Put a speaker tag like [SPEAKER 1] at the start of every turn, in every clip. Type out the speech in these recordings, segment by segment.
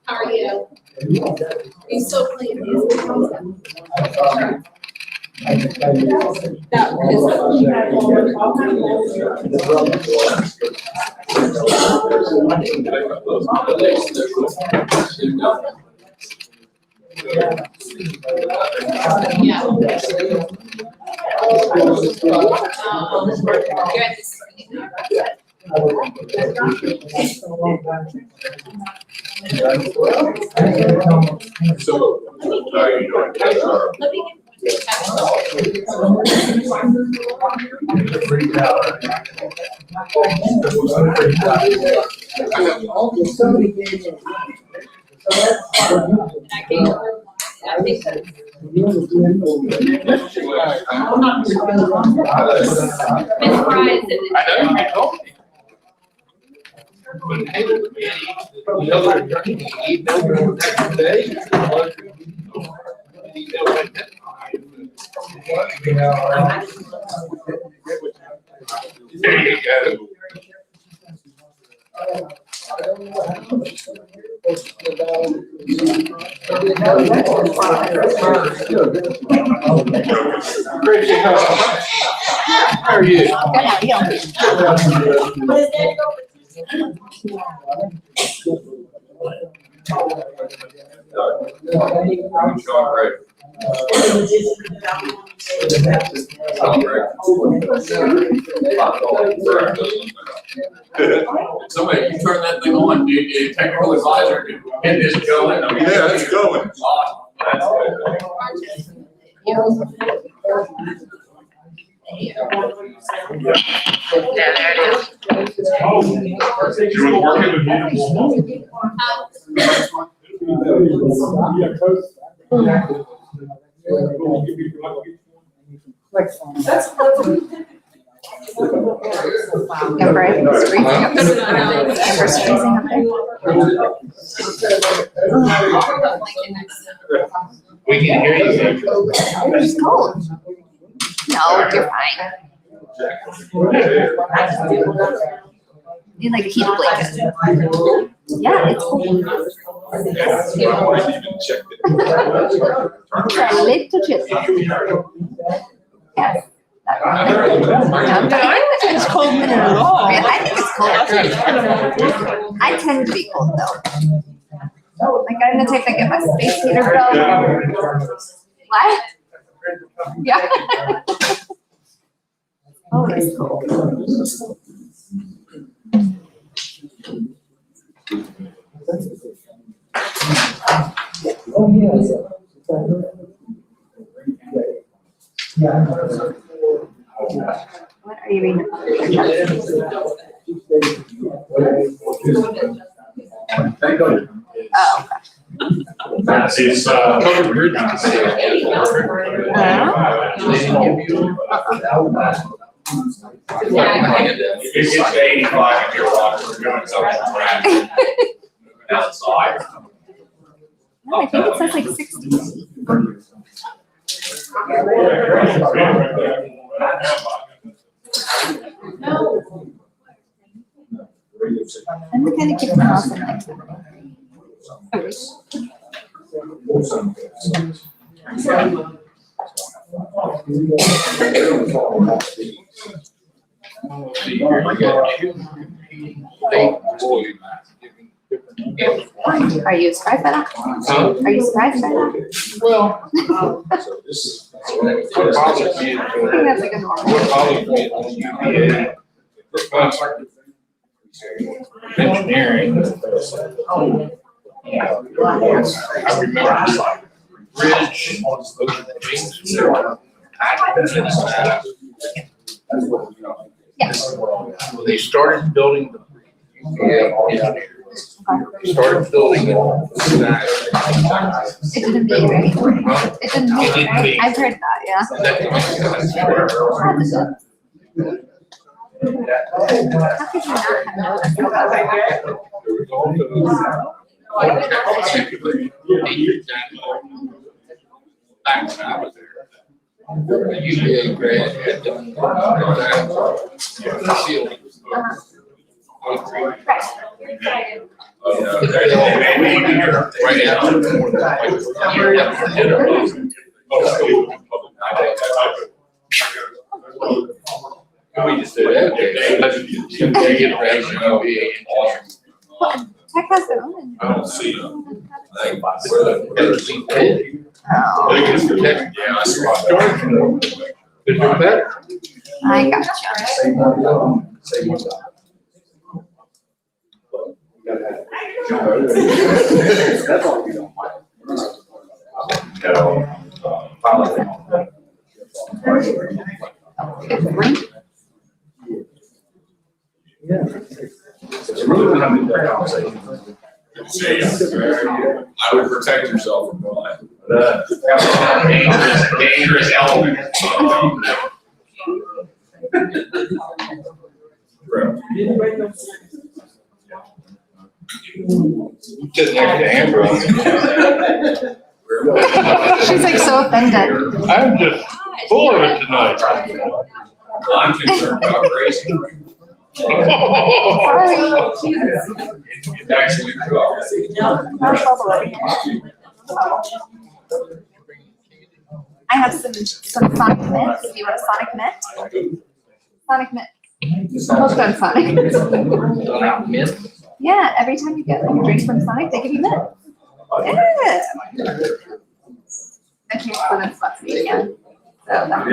[SPEAKER 1] How are you? He's so clean. That
[SPEAKER 2] So, you know, but hey, you know, they're drinking, eat the next day. There you go. Christy, how are you? Somebody, you turn that thing on, you technical advisor, get this going. I mean, yeah, it's going.
[SPEAKER 3] You were working with me.
[SPEAKER 4] Amber's freezing up there.
[SPEAKER 2] We can hear you.
[SPEAKER 4] It's cold. No, you're fine. You like a heat blanket. Yeah, it's cold. Try a little chip. Yes. I think it's cold minute at all. I think it's cold. I tend to be cold though. Like I'm the type that get my space heater bill. What? Yeah. Oh, it's cold.
[SPEAKER 5] Oh, yes.
[SPEAKER 4] What are you reading? Oh, gosh.
[SPEAKER 3] It's covered bridge. It's 85 if you're walking, doing something outside.
[SPEAKER 4] No, I think it says like 60. I'm the kind of kid that also likes it. Are you surprised by that? Are you surprised by that?
[SPEAKER 2] Well,
[SPEAKER 4] I think that's like a normal.
[SPEAKER 2] Engineering. I remember like bridge.
[SPEAKER 4] Yes.
[SPEAKER 2] They started building the bridge. Started building it.
[SPEAKER 4] It didn't beat, right? It didn't beat, right? I've heard that, yeah. How could you not have noticed that?
[SPEAKER 2] Back when I was there. The UVA grad had done that. We just did it.
[SPEAKER 4] Tech has their own.
[SPEAKER 2] I don't see them.
[SPEAKER 4] Oh, I gotcha.
[SPEAKER 5] That's all we don't Yeah. It's really not a good conversation.
[SPEAKER 2] I would protect yourself from that.
[SPEAKER 3] Dangerous element.
[SPEAKER 4] She's like so offended.
[SPEAKER 6] I'm just full of it tonight.
[SPEAKER 2] I'm concerned about racing.
[SPEAKER 4] Sorry.
[SPEAKER 2] It's actually
[SPEAKER 4] No trouble over here. I have some Sonic mints. If you want a Sonic mint? Sonic mint. Most on Sonic. Yeah, every time you get like a drink from Sonic, they give you mint. Yeah. I can't put in spots again. So oh no. I'm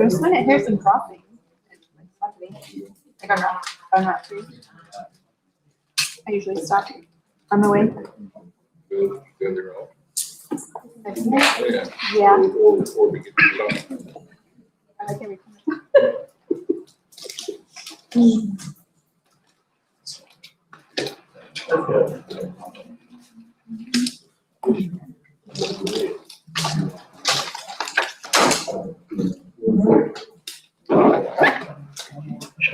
[SPEAKER 4] just gonna hear some coughing. Like I'm not free. I usually stop on the way. Yeah. I like every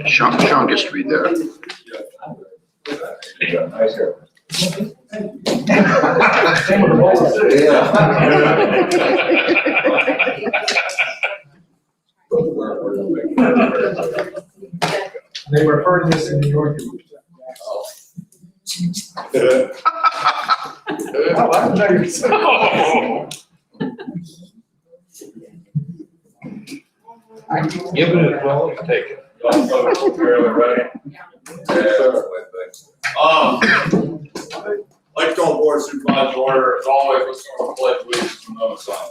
[SPEAKER 7] Sean gets to read there.
[SPEAKER 5] They refer to this in New York.
[SPEAKER 6] I can give it as well as take it.
[SPEAKER 2] Like on board supervisor order, as always, let's start with pledge allegiance from the other side.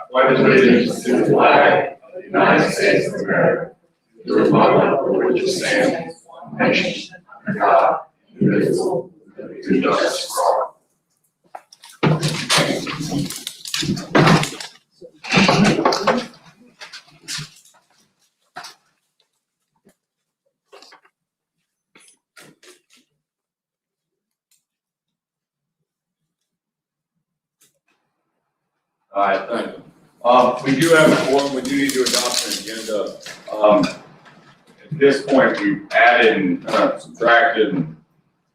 [SPEAKER 3] Pledge allegiance to the flag of the United States of America, the republic for which it stands, one nation, under God, indivisible, with justice for all.
[SPEAKER 2] All right, thank you. We do have a form, we do need to adopt an agenda.
[SPEAKER 3] At this point, we've added and subtracted and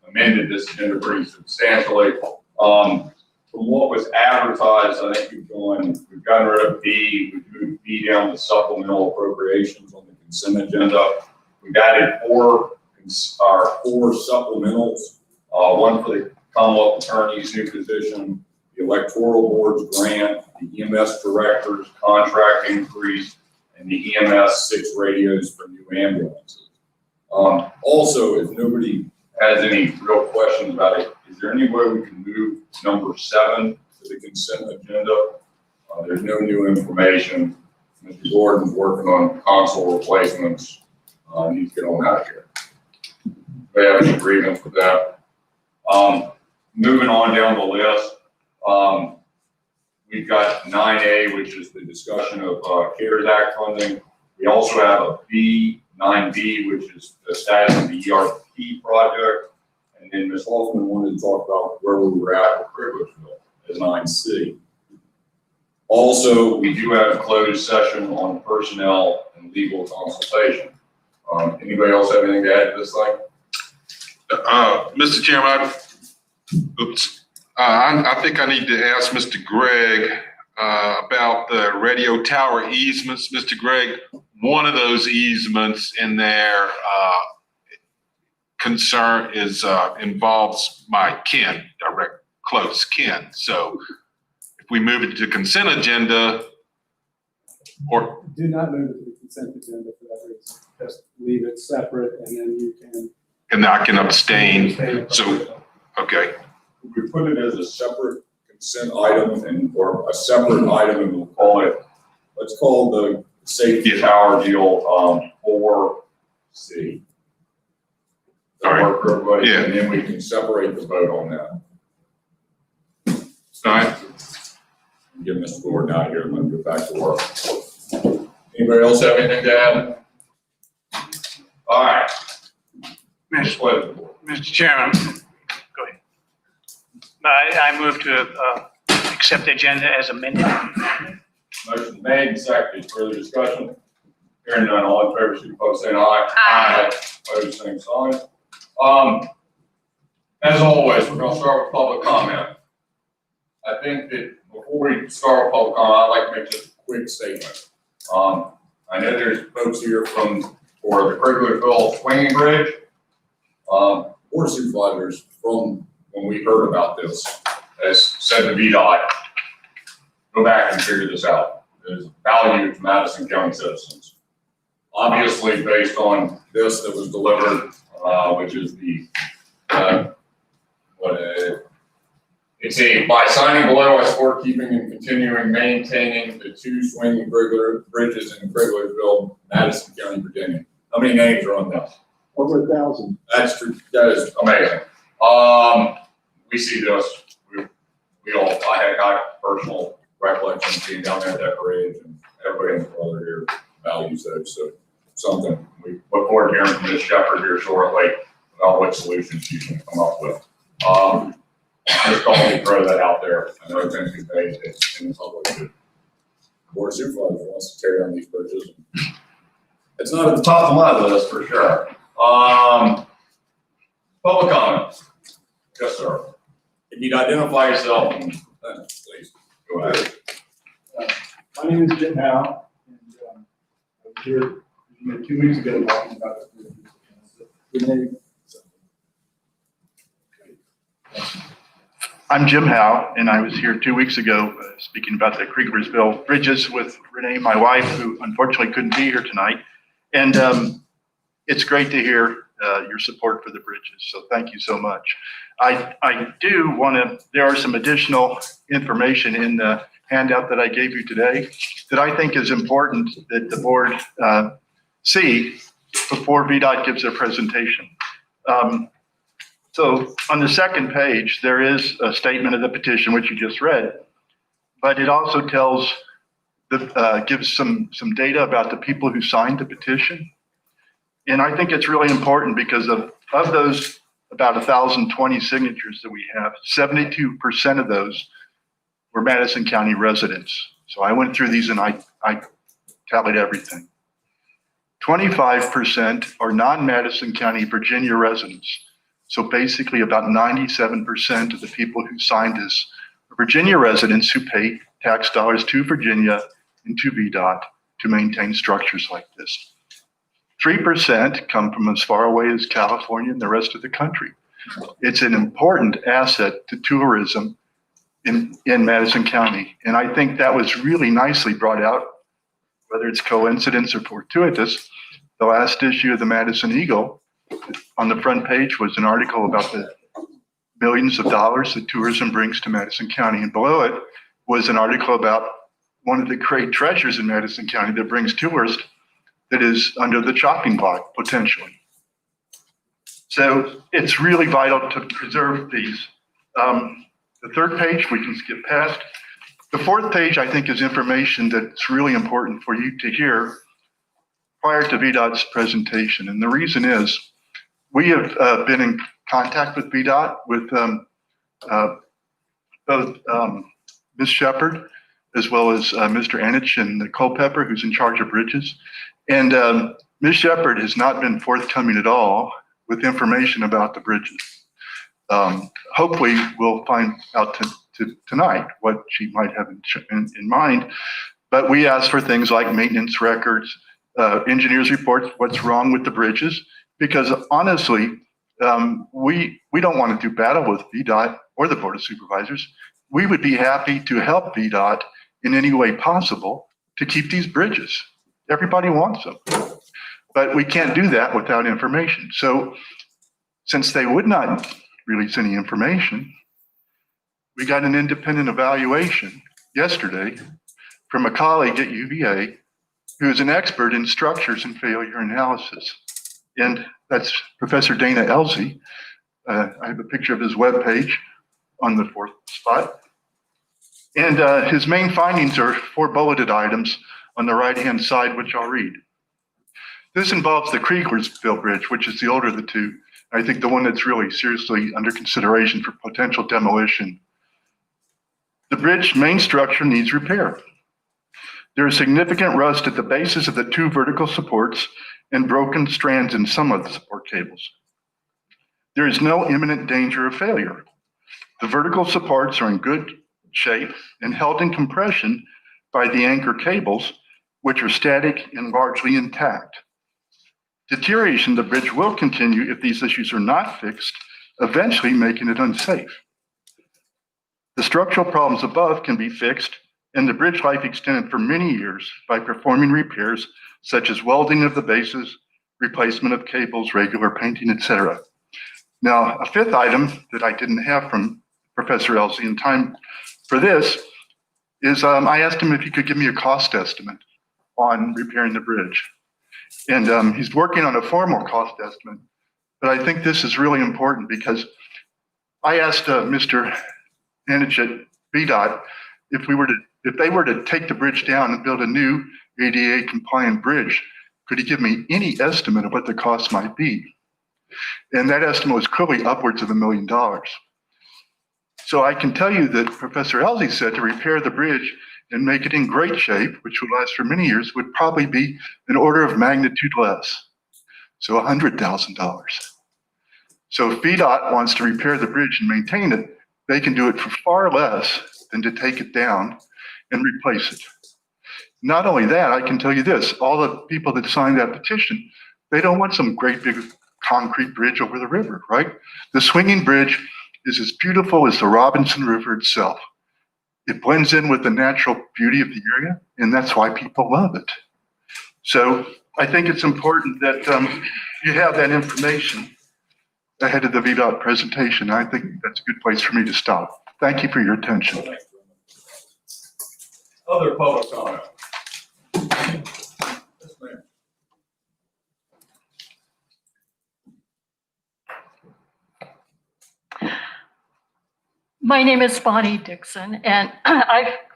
[SPEAKER 3] amended this agenda pretty substantially. From what was advertised, I think we've gotten rid of B, we've moved B down to supplemental appropriations on the consent agenda. We've added four supplementals, one for the Commonwealth Attorney's new position, the Electoral Board's grant, the EMS Director's contract increase, and the EMS 6 radios for new ambulances. Also, if nobody has any real questions about it, is there any way we can move number 7 to the consent agenda? There's no new information. Mr. Gordon's working on console replacements. Needs to get on out of here. We have any agreement with that. Moving on down the list, we've got 9A, which is the discussion of CARES Act funding. We also have a B, 9B, which is the status of the ERP project. And then Ms. Hoffman wanted to talk about where we were at with Privilegeville as 9C. Also, we do have a closed session on personnel and legal consultation. Anybody else have anything to add to this thing?
[SPEAKER 8] Mr. Chairman, I think I need to ask Mr. Gregg about the radio tower easements, Mr. Gregg. One of those easements in there, concern is, involves my kin, direct, close kin. So if we move it to consent agenda, or,
[SPEAKER 5] Do not move it to the consent agenda for that reason. Just leave it separate and then you can.
[SPEAKER 8] and I can abstain, so, okay.
[SPEAKER 3] We put it as a separate consent item and, or a separate item, and we'll call it, let's call the safety tower deal, 4C.
[SPEAKER 8] All right.
[SPEAKER 3] Work for everybody,
[SPEAKER 8] Yeah.
[SPEAKER 3] and then we can separate the vote on that.
[SPEAKER 8] All right.
[SPEAKER 3] Get Mr. Gordon out here and then get back to work. Anybody else have anything to add? All right.
[SPEAKER 9] Mr. Chairman, go ahead. I move to accept the agenda as amended.
[SPEAKER 3] Motion made and seconded. Further discussion? Hearing none, all in favor, signify by saying aye.
[SPEAKER 4] Aye.
[SPEAKER 3] Opposed, same sign. As always, we're gonna start with public comment. I think that before we start with public comment, I'd like to make just a quick statement. I know there's folks here for the Craiglerville swinging bridge. Board of Supervisors, from when we heard about this, has said to VDOT, go back and figure this out. There's value to Madison County citizens. Obviously, based on this that was delivered, which is the, it's a, by signing below, I support keeping and continuing maintaining the 2 swinging bridges in Craiglerville, Madison County, Virginia. How many names are on this?
[SPEAKER 5] Over 1,000.
[SPEAKER 3] That's true. That is amazing. We see this. We all, I had got personal recollection of being down there at that bridge, and everybody in the brother here values those. So something we look forward to hearing from Ms. Shepherd here shortly about what solutions she can come up with. Just call me, throw that out there. I know it's going to be paid in the public. The Board of Supervisors wants to tear down these bridges. It's not at the top of my list for sure. Public comments. Yes, sir. If you'd identify yourself, please go ahead.
[SPEAKER 5] My name is Jim Howe, and I was here 2 weeks ago talking about this.
[SPEAKER 10] I'm Jim Howe, and I was here 2 weeks ago speaking about the Kriegersville bridges with Renee, my wife, who unfortunately couldn't be here tonight. And it's great to hear your support for the bridges, so thank you so much. I do want to, there are some additional information in the handout that I gave you today that I think is important that the board see before VDOT gives their presentation. So on the second page, there is a statement of the petition, which you just read, but it also tells, gives some data about the people who signed the petition. And I think it's really important because of those about 1,020 signatures that we have, 72% of those were Madison County residents. So I went through these and I tallied everything. 25% are non-Madison County Virginia residents. So basically about 97% of the people who signed this are Virginia residents who pay tax dollars to Virginia and to VDOT to maintain structures like this. 3% come from as far away as California and the rest of the country. It's an important asset to tourism in Madison County. And I think that was really nicely brought out, whether it's coincidence or fortuitous. The last issue of the Madison Eagle, on the front page was an article about the millions of dollars that tourism brings to Madison County. And below it was an article about one of the great treasures in Madison County that brings tourists that is under the chopping block, potentially. So it's really vital to preserve these. The third page, we can skip past. The fourth page, I think, is information that's really important for you to hear prior to VDOT's presentation. And the reason is, we have been in contact with VDOT, with both Ms. Shepherd, as well as Mr. Anich and Culpepper, who's in charge of bridges. And Ms. Shepherd has not been forthcoming at all with information about the bridges. Hopefully we'll find out to tonight, what she might have in mind. But we asked for things like maintenance records, engineers' reports, what's wrong with the bridges, because honestly, we don't want to do battle with VDOT or the Board of Supervisors. We would be happy to help VDOT in any way possible to keep these bridges. Everybody wants them, but we can't do that without information. So since they would not release any information, we got an independent evaluation yesterday from a colleague at UVA who is an expert in structures and failure analysis. And that's Professor Dana Elsie. I have a picture of his webpage on the fourth spot. And his main findings are 4 bulleted items on the right-hand side, which I'll read. This involves the Krieglersville Bridge, which is the older of the two. I think the one that's really seriously under consideration for potential demolition. The bridge main structure needs repair. There is significant rust at the bases of the 2 vertical supports and broken strands in some of the support cables. There is no imminent danger of failure. The vertical supports are in good shape and held in compression by the anchor cables, which are static and largely intact. Deterioration of the bridge will continue if these issues are not fixed, eventually making it unsafe. The structural problems above can be fixed and the bridge life extended for many years by performing repairs such as welding of the bases, replacement of cables, regular painting, etc. Now, a 5th item that I didn't have from Professor Elsie in time for this is I asked him if he could give me a cost estimate on repairing the bridge. And he's working on a formal cost estimate, but I think this is really important because I asked Mr. Anich at VDOT if they were to take the bridge down and build a new ADA compliant bridge, could he give me any estimate of what the cost might be? And that estimate was clearly upwards of $1 million. So I can tell you that Professor Elsie said to repair the bridge and make it in great shape, which would last for many years, would probably be an order of magnitude less. So $100,000. So if VDOT wants to repair the bridge and maintain it, they can do it for far less than to take it down and replace it. Not only that, I can tell you this, all the people that signed that petition, they don't want some great big concrete bridge over the river, right? The swinging bridge is as beautiful as the Robinson River itself. It blends in with the natural beauty of the area, and that's why people love it. So I think it's important that you have that information ahead of the VDOT presentation. I think that's a good place for me to stop. Thank you for your attention.
[SPEAKER 3] Other public comment? Yes, ma'am.
[SPEAKER 11] My name is Bonnie Dixon, and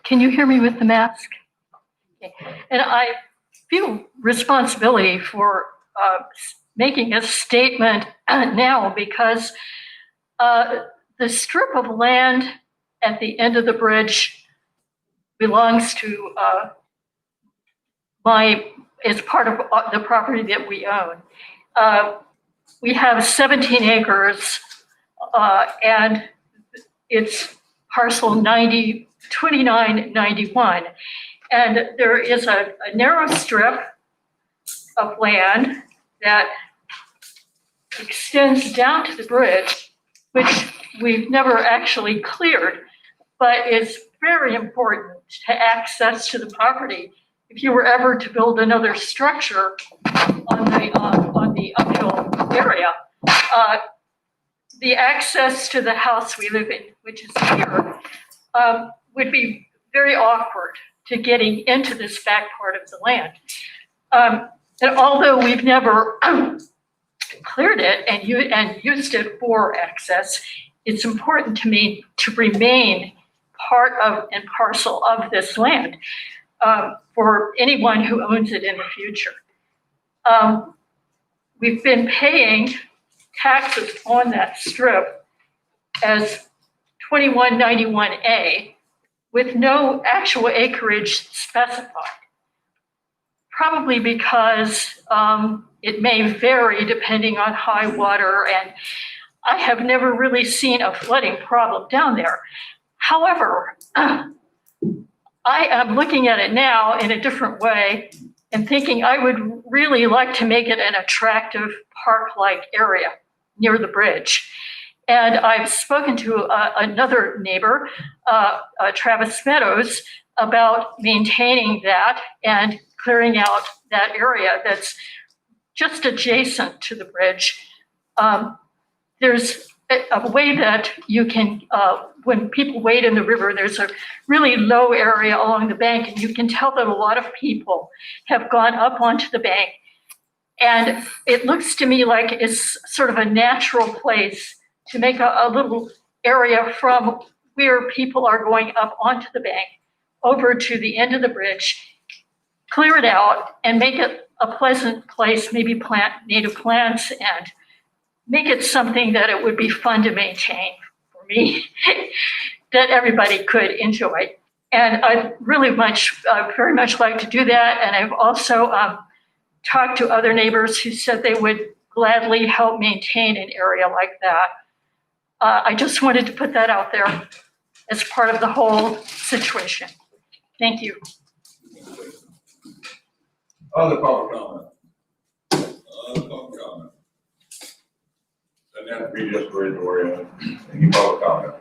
[SPEAKER 11] can you hear me with the mask? Okay. And I feel responsibility for making a statement now because the strip of land at the end of the bridge belongs to is part of the property that we own. We have 17 acres and it's parcel 2991. And there is a narrow strip of land that extends down to the bridge, which we've never actually cleared, but is very important to access to the property. If you were ever to build another structure on the uphill area, the access to the house we live in, which is here, would be very awkward to getting into this back part of the land. And although we've never cleared it and used it for access, it's important to me to remain part of and parcel of this land for anyone who owns it in the future. We've been paying taxes on that strip as 2191A with no actual acreage specified, probably because it may vary depending on high water, and I have never really seen a flooding problem down there. However, I am looking at it now in a different way and thinking I would really like to make it an attractive park-like area near the bridge. And I've spoken to another neighbor, Travis Meadows, about maintaining that and clearing out that area that's just adjacent to the bridge. There's a way that you can, when people wade in the river, there's a really low area along the bank, and you can tell that a lot of people have gone up onto the bank. And it looks to me like it's sort of a natural place to make a little area from where people are going up onto the bank over to the end of the bridge, clear it out and make it a pleasant place, maybe plant native plants and make it something that it would be fun to maintain for me, that everybody could enjoy. And I'd really very much like to do that. And I've also talked to other neighbors who said they would gladly help maintain an area like that. I just wanted to put that out there as part of the whole situation. Thank you.
[SPEAKER 3] Other public comment? Other public comment? Doesn't have to be just bridge oriented. Any public comment?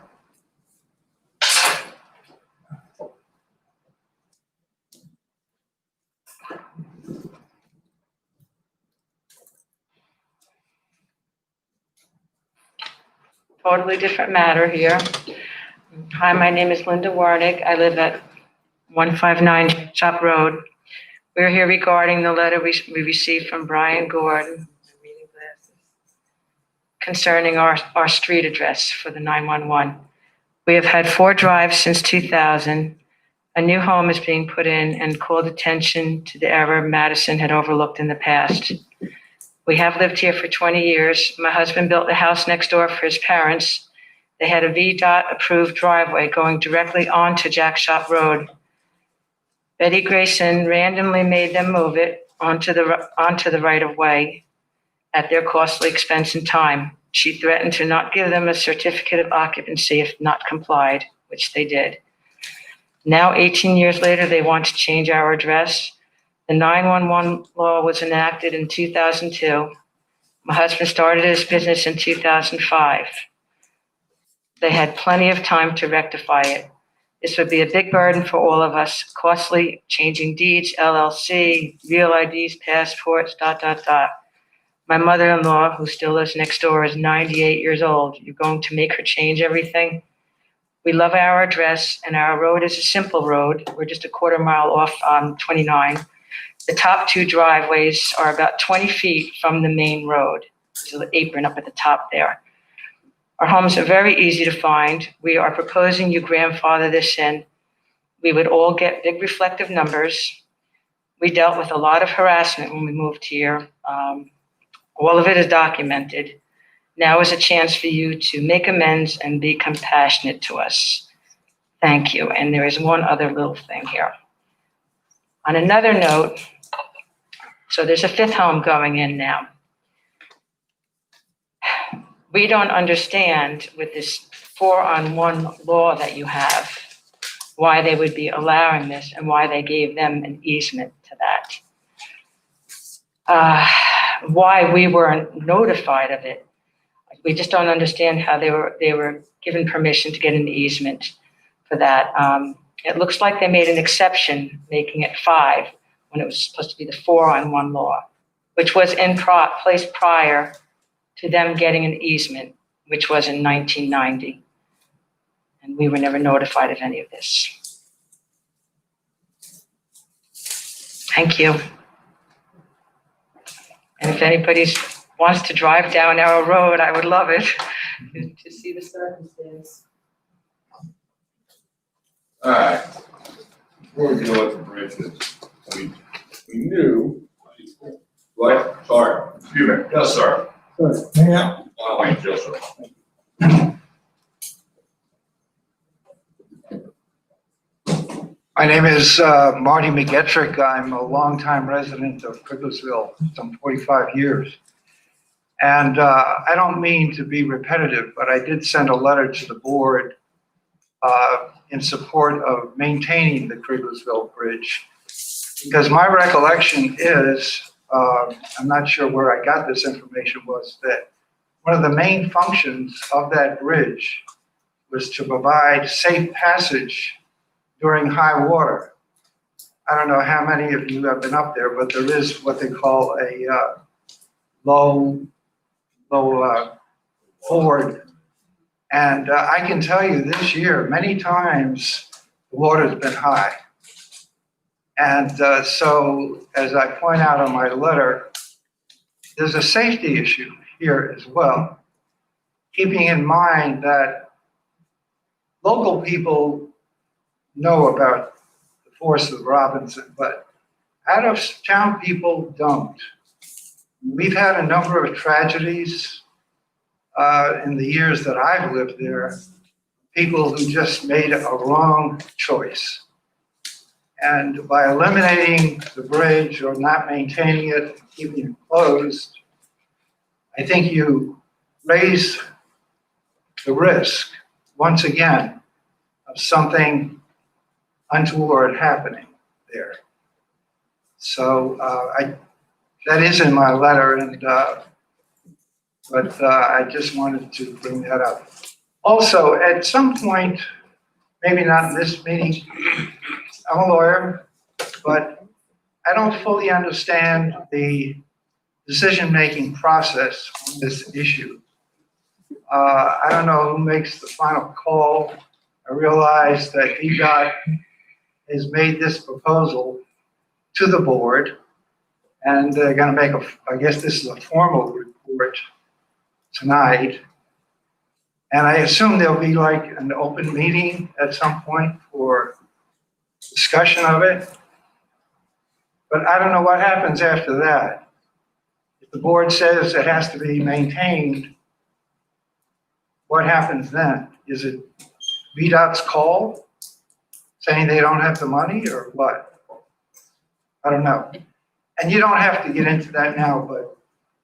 [SPEAKER 12] Totally different matter here. Hi, my name is Linda Warnick. I live at 159 Shop Road. We're here regarding the letter we received from Brian Gordon concerning our street address for the 911. We have had 4 drives since 2000. A new home is being put in and called attention to the error Madison had overlooked in the past. We have lived here for 20 years. My husband built a house next door for his parents. They had a VDOT approved driveway going directly onto Jack Shop Road. Betty Grayson randomly made them move it onto the right of way at their costly expense and time. She threatened to not give them a certificate of occupancy if not complied, which they did. Now, 18 years later, they want to change our address. The 911 law was enacted in 2002. My husband started his business in 2005. They had plenty of time to rectify it. This would be a big burden for all of us, costly, changing deeds, LLC, real IDs, passports, ... My mother-in-law, who still lives next door, is 98 years old. You're going to make her change everything? We love our address, and our road is a simple road. We're just a quarter mile off 29. The top 2 driveways are about 20 feet from the main road. There's an apron up at the top there. Our homes are very easy to find. We are proposing you grandfather this in. We would all get big reflective numbers. We dealt with a lot of harassment when we moved here. All of it is documented. Now is a chance for you to make amends and be compassionate to us. Thank you. And there is one other little thing here. On another note, so there's a 5th home going in now. We don't understand with this 4-on-1 law that you have, why they would be allowing this and why they gave them an easement to that. Why we weren't notified of it. We just don't understand how they were given permission to get an easement for that. It looks like they made an exception, making it 5 when it was supposed to be the 4-on-1 law, which was in place prior to them getting an easement, which was in 1990. And we were never notified of any of this. Thank you. And if anybody wants to drive down our road, I would love it to see the circumstance.
[SPEAKER 3] All right. Before we go with the bridges, we knew. What? Sorry. Excuse me. Yes, sir.
[SPEAKER 5] Yeah.
[SPEAKER 3] Yes, sir.
[SPEAKER 13] My name is Marty McGettrick. I'm a longtime resident of Cricklesville, some 45 years. And I don't mean to be repetitive, but I did send a letter to the board in support of maintaining the Kriegersville Bridge. Because my recollection is, I'm not sure where I got this information, was that one of the main functions of that bridge was to provide safe passage during high water. I don't know how many of you have been up there, but there is what they call a low ford. And I can tell you this year, many times the water's been high. And so, as I point out in my letter, there's a safety issue here as well. Keeping in mind that local people know about the force of Robinson, but out of town people don't. We've had a number of tragedies in the years that I've lived there, people who just made a wrong choice. And by eliminating the bridge or not maintaining it, and keeping it closed, I think you raise the risk, once again, of something untoward happening there. So that is in my letter, and but I just wanted to bring that up. Also, at some point, maybe not in this meeting, I'm a lawyer, but I don't fully understand the decision-making process on this issue. I don't know who makes the final call. I realize that VDOT has made this proposal to the board, and they're going to make I guess this is a formal report tonight. And I assume there'll be like an open meeting at some point for discussion of it. But I don't know what happens after that. If the board says it has to be maintained, what happens then? Is it VDOT's call saying they don't have the money, or what? I don't know. And you don't have to get into that now, but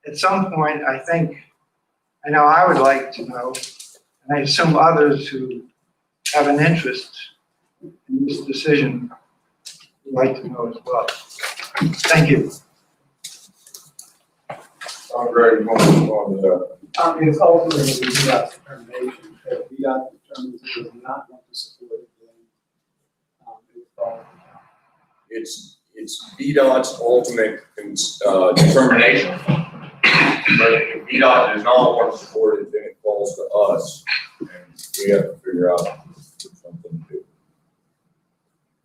[SPEAKER 13] at some point, I think, I know I would like to know, and I assume others who have an interest in this decision would like to know as well. Thank you.
[SPEAKER 3] I'm ready to move on to that.
[SPEAKER 5] It's ultimately VDOT's determination. If VDOT determines it does not want to support it, then it's all.
[SPEAKER 3] It's VDOT's ultimate determination. But if VDOT does not want to support it, then it falls to us, and we have to figure out something to do.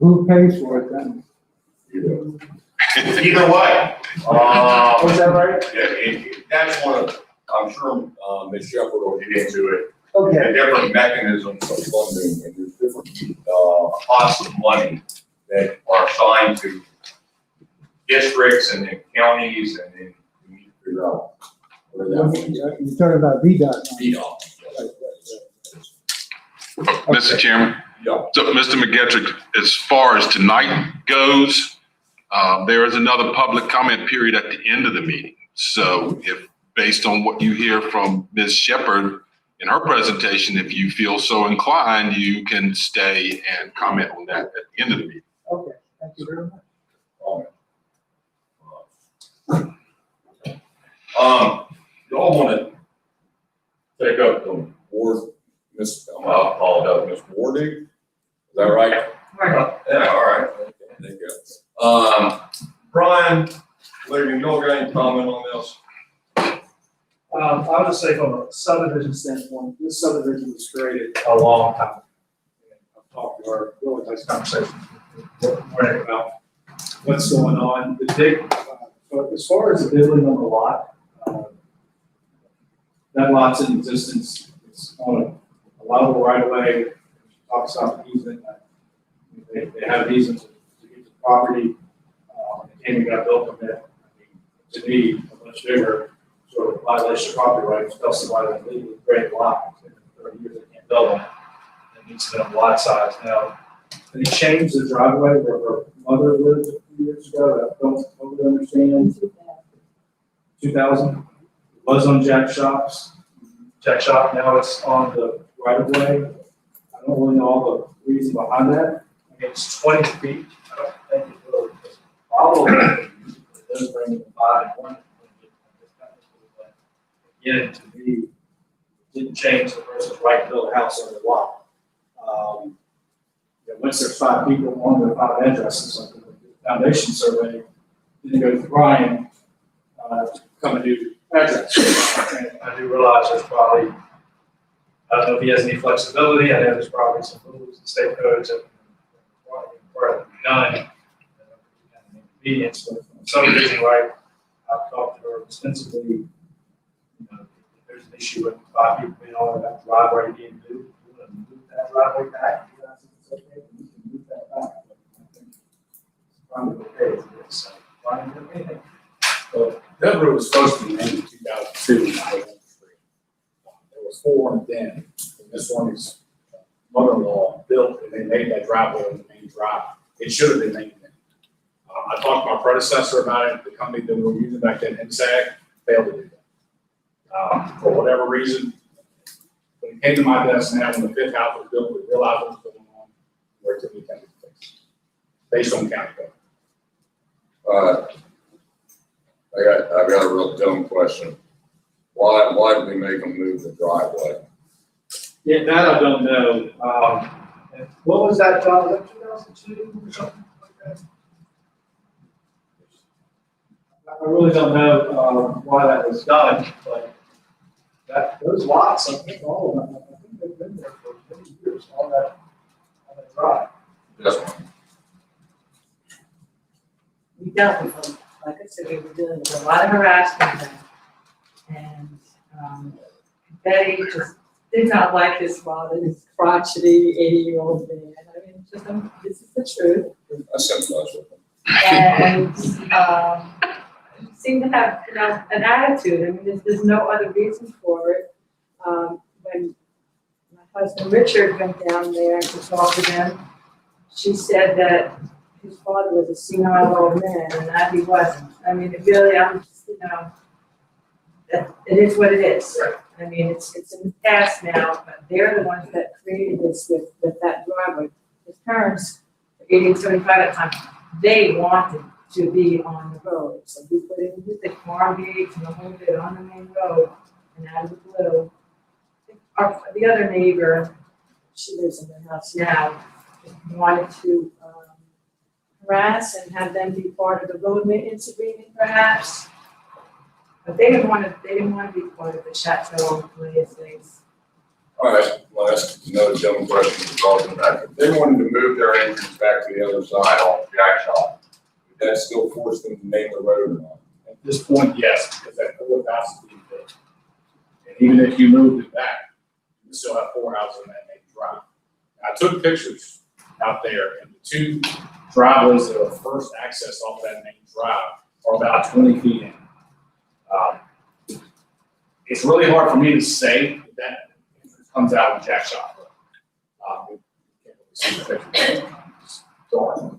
[SPEAKER 5] Who pays for it then?
[SPEAKER 3] Either way.
[SPEAKER 5] Was that right?
[SPEAKER 3] Yeah, that's one of, I'm sure Ms. Shepherd will get into it.
[SPEAKER 5] Okay.
[SPEAKER 3] The different mechanisms of funding, and there's different pots of money that are assigned to districts and then counties, and then we need to figure out where that money is.
[SPEAKER 5] You're talking about VDOT.
[SPEAKER 3] VDOT.
[SPEAKER 8] Mr. Chairman.
[SPEAKER 3] Yeah.
[SPEAKER 8] So, Mr. McGettrick, as far as tonight goes, there is another public comment period at the end of the meeting. So if, based on what you hear from Ms. Shepherd in her presentation, if you feel so inclined, you can stay and comment on that at the end of the meeting.
[SPEAKER 5] Okay, thank you very much.
[SPEAKER 3] Y'all want to take up the board, I'll apologize, Ms. Wardy? Is that right?
[SPEAKER 12] Right.
[SPEAKER 3] Yeah, all right. Thank you. Brian, Larry, you all got any comment on this?
[SPEAKER 5] I'll just say from a subdivision standpoint, this subdivision was created a long time ago. I've talked to her, really nice conversation morning about what's going on. The big, as far as the building on the lot, that lot's in existence. It's on a level right away. Talks about easement. They have easements to use the property. They came and got built on it. To me, a much bigger sort of violation of property rights, specify that legally create a lot. In 30 years, they can't build them. It needs to be a lot size now. And they changed the driveway where her mother lived a few years ago. I don't totally understand. 2000. It was on Jack Shop's. Jack Shop, now it's on the right of way. don't really know all the reason behind that. I mean, it's 20 feet. I don't think it really is a problem. It does bring the 5 and 1. Again, to me, it didn't change the person's right to build a house on the lot. Once there's 5 people on their 5 addresses, like the foundation survey, then go to Brian, come and do address. And I do realize there's probably, I don't know if he has any flexibility. I know there's probably some rules and state codes that require it to be done. Inconvenience, but for some reason, right, I've talked to her extensively. You know, if there's an issue with 5 people being on that driveway being moved, we want to move that driveway back. You guys think it's okay? We can move that back. But I think it's probably okay as it is. So, Brian, do you have anything?
[SPEAKER 14] Well, that road was supposed to be named in 2002 when I went on the street. There was 4 on the den, and this one is mother-in-law built, and they made that driveway on the main drive. It should have been named then. I talked to my predecessor about it. The company that we were using back then, NSAG, failed to do that. For whatever reason, when it came to my desk now, when the 5th house was built, we realized what was going on, where it took me 10 to fix, based on county code.
[SPEAKER 3] I've got a real dumb question. Why did we make them move the driveway?
[SPEAKER 5] Yeah, that I don't know. What was that, John? Was that 2002 or something like that? I really don't know why that was done, but those lots, I think all of them, I think they've been there for many years on that drive.
[SPEAKER 3] Yes, ma'am.
[SPEAKER 15] We dealt with them, like I said, we were dealing with a lot of harassment and Betty just did not like his father, this crotchety 80-year-old man. I mean, just, this is the truth.
[SPEAKER 3] I sympathize with them.
[SPEAKER 15] And seemed to have, you know, an attitude. I mean, there's no other reason for it. When my husband Richard went down there to talk to them, she said that his father was a senile old man, and that he wasn't. I mean, it really, I'm just, you know, that it is what it is. I mean, it's in the past now, but they're the ones that created this with that driveway. His parents, 80 and 75 at the time, they wanted to be on the road. So we put in the farm gates and the whole bit on the main road, and out of the blue. The other neighbor, she lives in their house now, wanted to harass and have them be part of the road maintenance agreement perhaps. But they didn't want to be part of the Chateau Place things.
[SPEAKER 3] All right, well, that's another dumb question to talk about. If they wanted to move their entrance back to the other side off Jack Shop, would that still force them to name the road or not?
[SPEAKER 14] At this point, yes, because that 4th house is being built. And even if you moved it back, you still have 4 houses on that main drive. I took pictures out there, and the 2 driveways that are first accessed off that main drive are about 20 feet in. It's really hard for me to say that entrance comes out of Jack Shop. We can't really see the picture. It's dark.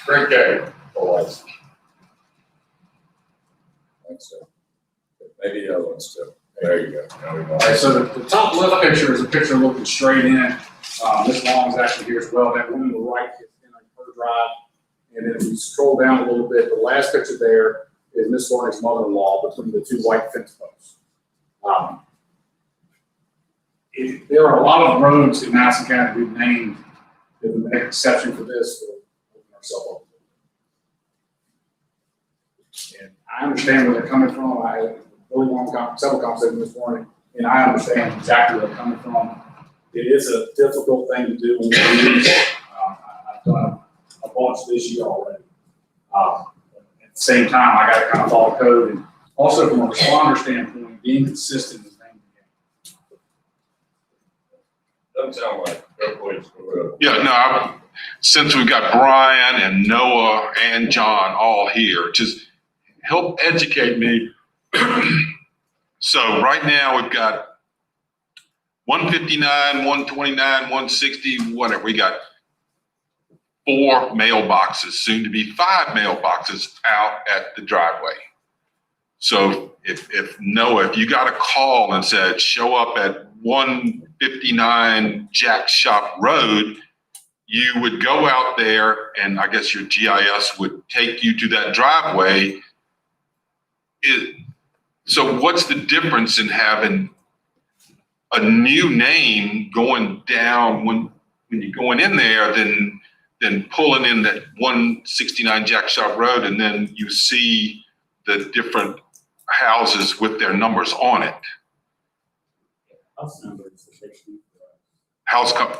[SPEAKER 3] Great day. Always. Thanks, sir. Maybe the other ones too. There you go. Now we go.
[SPEAKER 14] All right, so the top left picture is a picture looking straight in. This lawn is actually here as well. That one on the right is in her drive. And then if you scroll down a little bit, the last picture there is Miss Lawrence's mother-in-law between the 2 white fence posts. There are a lot of roads in Madison County we've named that would make an exception for this for opening ourselves up. And I understand where they're coming from. I had a really long several conversations this morning, and I understand exactly where they're coming from. It is a difficult thing to do when we do this. I've done a bunch this year already. At the same time, I got to kind of follow code, and also from a responder standpoint, being consistent is the name of the game.
[SPEAKER 3] Doesn't sound like it.
[SPEAKER 8] Yeah, no, since we've got Brian and Noah and John all here, just help educate me. So right now we've got 159, 129, 160, whatever. We got 4 mailboxes, soon to be 5 mailboxes out at the driveway. So if Noah, if you got a call and said, show up at 159 Jack Shop Road, you would go out there and I guess your GIS would take you to that driveway. So what's the difference in having a new name going down when you're going in there than pulling in that 169 Jack Shop Road and then you see the different houses with their numbers on it?
[SPEAKER 14] House numbers.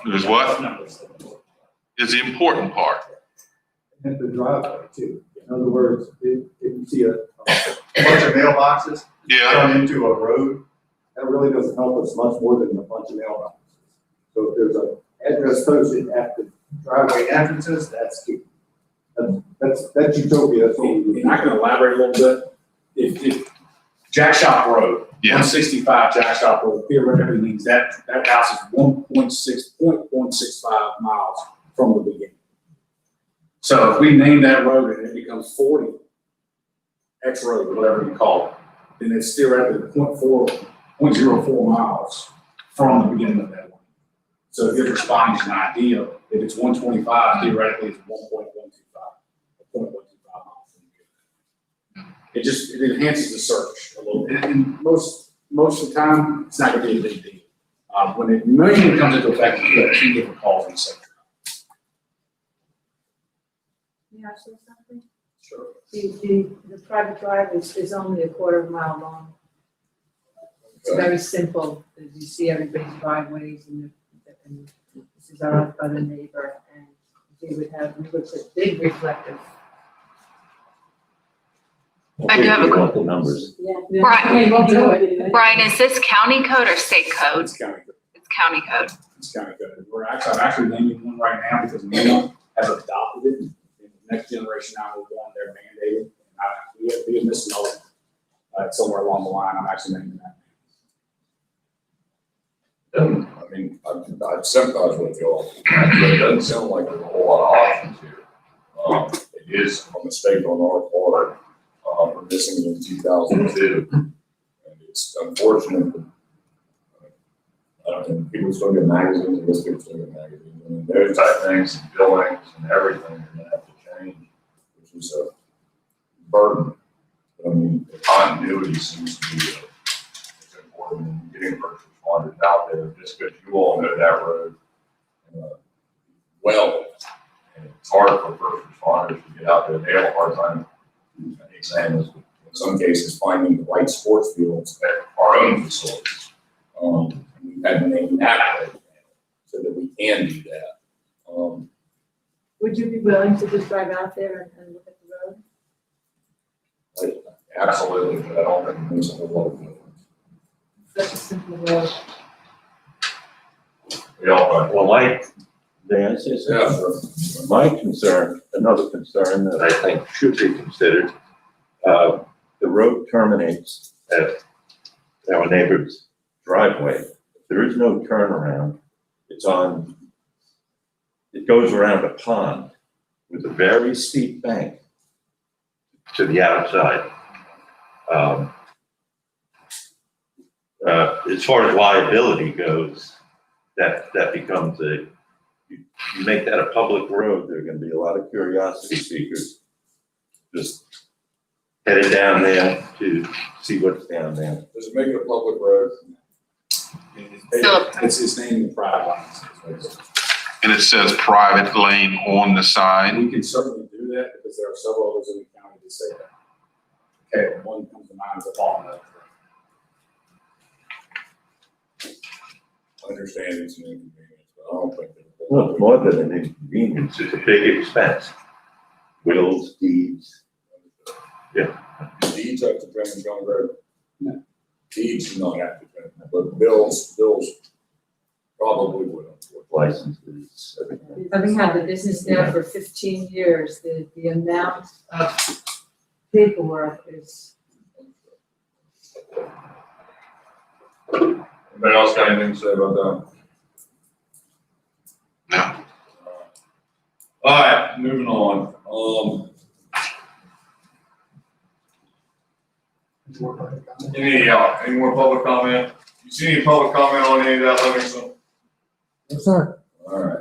[SPEAKER 8] There's what?
[SPEAKER 14] House numbers.
[SPEAKER 8] Is the important part.
[SPEAKER 16] And the driveway too. In other words, if you see a bunch of mailboxes turn into a road, that really doesn't help us much more than a bunch of mailboxes. So if there's an address posted at the driveway entrances, that's key. That's utopia. That's what we
[SPEAKER 14] And I can elaborate a little bit. If Jack Shop Road, 165 Jack Shop Road, theoretically means that house is 1.65 miles from the beginning. So if we name that road and it becomes 40 X Road, or whatever you call it, then it's theoretically 0.04 miles from the beginning of that one. So if you're responding to an idea, if it's 125, theoretically it's 1.125 miles. It enhances the search a little bit. And most of the time, it's not gonna be a big deal. When it mainly comes into effect, you have 2 different calls in the sector.
[SPEAKER 15] May I say something?
[SPEAKER 14] Sure.
[SPEAKER 15] The private drive is only a quarter of a mile long. It's very simple, as you see everybody's driveways and this is our other neighbor and we would put big reflective.
[SPEAKER 4] I do have a
[SPEAKER 6] want the numbers.
[SPEAKER 15] Yeah.
[SPEAKER 4] Brian,
[SPEAKER 15] We'll do it.
[SPEAKER 4] Brian, is this county code or state code?
[SPEAKER 14] It's county code.
[SPEAKER 4] It's county code.
[SPEAKER 14] It's county code. I'm actually naming one right now because Nemo has adopted it. And the next generation now will go on there mandated. We have misnomer somewhere along the line. I'm actually naming that.
[SPEAKER 3] I mean, I sympathize with y'all, but it doesn't sound like there's a whole lot of options here. It is a mistake on our part for missing it in 2002. And it's unfortunate that, I don't know, people still get magazines, and this people still get magazines. I mean, those type things, and billings and everything are gonna have to change, which is a burden. But I mean, the continuity seems to be it's important in getting first responders out there, just because you all know that road well. And it's hard for first responders to get out there. They have a hard time examining, in some cases, finding the right sports fields at our own facilities. We've had to name that way so that we can do that.
[SPEAKER 15] Would you be willing to just drive out there and look at the road?
[SPEAKER 3] Absolutely, but I don't think it makes a whole lot of difference.
[SPEAKER 15] Such a simple road.
[SPEAKER 6] Well, my concern, another concern that I think should be considered, the road terminates at our neighbor's driveway. There is no turnaround. It goes around a pond with a very steep bank to the outside. As far as liability goes, that becomes you make that a public road, there are gonna be a lot of curiosity seekers just headed down there to see what's down there.
[SPEAKER 3] Does it make it a public road?
[SPEAKER 14] It's named the private lines.
[SPEAKER 8] And it says private lane on the sign.
[SPEAKER 14] We can certainly do that because there are several others in the county that say that. Okay, one comes to mind is the bottom.
[SPEAKER 3] I understand it's an inconvenience, but I don't think that.
[SPEAKER 6] Well, it's more than an inconvenience, it's a big expense. Wills, deeds. Yeah.
[SPEAKER 3] Deeds have to turn on the road. No. Deeds do not have to turn, but bills probably would.
[SPEAKER 6] Licenses, everything.
[SPEAKER 15] Having had the business now for 15 years, the amount of paperwork is.
[SPEAKER 3] Anybody else got anything to say about that?
[SPEAKER 8] No.
[SPEAKER 3] All right, moving on. Any more public comment? You see any public comment on any of that, Livingston?
[SPEAKER 16] Yes, sir.
[SPEAKER 3] All right.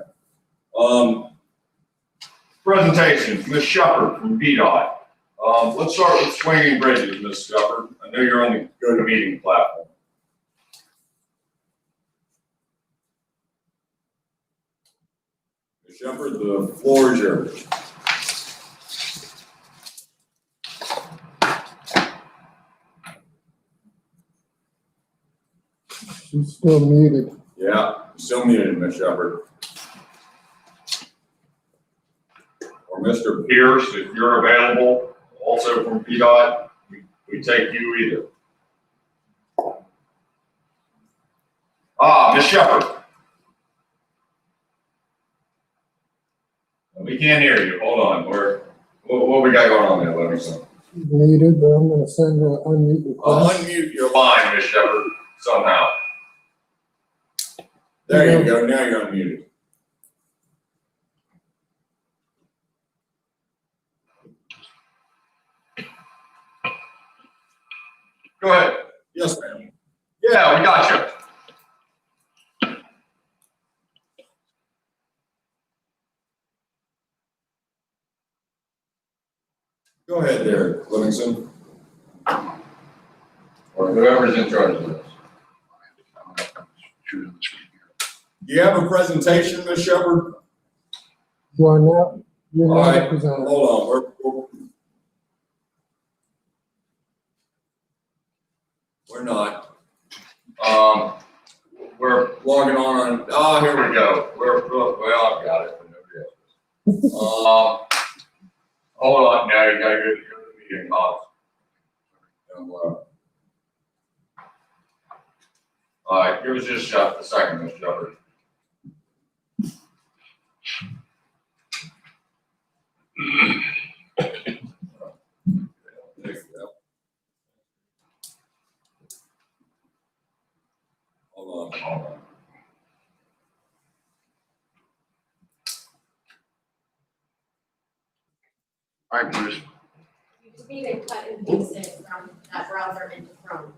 [SPEAKER 3] Presentation, Ms. Shepherd from VDOT. Let's start with swinging bridges, Ms. Shepherd. I know you're on the go-to-meeting platform. Ms. Shepherd, the floor is yours.
[SPEAKER 16] She's still muted.
[SPEAKER 3] Yeah, still muted, Ms. Shepherd. Or Mr. Pierce, if you're available, also from VDOT, we take you either. Ms. Shepherd. We can't hear you. Hold on. What we got going on there, Livingston?
[SPEAKER 16] She's muted, but I'm gonna send her an unmute request.
[SPEAKER 3] Unmute your line, Ms. Shepherd, somehow. There you go. Now you're unmuted. Go ahead. Yes, ma'am. Yeah, we got you. Go ahead there, Livingston. Or whoever's in charge of this. Do you have a presentation, Ms. Shepherd?
[SPEAKER 16] You are now, you're
[SPEAKER 3] All
[SPEAKER 16] now
[SPEAKER 3] right,
[SPEAKER 16] presenting.
[SPEAKER 3] hold on. We're not. We're logging on. Here we go. Well, I've got it, but nobody else. Hold on. Now you gotta go to the meeting, Bob. All right, give us just a second, Mr. Shepherd. There you go. Hold on.
[SPEAKER 7] All right, Bruce.
[SPEAKER 1] You just need to cut and paste it from that browser into Chrome.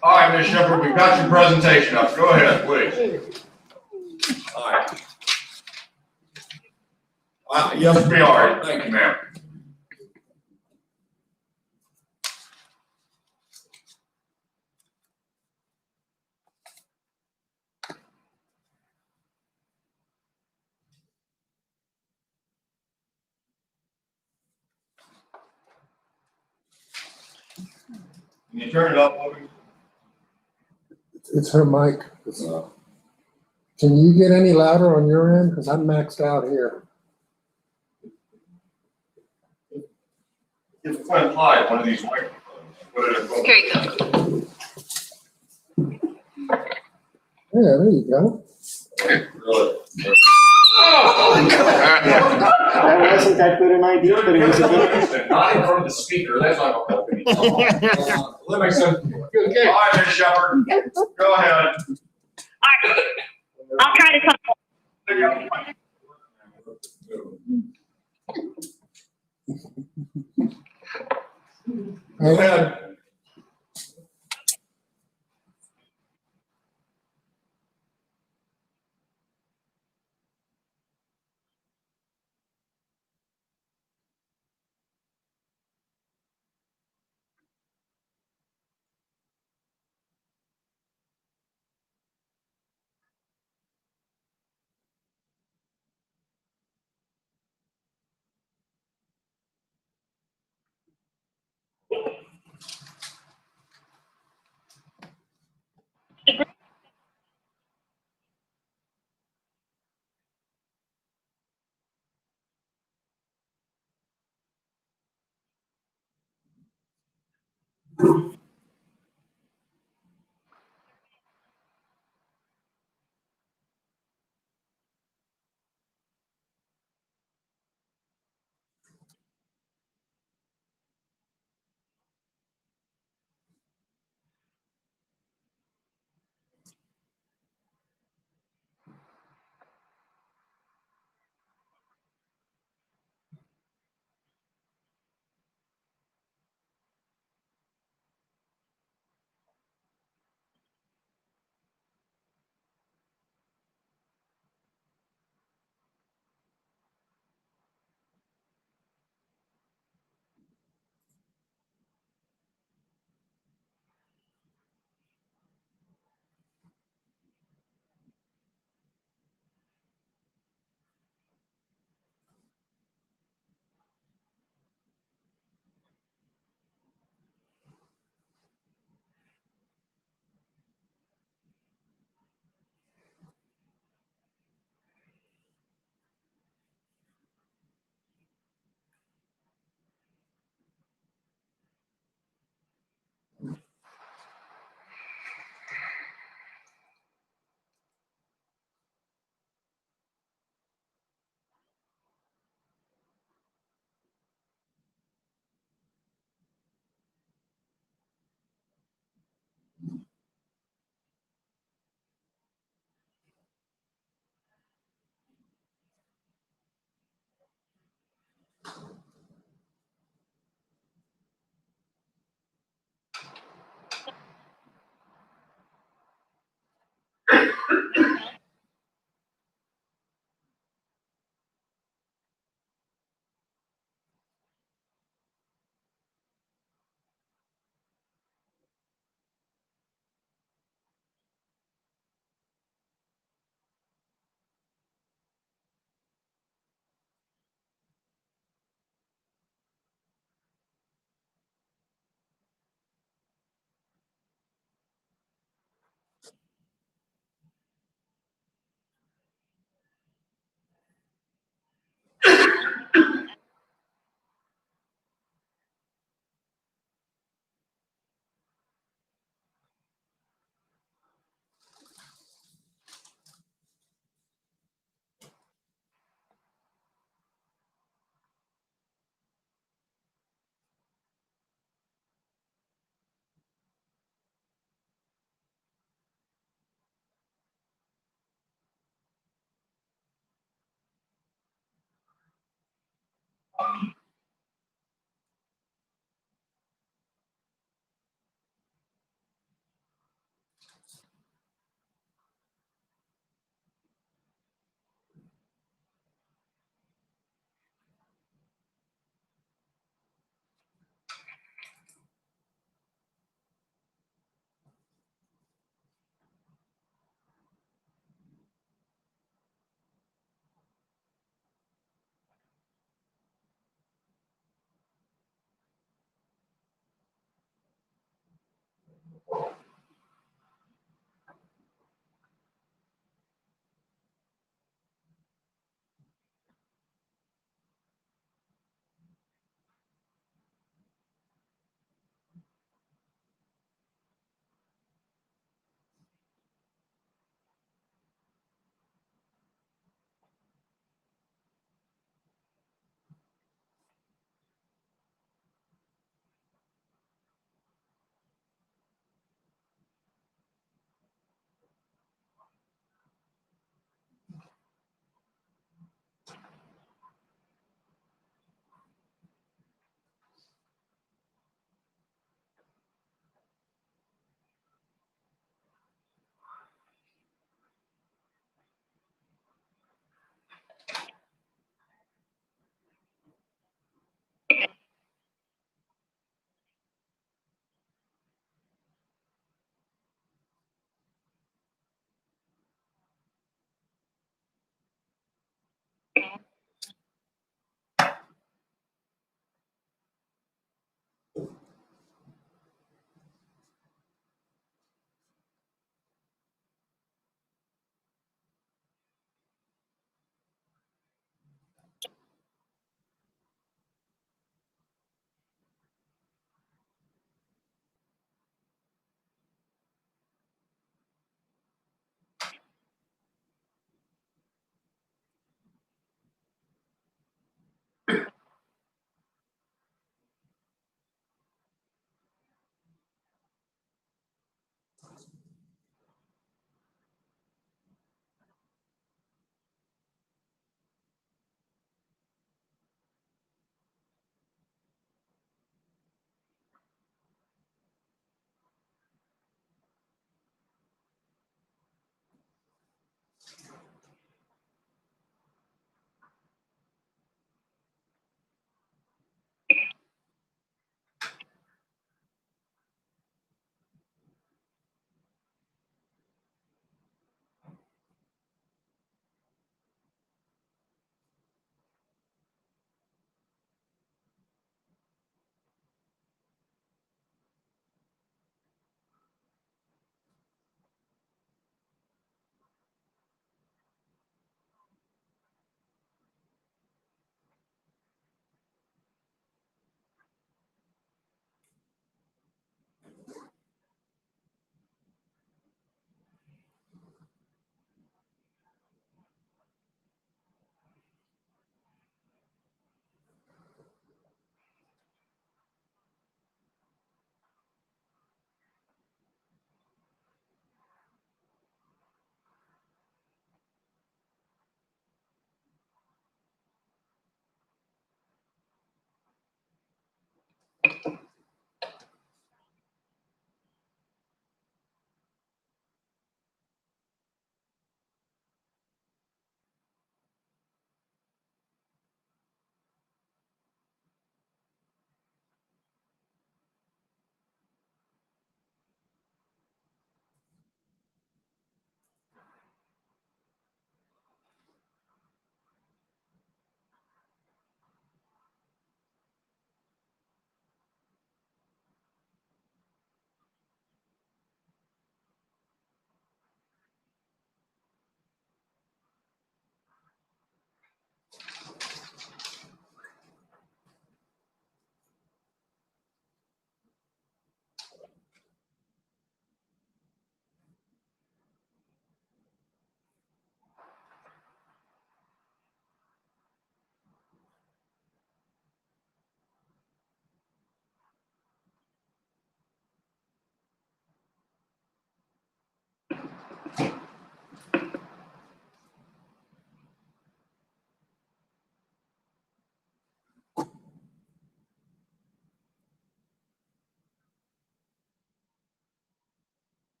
[SPEAKER 3] All right, Ms. Shepherd, we've got your presentation up. Go ahead, please. All right. Yes, we are. Thank you, ma'am. Can you turn it up, Libby?
[SPEAKER 16] It's her mic. Can you get any louder on your end? Because I'm maxed out here.
[SPEAKER 3] It's quite high, one of these microphones. Put it in front.
[SPEAKER 1] Here you go.
[SPEAKER 16] Yeah, there you go.
[SPEAKER 3] Really?
[SPEAKER 17] That wasn't that good an idea, but it was a good.
[SPEAKER 3] Not in front of the speaker, that's not gonna help. Livingston. All right, Ms. Shepherd, go ahead.
[SPEAKER 11] I'll try to come.
[SPEAKER 3] Go ahead.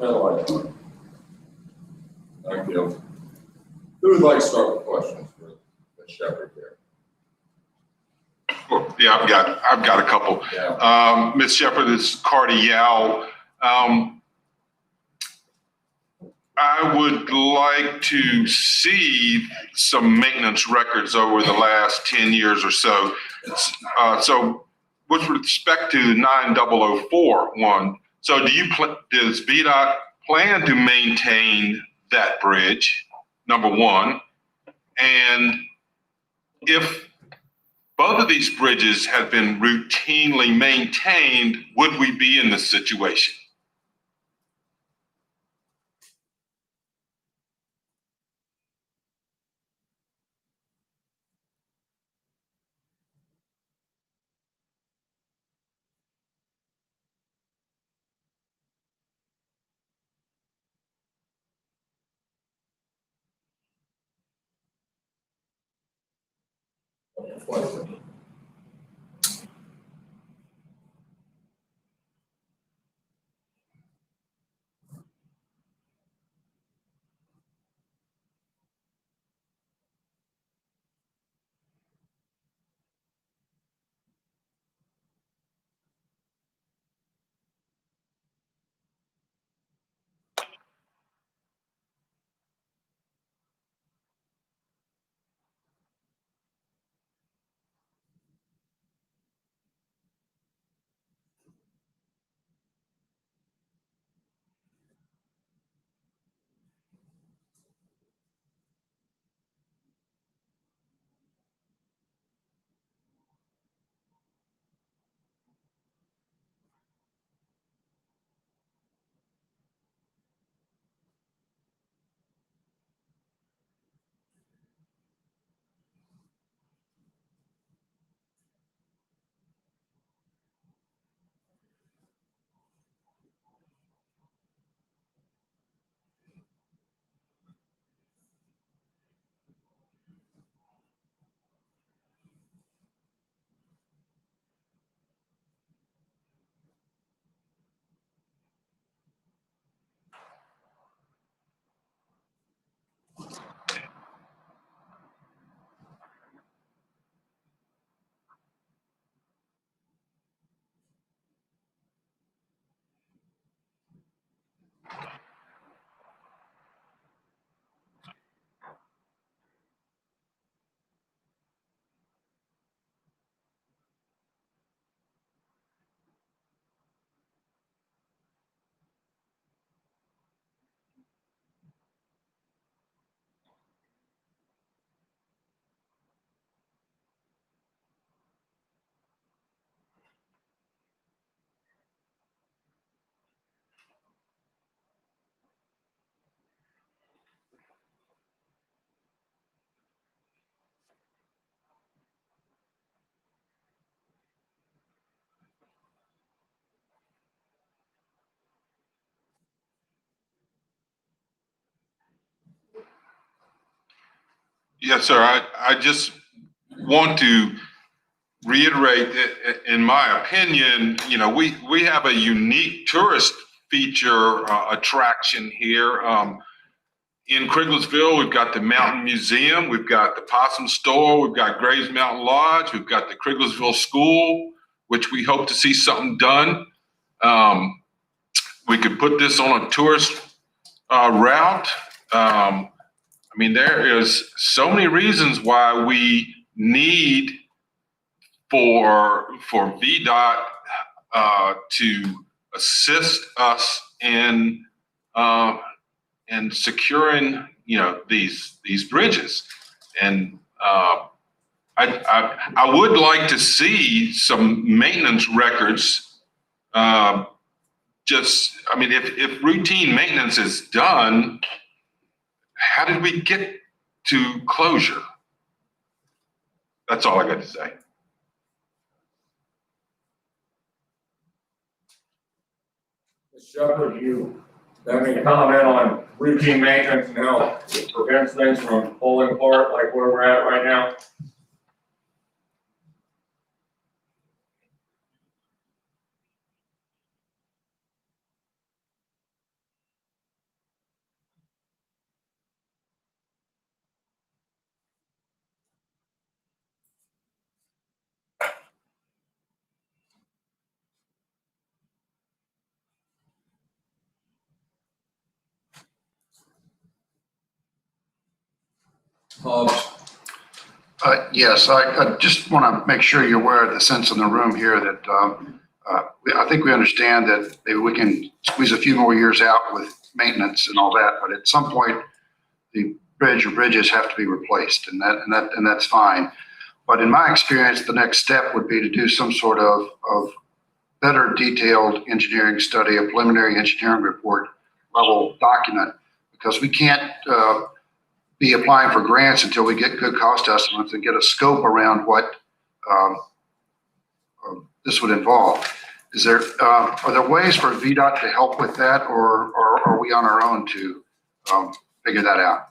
[SPEAKER 3] detrimental item. Thank you. Who would like to start with questions for Ms. Shepherd here?
[SPEAKER 8] Well, yeah, I've got a couple.
[SPEAKER 3] Yeah.
[SPEAKER 8] Ms. Shepherd, this is Cardi Yao. I would like to see some maintenance records over the last 10 years or so. So with respect to 9004 one, so does VDOT plan to maintain that bridge, number one? And if both of these bridges had been routinely maintained, would we be in this situation? Yes, sir. I just want to reiterate that, in my opinion, we have a unique tourist feature attraction here. In Crigglesville, we've got the Mountain Museum, we've got the Possum Store, we've got Graves Mountain Lodge, we've got the Crigglesville School, which we hope to see something done. We could put this on a tourist route. There is so many reasons why we need for VDOT to assist us in securing these bridges. And I would like to see some maintenance records. If routine maintenance is done, how did we get to closure? That's all I got to say.
[SPEAKER 3] Ms. Shepherd, you have any comment on routine maintenance and how it prevents things from falling apart like where we're at right now?
[SPEAKER 2] Hobbs.
[SPEAKER 7] Yes, I just want to make sure you're aware of the sense in the room here that I think we understand that maybe we can squeeze a few more years out with maintenance and all that, but at some point, the bridge or bridges have to be replaced, and that's fine. But in my experience, the next step would be to do some sort of better detailed engineering study, a preliminary engineering report level document, because we can't be applying for grants until we get good cost estimates and get a scope around what this would involve. Are there ways for VDOT to help with that, or are we on our own to figure that out?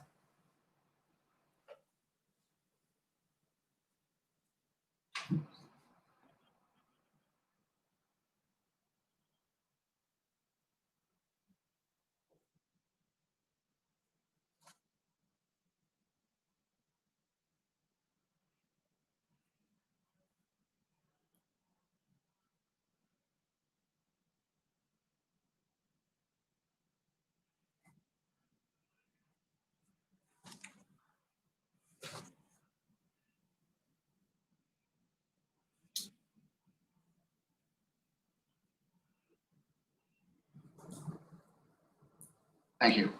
[SPEAKER 7] Thank you.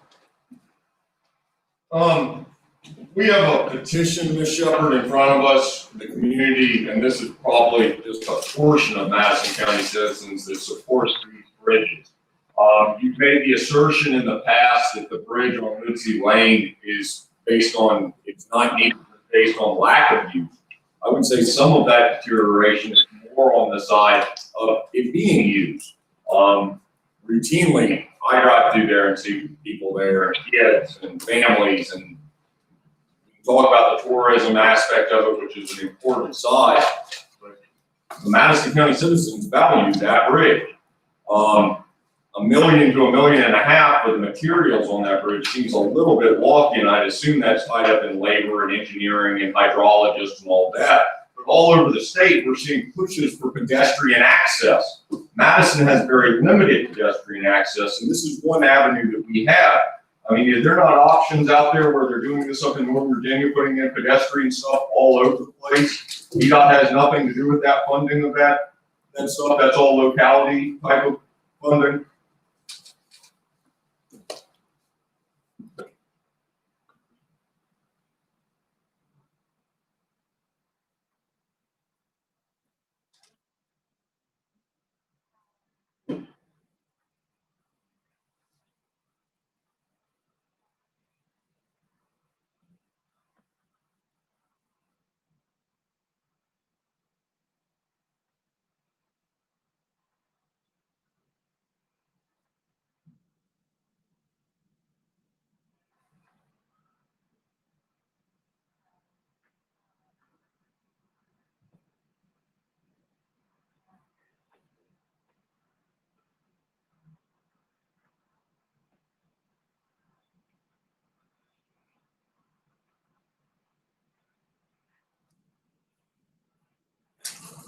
[SPEAKER 3] We have a petition, Ms. Shepherd, in front of us, the community, and this is probably just a portion of Madison County citizens that supports these bridges. You've made the assertion in the past that the bridge on Woodsey Lane is based on, it's not needed, based on lack of use. I would say some of that deterioration is more on the side of it being used. Routinely, I drive through there and see people there, and kids and families, and talk about the tourism aspect of it, which is an important side. But the Madison County citizens value that bridge. $1 million to $1.5 million for the materials on that bridge seems a little bit lofty, and I'd assume that's tied up in labor and engineering and hydrologists and all that. But all over the state, we're seeing pushes for pedestrian access. Madison has very limited pedestrian access, and this is one avenue that we have. I mean, is there not options out there where they're doing this up in Northern Virginia, putting in pedestrian stuff all over the place? VDOT has nothing to do with that funding of that stuff. That's all locality type of funding.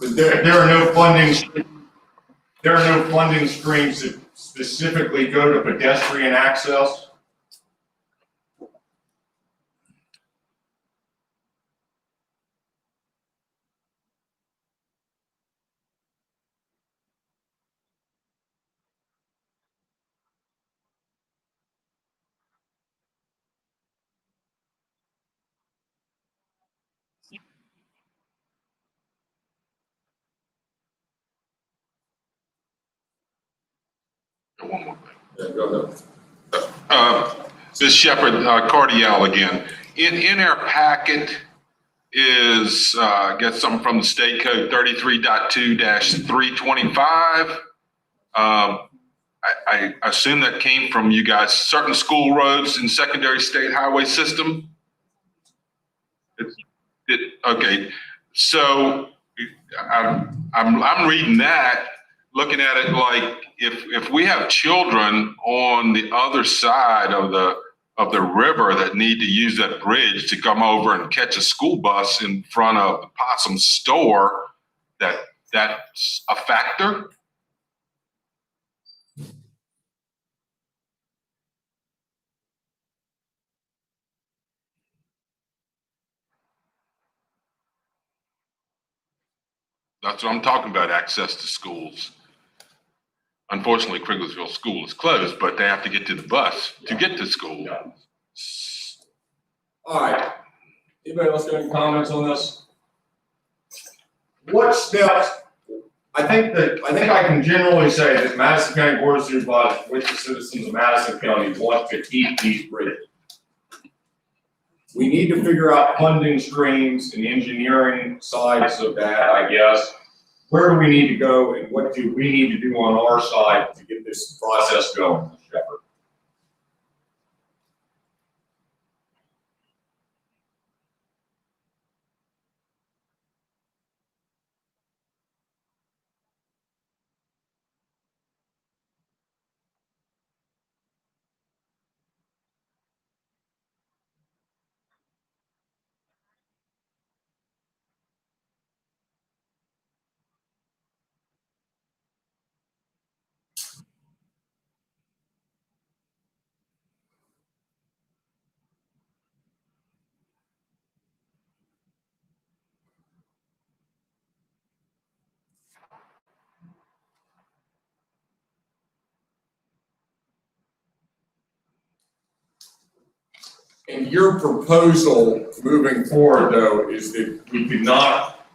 [SPEAKER 3] But there are no funding. There are no funding streams that specifically go to pedestrian access.
[SPEAKER 8] One more.
[SPEAKER 3] Yeah, go ahead.
[SPEAKER 8] Ms. Shepherd, Cardiel again. In our packet is, get something from the state code 33.2-325. I assume that came from you guys, certain school roads and secondary state highway system? Okay, so I'm reading that, looking at it like if we have children on the other side of the river that need to use that bridge to come over and catch a school bus in front of the Possum store, that's a factor? That's what I'm talking about, access to schools. Unfortunately, Crigglesville School is closed, but they have to get to the bus to get to school.
[SPEAKER 3] All right. Anybody else got any comments on this? What steps, I think I can generally say that Madison County Board of Supervisors, with the citizens of Madison County, want to keep these bridges. We need to figure out funding streams and engineering sides of that, I guess. Where do we need to go and what do we need to do on our side to get this process going, Ms. Shepherd? And your proposal moving forward, though, is that we could not,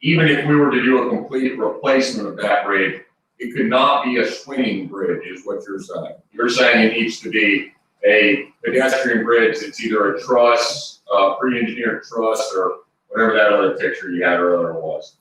[SPEAKER 3] even if we were to do a complete replacement of that bridge, it could not be a swinging bridge, is what you're saying. You're saying it needs to be a pedestrian bridge that's either a truss, pre-engineered truss, or whatever that other picture you had earlier was.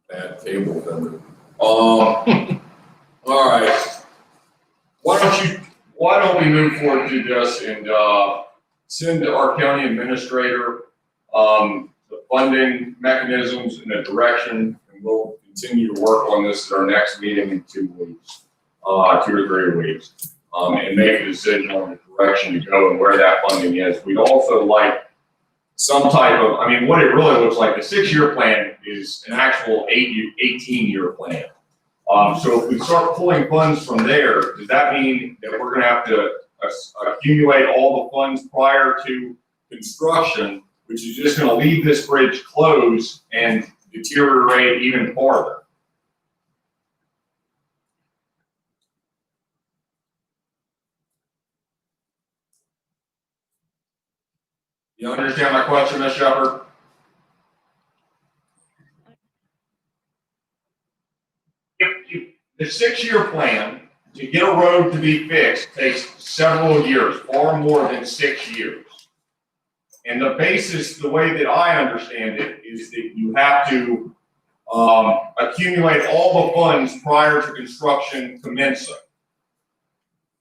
[SPEAKER 3] Bad table vendor. All right. Why don't we move forward to this and send to our county administrator the funding mechanisms and the direction, and we'll continue to work on this at our next meeting in 2 weeks, 2 or 3 weeks, and make a decision on the direction to go and where that funding is. We'd also like some type of, I mean, what it really looks like, the 6-year plan is an actual 18-year plan. So if we start pulling funds from there, does that mean that we're gonna have to accumulate all the funds prior to construction, which is just gonna leave this bridge closed and deteriorate even farther? You understand my question, Ms. Shepherd? The 6-year plan to get a road to be fixed takes several years, far more than 6 years. And the basis, the way that I understand it, is that you have to accumulate all the funds prior to construction commencing.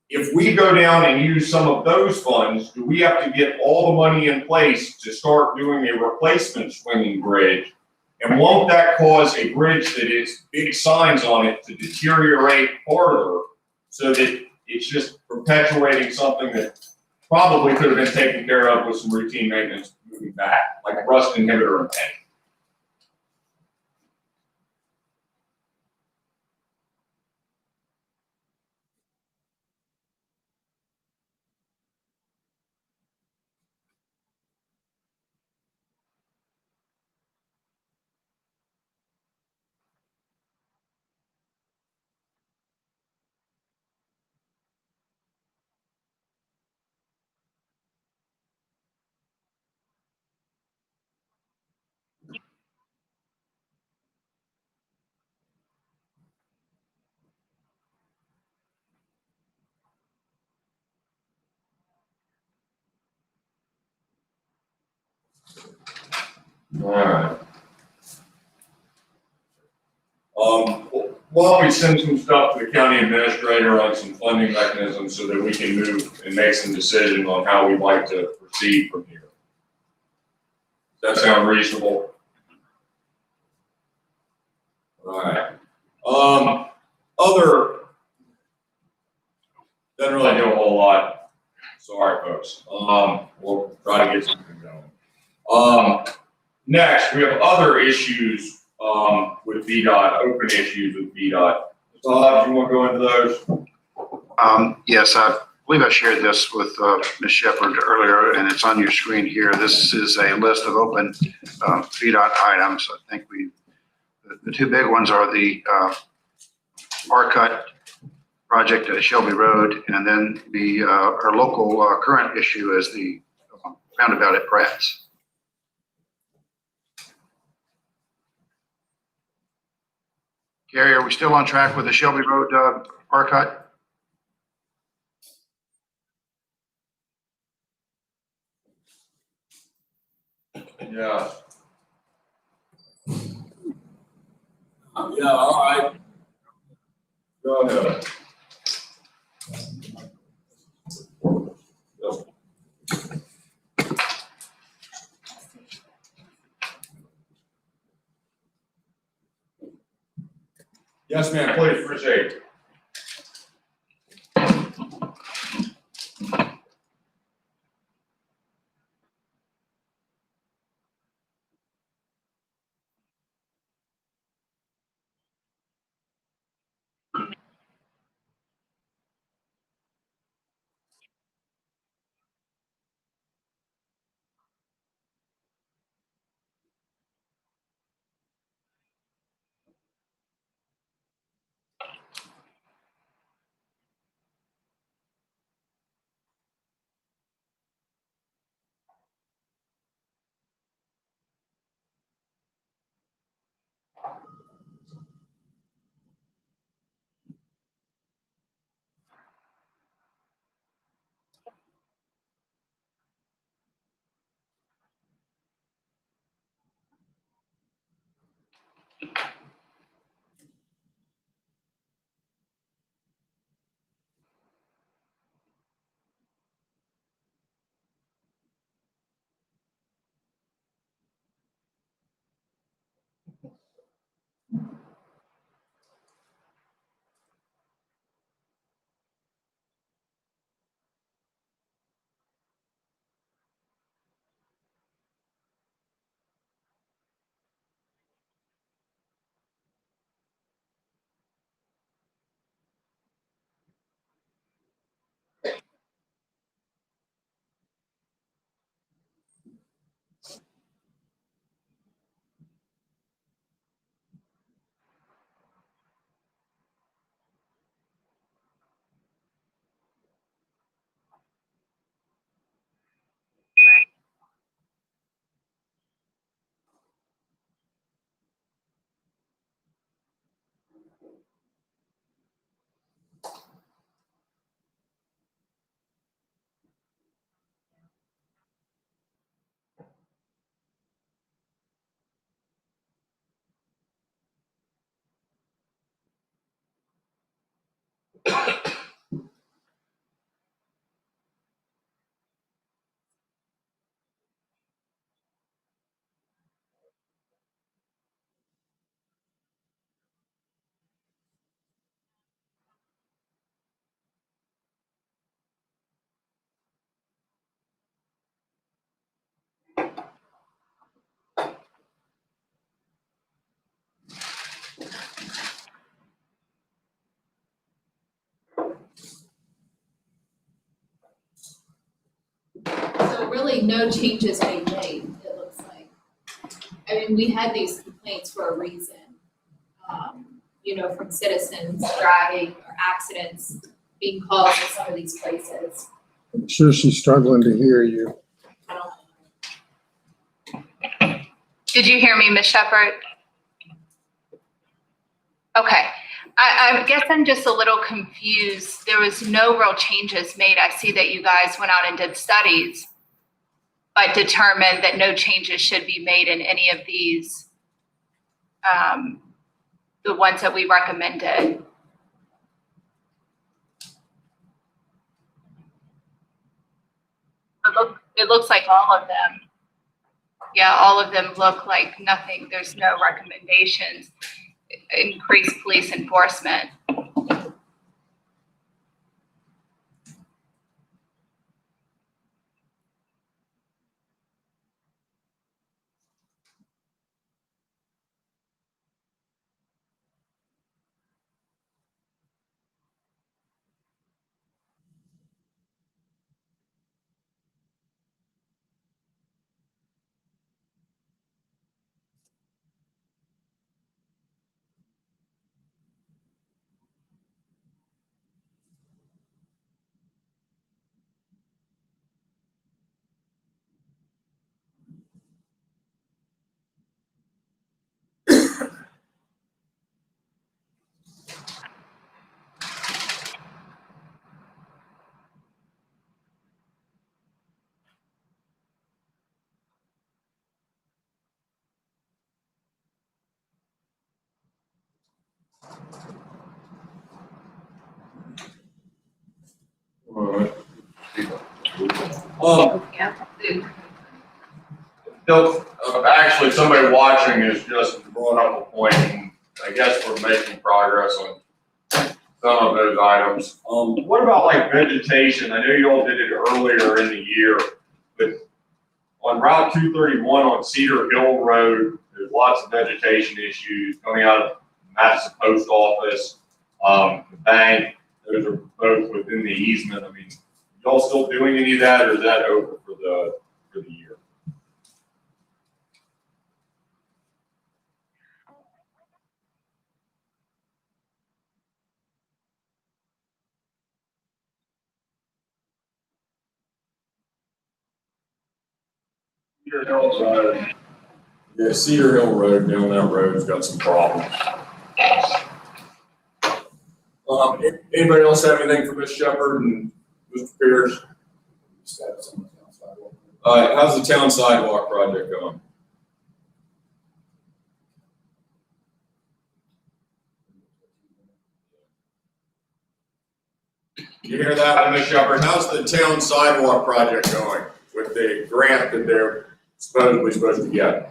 [SPEAKER 3] If we go down and use some of those funds, do we have to get all the money in place to start doing a replacement swinging bridge? And won't that cause a bridge that is big signs on it to deteriorate farther so that it's just perpetuating something that probably could have been taken care of with some routine maintenance moving back, like rust inhibitor and paint? All right. Why don't we send some stuff to the county administrator on some funding mechanisms so that we can move and make some decision on how we'd like to proceed from here? Does that sound reasonable? Alright, doesn't really do a whole lot. Sorry, folks. We'll try to get something going. Next, we have other issues, with VDOT, open issues with VDOT. Todd, you want to go into those?
[SPEAKER 7] Yes, I believe I shared this with Ms. Shepherd earlier, and it's on your screen here. This is a list of open VDOT items. I think the two big ones are the R-Cut project at Shelby Road, and then our local current issue is the roundabout at Pratt's. Gary, are we still on track with the Shelby Road R-Cut?
[SPEAKER 3] Yeah. Yeah, all right. Go ahead. Yes, ma'am, please, proceed.
[SPEAKER 1] So really, no changes being made, it looks like. I mean, we had these complaints for a reason. From citizens driving or accidents being caused at some of these places.
[SPEAKER 17] I'm sure she's struggling to hear you.
[SPEAKER 1] I don't.
[SPEAKER 4] Did you hear me, Ms. Shepherd? Okay. I guess I'm just a little confused. There was no real changes made. I see that you guys went out and did studies, but determined that no changes should be made in any of these, the ones that we recommended. It looks like all of them. Yeah, all of them look like nothing. There's no recommendations.
[SPEAKER 1] increase police enforcement.
[SPEAKER 3] Actually, somebody watching is just brought up a point, and I guess we're making progress on some of those items. What about like vegetation? I know you all did it earlier in the year, but on Route 231 on Cedar Hill Road, there's lots of vegetation issues coming out of Madison Post Office, the bank. Those are both within the easement. I mean, y'all still doing any of that, or is that over for the year? Cedar Hill Road. Yeah, Cedar Hill Road, down that road's got some problems. Anybody else have anything for Ms. Shepherd and Mr. Pierce? How's the town sidewalk project going? You hear that one, Ms. Shepherd? How's the town sidewalk project going with the grant that they're supposedly supposed to get?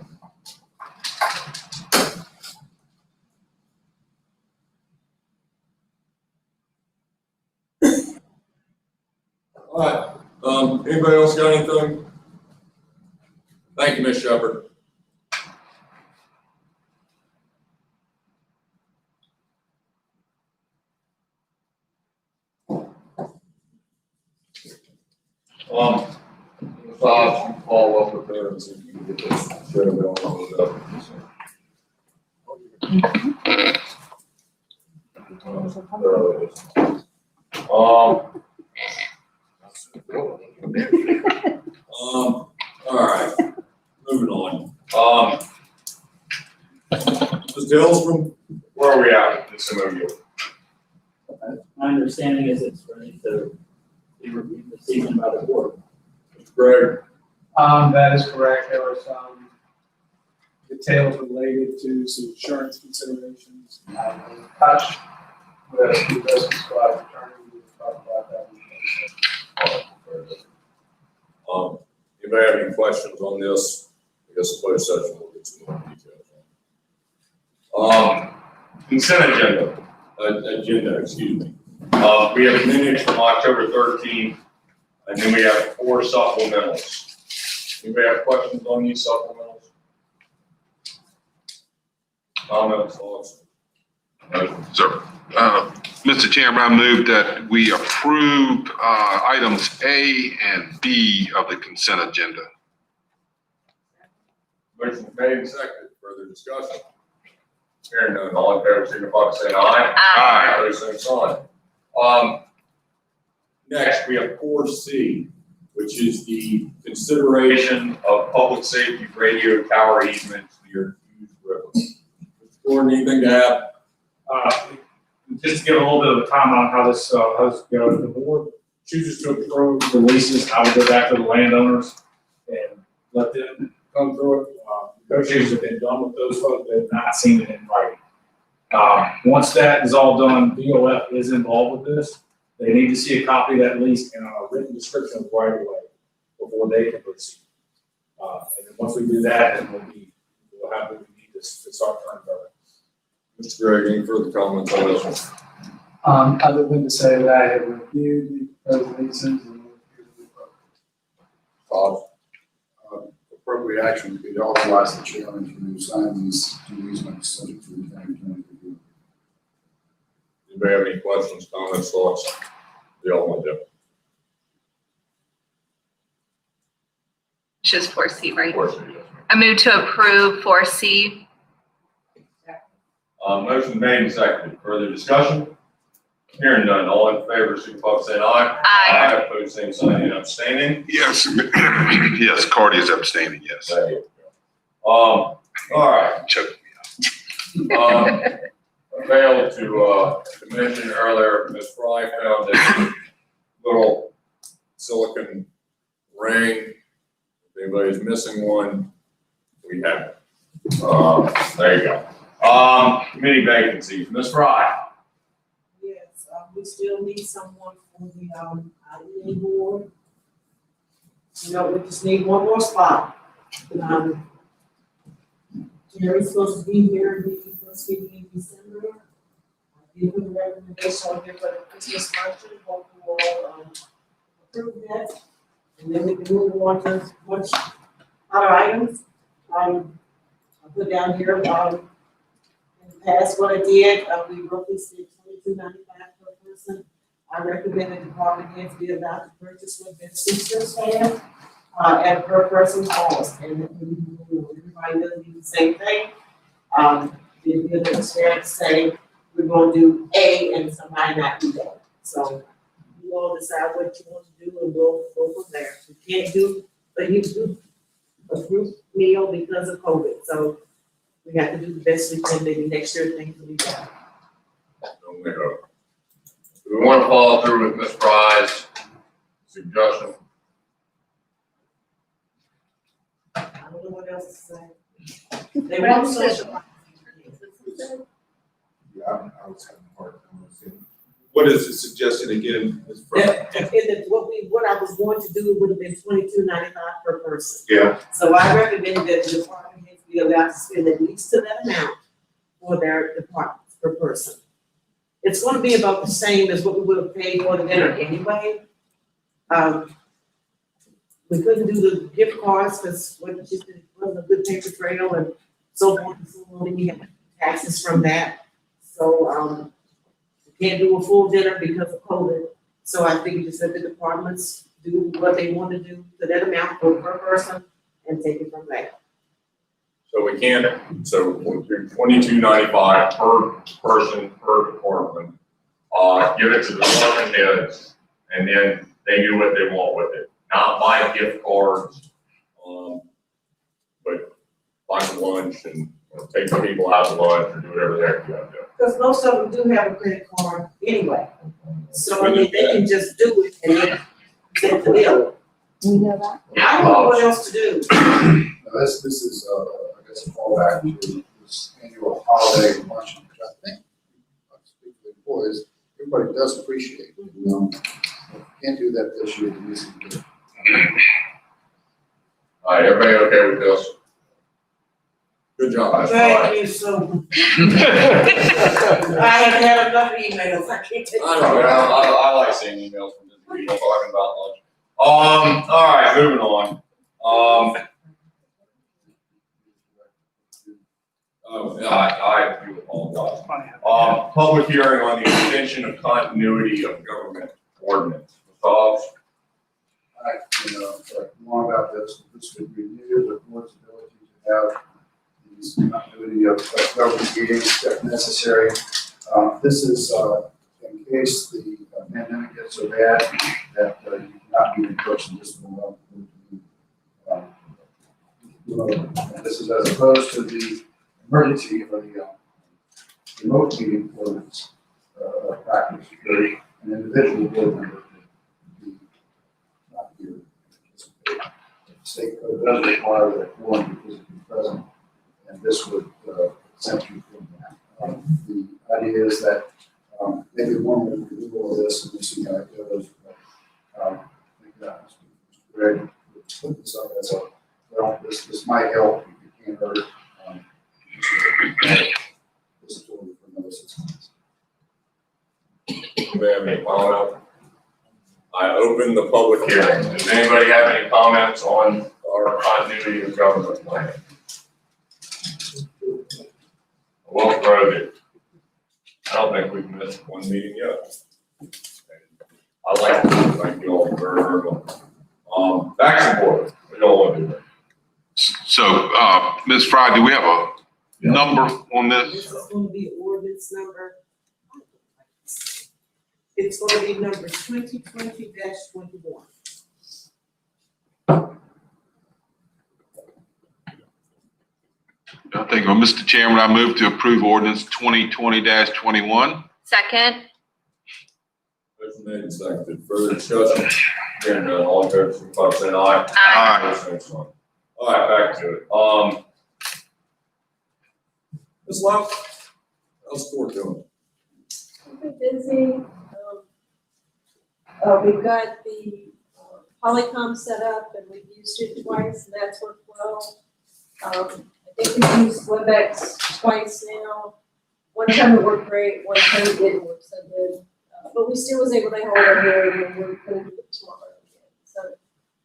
[SPEAKER 3] All right, anybody else got anything? Thank you, Ms. Shepherd. Follow up with her and see if you can get this show going up. All right, moving on. Ms. Dills, from where are we at with this MOU?
[SPEAKER 18] My understanding is it's ready to be reviewed this evening by the board.
[SPEAKER 3] Mr. Gregg?
[SPEAKER 5] That is correct. There were some details related to some insurance considerations. Touch with the business squad attorney, we will talk about that.
[SPEAKER 3] Anybody have any questions on this? I guess the closed session will get some more details on. Consent agenda, excuse me. We have minutes from October 13th, and then we have 4 supplementals. Anybody have questions on these supplementals? Comments, thoughts?
[SPEAKER 8] Sir, Mr. Chairman, I move that we approve items A and B of the consent agenda.
[SPEAKER 3] Motion made and seconded. Further discussion? Hearing none, all in favor, signify by saying aye.
[SPEAKER 8] Aye.
[SPEAKER 3] Opposed, same sign. Next, we have 4C, which is the consideration of public safety radio tower easements near Hughes River. Mr. Gordon, anything to add?
[SPEAKER 5] Just to give a little bit of a time on how this goes, the board chooses to approve the leases, I will go back to the landowners and let them come through it. Negotiations have been done with those folks, they've not seen it in writing. Once that is all done, BOF is involved with this. They need to see a copy of that lease and a written description of right of way before they can proceed. And then once we do that, then we'll have what we need to start turning over.
[SPEAKER 3] Mr. Gregg, any further comments on this one?
[SPEAKER 5] Other than to say that I have reviewed the proposed leases and will approve the proposal.
[SPEAKER 16] Appropriate action would be to authorize the chairman to sign these two easements subject to the county attorney review.
[SPEAKER 3] Anybody have any questions, comments, thoughts? They all want to.
[SPEAKER 1] Which is 4C, right? I move to approve 4C.
[SPEAKER 3] Motion made and seconded. Further discussion? Hearing none. All in favor, signify by saying aye.
[SPEAKER 1] Aye.
[SPEAKER 3] Opposed, same sign, and abstaining.
[SPEAKER 8] Yes, yes, Cardi is abstaining, yes.
[SPEAKER 3] There you go. All right.
[SPEAKER 8] Choke
[SPEAKER 3] I failed to mention earlier, Ms. Fry found a little silicon ring. If anybody's missing one, we have it. There you go. Committee vacancies, Ms. Fry.
[SPEAKER 15] Yes, we still need someone for the, IEA board. You know, we just need one more spot. Jerry's supposed to be here, the first meeting in December. I give him a recommendation on here for the Christmas function, hope you all, approve that. And then we can move on to much other items. I put down here, in the past, what I did, we roughly said $22.95 per person. I recommend the department heads be allowed to purchase with their sister staff, at per person cost, and everybody doesn't do the same thing. It's fair to say, we're gonna do A and somebody not do that. So you all decide what you want to do and we'll go from there. We can't do a group meal because of COVID, so we have to do the best we can, maybe next year things will be better.
[SPEAKER 3] We want to follow through with Ms. Fry's suggestion.
[SPEAKER 15] I don't know what else to say. They want social.
[SPEAKER 16] Yeah, I was having a hard time with it. What is it suggested again, Ms. Fry?
[SPEAKER 15] What I was going to do would have been $22.95 per person.
[SPEAKER 16] Yeah.
[SPEAKER 15] So I recommend that the department heads be allowed to spend at least to that amount for their departments per person. It's going to be about the same as what we would have paid for the dinner anyway. We couldn't do the gift cards because what just wasn't a good paper trail and so forth and so on. And you have taxes from that. So we can't do a full dinner because of COVID. So I think just let the departments do what they want to do to that amount per person and take it from there.
[SPEAKER 3] So we can't, so we'll do $22.95 per person per department. Give it to the department heads, and then they do what they want with it. Not buy gift cards, but buy lunch and take the people out to lunch or do whatever the heck you gotta do.
[SPEAKER 15] Because most of them do have a credit card anyway. So I mean, they can just do it and then send the bill.
[SPEAKER 4] You know that?
[SPEAKER 15] I don't know what else to do.
[SPEAKER 16] This is, I guess, a fallback to this annual holiday luncheon, which I think, I speak for the employees, everybody does appreciate, can't do that this year, we need to do it.
[SPEAKER 3] All right, everybody okay with this? Good job, Ms. Fry.
[SPEAKER 15] Thank you so much. I have had enough emails, I can't take.
[SPEAKER 3] I know, I like seeing emails from different people talking about lunch. All right, moving on. I do apologize. Public hearing on the extension of continuity of government ordinance. Resolved.
[SPEAKER 16] More about this would renew the board's ability to have these continuity of government meetings if necessary. This is in case the pandemic gets so bad that you cannot meet in person, this will this is as opposed to the emergency or the remote meeting ordinance practice where an individual board member could be not here. State code does require that one be physically present, and this would exempt you from that. The idea is that maybe one would do all this and we see how it goes. I think that Mr. Gregg would put this up as a, well, this might help if you can't hurt. This is what we
[SPEAKER 3] anybody have any comment? I open the public hearing. Does anybody have any comments on our continuity of government plan? Well, voted. I don't think we've missed one meeting yet. I'd like to thank you all very much. Back and forth. We don't want to do that.
[SPEAKER 8] So, Ms. Fry, do we have a number on this?
[SPEAKER 19] This is gonna be ordinance number. It's gonna be number 2020-21.
[SPEAKER 8] I think, Mr. Chairman, I move to approve ordinance 2020-21.
[SPEAKER 4] Second.
[SPEAKER 3] Motion made and seconded. Further discussion? Hearing none, all in favor, signify by saying aye.
[SPEAKER 8] Aye.
[SPEAKER 3] Opposed, same sign. All right, back to it. Ms. Love, how's the court doing?
[SPEAKER 15] We're busy. We've got the Polycom set up and we've used it twice and that's worked well. I think we've used WebEx twice now. One time it worked great, one time it didn't work so good. But we still was able to hold our hearing and we're going to do it tomorrow again. So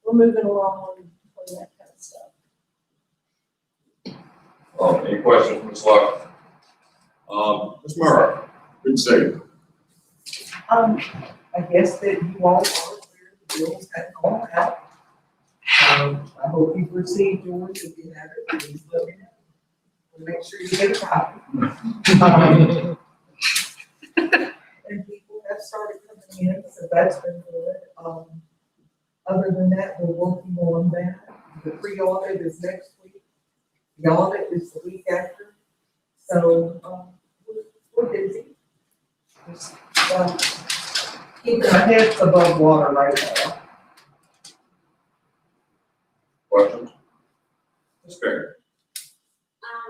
[SPEAKER 15] we're moving along on that kind of stuff.
[SPEAKER 3] Any questions, Ms. Love? Ms. Murray, good to see you.
[SPEAKER 19] I guess that you all are aware the bills have gone out. I hope you've received yours. If you haven't, please let me know. We'll make sure you get a copy. And people have started coming in, so that's been good. Other than that, we're working on that. The pre-audit is next week. The audit is the week after. So, we're busy. Just, keeping our heads above water right now.
[SPEAKER 3] Questions? Ms. Perry?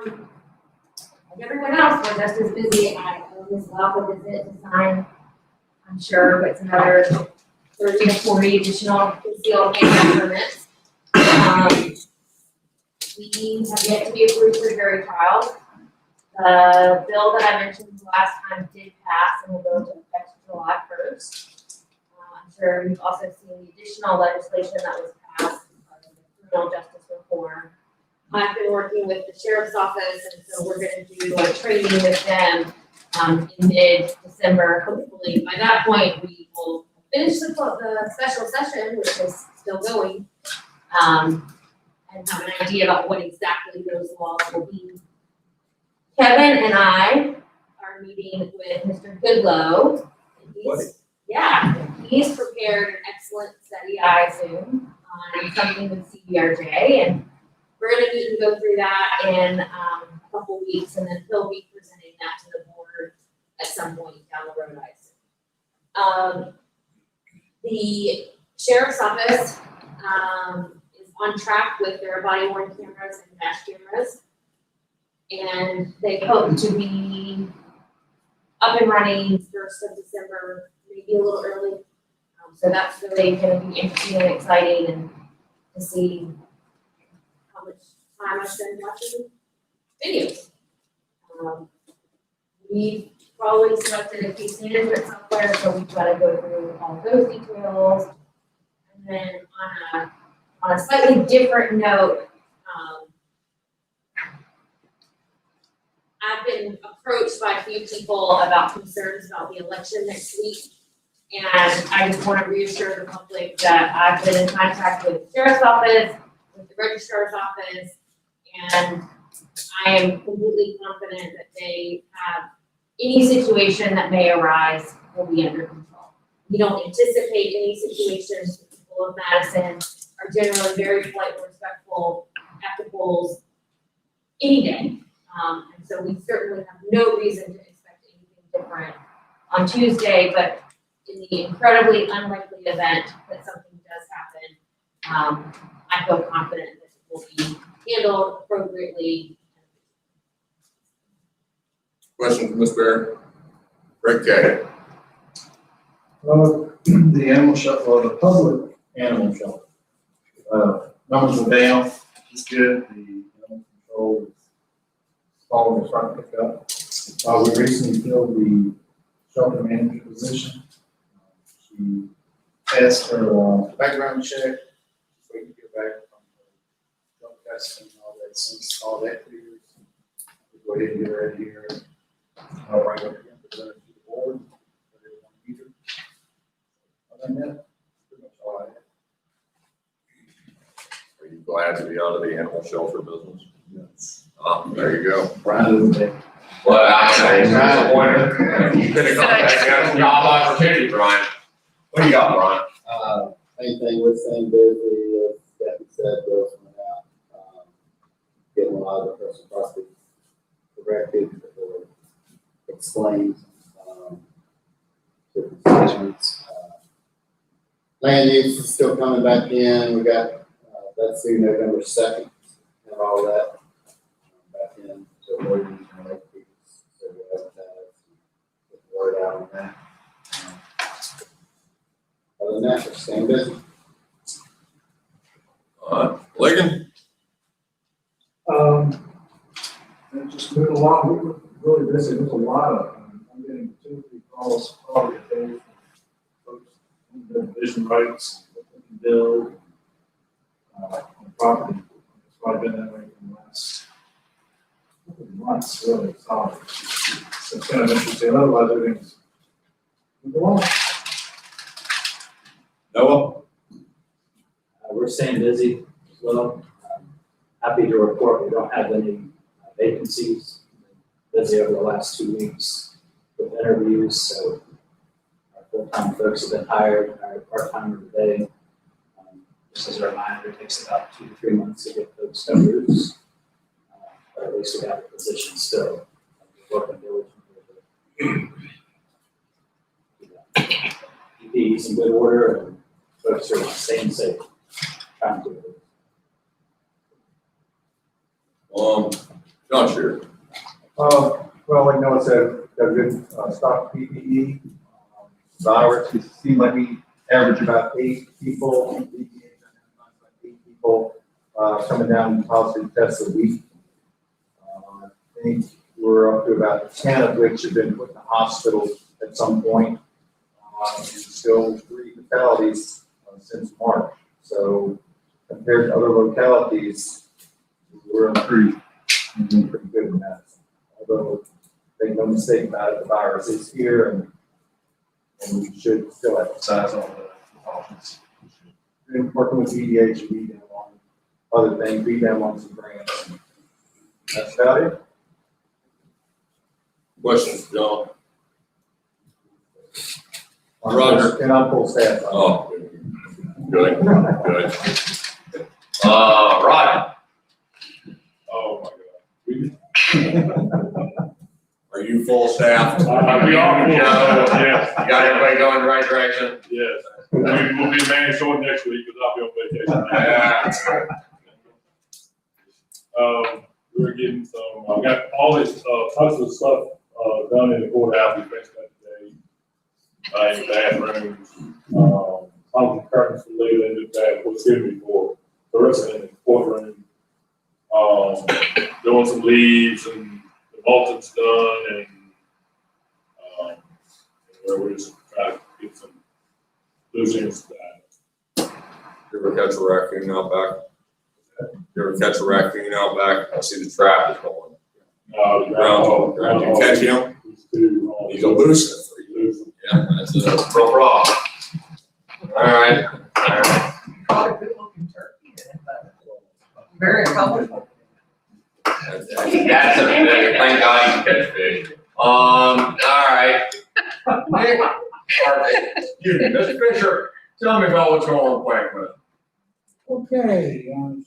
[SPEAKER 4] Like everyone else, we're just as busy. I owe Ms. Love a visit to sign. I'm sure it's another 30 to 40 additional concealed carry permits. We have yet to be approved for jury trials. The bill that I mentioned last time did pass and will go into effect July 1st. I'm sure you've also seen the additional legislation that was passed, criminal justice reform. I've been working with the sheriff's office, and so we're going to do a training with them in mid-December. Hopefully, by that point, we will finish the special session, which is still going, and have an idea about what exactly those laws will be. Kevin and I are meeting with Mr. Goodlow. He's prepared an excellent study, I assume, on something with CBRJ, and we're gonna meet and go through that in a couple weeks, and then he'll be presenting that to the board at some point down the road, I assume. The sheriff's office is on track with their body worn cameras and dash cameras, and they hope to be up and running 1st of December, maybe a little early. So that's really going to be interesting and exciting, and to see how much time I spend watching videos. We've probably selected a case management software, so we've got to go through all those details. And then on a slightly different note, I've been approached by a few people about concerns about the election next week. And I just want to reassure the public that I've been in contact with the sheriff's office, with the registrar's office, and I am completely confident that they have any situation that may arise will be under control. We don't anticipate any situations. The people of Madison are generally very polite and respectful at the polls any day. And so we certainly have no reason to expect anything different on Tuesday, but in the incredibly unlikely event that something does happen, I feel confident that it will be handled appropriately.
[SPEAKER 3] Question from Ms. Barry? Rick Kay?
[SPEAKER 14] The animal shelter, or the public animal shelter, numbers are down, which is good. The animal control is following the front pickup. We recently filled the shelter manager position. to test or background check, so we can get back from the drug testing and all that, since all that clears. We'll go ahead and get ready here. I'll bring up again, present it to the board, for everyone here. Other than that, pretty much all I have.
[SPEAKER 3] Are you glad to be out of the animal shelter business?
[SPEAKER 14] Yes.
[SPEAKER 3] There you go.
[SPEAKER 14] Brian is there.
[SPEAKER 2] Well, I'm disappointed. You could have got a job opportunity, Brian. What do you got, Brian?
[SPEAKER 17] Same thing, we're staying busy, as Kathy said, bills went out, getting a lot of the personal property corrected or explained, different decisions. Land use is still coming back in, we got, that's due November 2nd, and all that back in, so we're using like these, so we advertise, get the word out on that. Other than that, we're staying busy.
[SPEAKER 3] Ligon?
[SPEAKER 5] And just moving along, we were really busy, there's a lot of, I'm getting 2 or 3 calls probably a day from folks who've been vision rights, what they can build, on property. It's probably been that way for the last couple of months, really, solid. So it's kind of interesting, otherwise everything's moving along.
[SPEAKER 3] Noah?
[SPEAKER 18] We're staying busy as well. Happy to report we don't have any vacancies. Busy over the last 2 weeks with interviews, so our full-time folks have been hired, our part-timer today. Just as a reminder, it takes about 2 to 3 months to get those numbers. But at least we have the position still. We're working diligently. PPE's in good order and folks are staying safe. Trying to do it.
[SPEAKER 3] John Shear.
[SPEAKER 16] Well, like Noah said, got a good stock of PPE. Virus, we seem like we average about 8 people, 8 people coming down to positive tests a week. I think we're up to about 10 of which have been put in the hospital at some point. And still 3 fatalities since March. So compared to other localities, we're doing pretty good in that. Although, make no mistake about it, the virus is here and we should still exercise all the precautions. We've been working with EDH and beat them on other things, beat them on some grants. That's about it.
[SPEAKER 3] Questions, John? Roger.
[SPEAKER 16] And I'm full staff.
[SPEAKER 3] Oh, good, good. Rod?
[SPEAKER 14] Oh, my God.
[SPEAKER 2] Are you full staff?
[SPEAKER 14] We are full staff, yes.
[SPEAKER 2] You got everybody going the right direction?
[SPEAKER 14] Yes. We'll be man short next week because I'll be on vacation.
[SPEAKER 2] Yeah, that's right.
[SPEAKER 14] We're getting some, I've got all this, types of stuff, done in the courthouse, we finished that today. In bathrooms, some curtains for legal in the bath, what's good before, the rest in the courtroom. Doing some leaves and the Bolton's done and, where we're just trying to get some loose ends back.
[SPEAKER 3] You ever catch a raccoon out back? You ever catch a raccoon out back? I see the trap is going. Ground, you catch him? He's a loose. Yeah, that's a pro problem. All right.
[SPEAKER 19] Caught a good looking turkey in it, but very colorful.
[SPEAKER 2] That's a thank God you catch fish. All right. Nick, excuse me, Mr. Fisher, tell me about what's going on with Plankman.
[SPEAKER 20] Okay,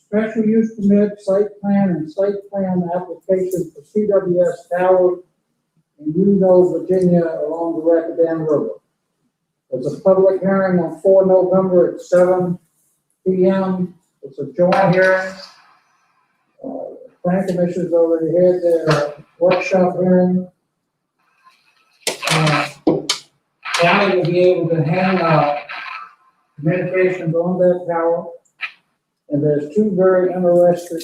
[SPEAKER 20] special use permit, site plan and site plan application for CWS Tower in Uno, Virginia, along the Rapidan River. There's a public hearing on 4 November at 7 p.m. It's a joint hearing. Planning Commission's already had their workshop hearing. County will be able to hang out communications on that tower. And there's 2 very interested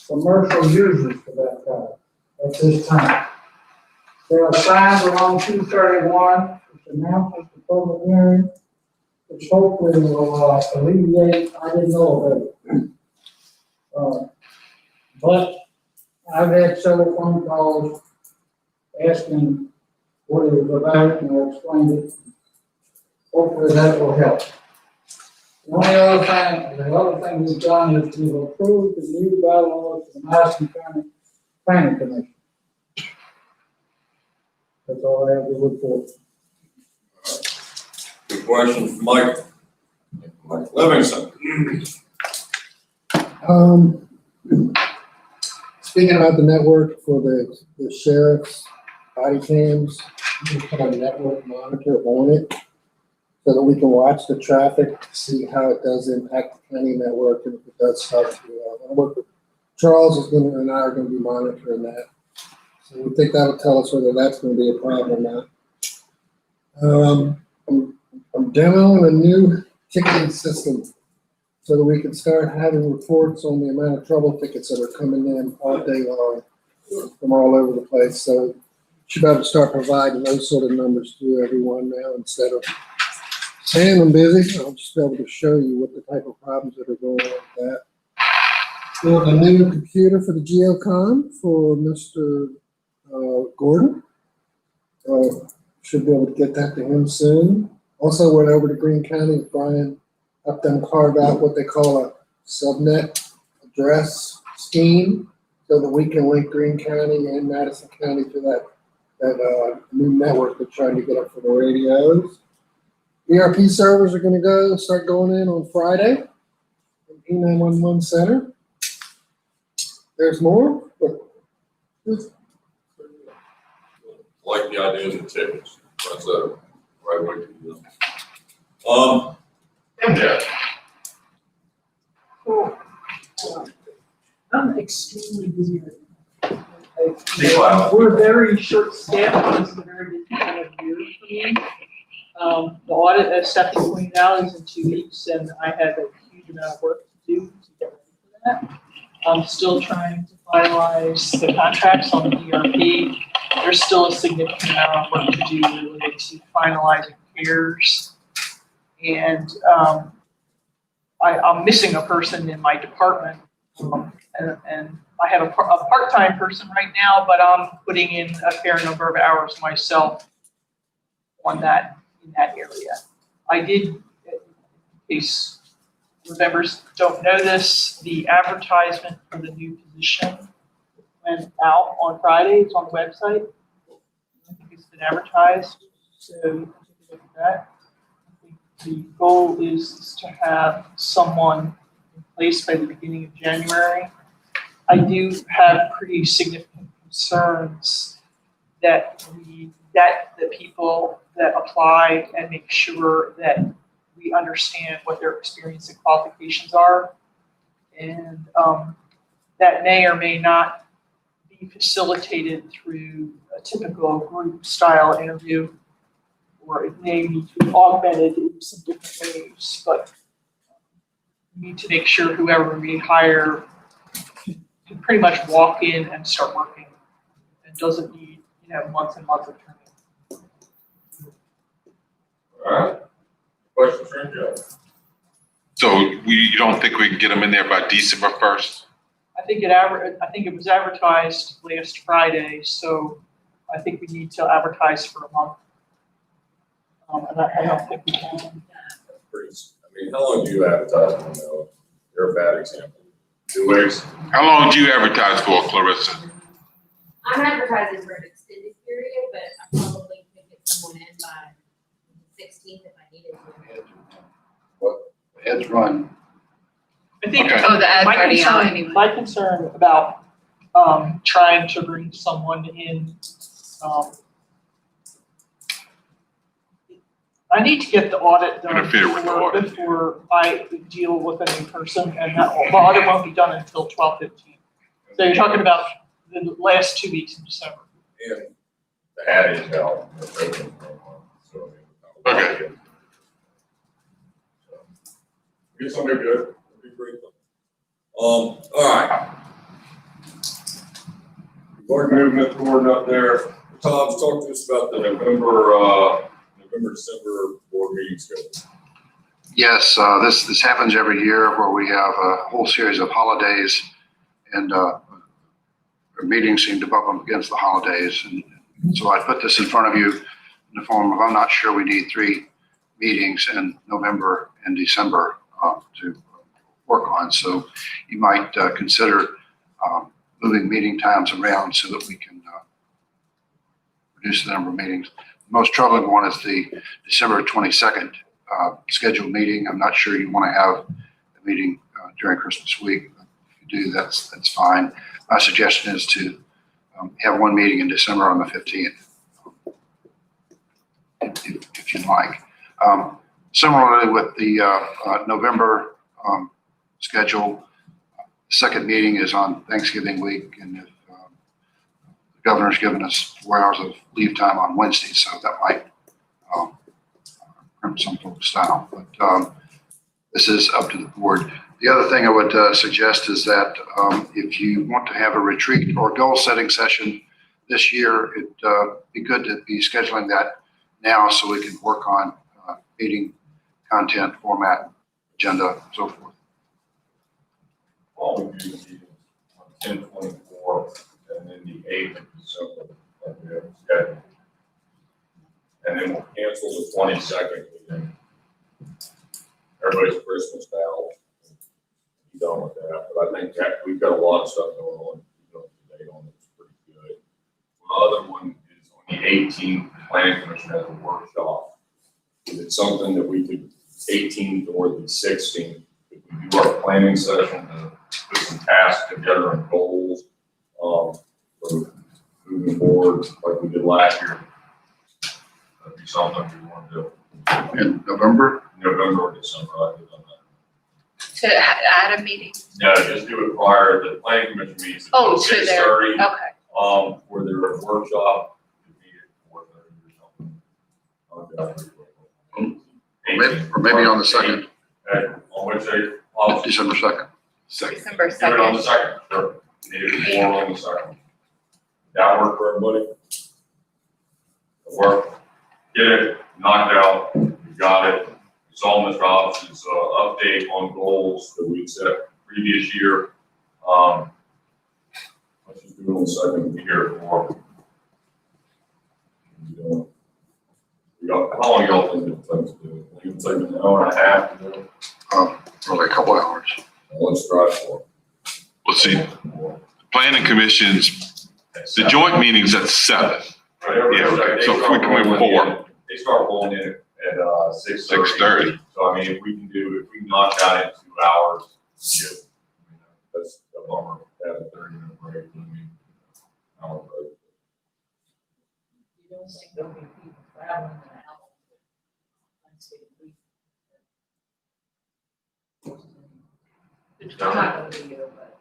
[SPEAKER 20] commercial users for that tower at this time. There are signs along 231, which announces the public hearing, which hopefully will alleviate, I didn't know about it. But I've had several phone calls asking what it was about, and I explained it. Hopefully that will help. The other thing we've done is we've approved the new bylaws for the Madison County Planning Commission. That's all I have to report.
[SPEAKER 2] Good question from Mike. Mike Livingston.
[SPEAKER 21] Speaking about the network for the sheriff's body cams, we put a network monitor on it so that we can watch the traffic, see how it does impact the county network, and if it does start to, I work with Charles and I are gonna be monitoring that. So we think that'll tell us whether that's gonna be a problem or not. I'm demoing a new ticketing system so that we can start having reports on the amount of trouble tickets that are coming in all day long from all over the place. So should be able to start providing those sort of numbers to everyone now instead of saying I'm busy. I'll just be able to show you what the type of problems that are going on with that. We have a new computer for the GeoCom for Mr. Gordon. Should be able to get that to him soon. Also went over to Greene County with Brian, helped them carve out what they call a subnet address scheme so that we can link Greene County and Madison County to that new network they're trying to get up for the radios. ERP servers are going to start going in on Friday in E911 Center. There's more, but
[SPEAKER 2] Like the ideas of tickets. That's a right way to do it. Yeah.
[SPEAKER 22] I'm extremely busy right now.
[SPEAKER 2] Be quiet.
[SPEAKER 22] We're very short staffed, this is a very busy time of year for me. The audit, as Stephanie pointed out, is in 2 weeks, and I have a huge amount of work to do to get ready for that. I'm still trying to finalize the contracts on the ERP. There's still a significant amount of work to do related to finalizing CARES. And I'm missing a person in my department. And I have a part-time person right now, but I'm putting in a fair number of hours myself on that, in that area. I did, in case members don't know this, the advertisement for the new position went out on Friday. It's on the website. I think it's been advertised, so you can take a look at that. I think the goal is to have someone in place by the beginning of January. I do have pretty significant concerns that we vet the people that apply and make sure that we understand what their experience and qualifications are. And that may or may not be facilitated through a typical group style interview, or it may need to be augmented in some different ways, but we need to make sure whoever we hire can pretty much walk in and start working and doesn't need, months and months of training.
[SPEAKER 2] All right. Questions for Joe?
[SPEAKER 8] So you don't think we can get them in there by December 1st?
[SPEAKER 22] I think it was advertised last Friday, so I think we need to advertise for a month. And I don't think we can.
[SPEAKER 2] How long do you advertise? You're a bad example. 2 weeks?
[SPEAKER 8] How long do you advertise for, Clarissa?
[SPEAKER 23] I'm advertising for an extended period, but I probably could get someone in by the 16th if I needed to.
[SPEAKER 2] What?
[SPEAKER 3] Ads run.
[SPEAKER 22] I think
[SPEAKER 8] Okay.
[SPEAKER 1] Oh, the ad's already out anyway.
[SPEAKER 22] my concern about trying to bring someone in, I need to get the audit done
[SPEAKER 8] Interfere with the audit.
[SPEAKER 22] before I deal with a new person, and that the audit won't be done until 12/15. So you're talking about the last 2 weeks in December.
[SPEAKER 2] And the ad is out.
[SPEAKER 8] Okay.
[SPEAKER 2] Get somebody good. It'd be great. All right. We're moving it forward up there. Tom's talked to us about the November
[SPEAKER 3] November, December board meeting schedule?
[SPEAKER 7] Yes, this happens every year where we have a whole series of holidays and our meetings seem to bump up against the holidays. And so I put this in front of you in the form of, I'm not sure we need 3 meetings in November and December to work on. So you might consider moving meeting times around so that we can reduce the number of meetings. The most troubling one is the December 22nd scheduled meeting. I'm not sure you want to have a meeting during Christmas week. If you do, that's fine. My suggestion is to have one meeting in December on the 15th, if you'd like. Similarly with the November schedule, the second meeting is on Thanksgiving week, and if the governor's given us 4 hours of leave time on Wednesday, so that might crimp some folks down, but this is up to the board. The other thing I would suggest is that if you want to have a retreat or goal setting session this year, it'd be good to be scheduling that now so we can work on meeting content, format, agenda, and so forth.
[SPEAKER 3] All we do is on 10/24 and then the 8th of December, like we have scheduled. And then we'll cancel the 22nd meeting. Everybody's Christmas now. Be done with that. But I think that we've got a lot of stuff going on. Today on it's pretty good. The other one is on the 18th. The Planning Commission has a workshop. Is it something that we could 18th or the 16th? If we do our planning session to put some tasks together and goals for moving forward like we did last year. That'd be something we want to do.
[SPEAKER 7] In November?
[SPEAKER 3] November or December, I could have done
[SPEAKER 1] To add a meeting.
[SPEAKER 3] that. No, just do it prior, the planning commission meetings.
[SPEAKER 1] Oh, to their,
[SPEAKER 3] 6:30,
[SPEAKER 1] okay.
[SPEAKER 3] for their workshop, to be at 4:30 or something.
[SPEAKER 7] Or maybe on the 2nd.
[SPEAKER 3] On which day?
[SPEAKER 7] December 2nd.
[SPEAKER 1] December
[SPEAKER 3] Do it on the 2nd, sure. Need more on the 2nd. That work for everybody? Work. Get it, knocked out, you got it. It's all Mr. Hobson's update on goals that we set previous year. Let's just do it on the 2nd, be here for. We got, how long y'all think it takes to do it? You can take an hour and a half to do it?
[SPEAKER 7] Probably a couple hours.
[SPEAKER 3] Let's try for it.
[SPEAKER 8] Let's see, planning commissions, the joint meeting's at 7. Yeah, so if we can move 4.
[SPEAKER 3] They start rolling in at 6:30. So I mean, if we can knock that in 2 hours, that's a bummer. Have a 30-minute break. I mean, hour break.
[SPEAKER 19] You don't think there'll be people traveling an hour? It's not gonna be here, but.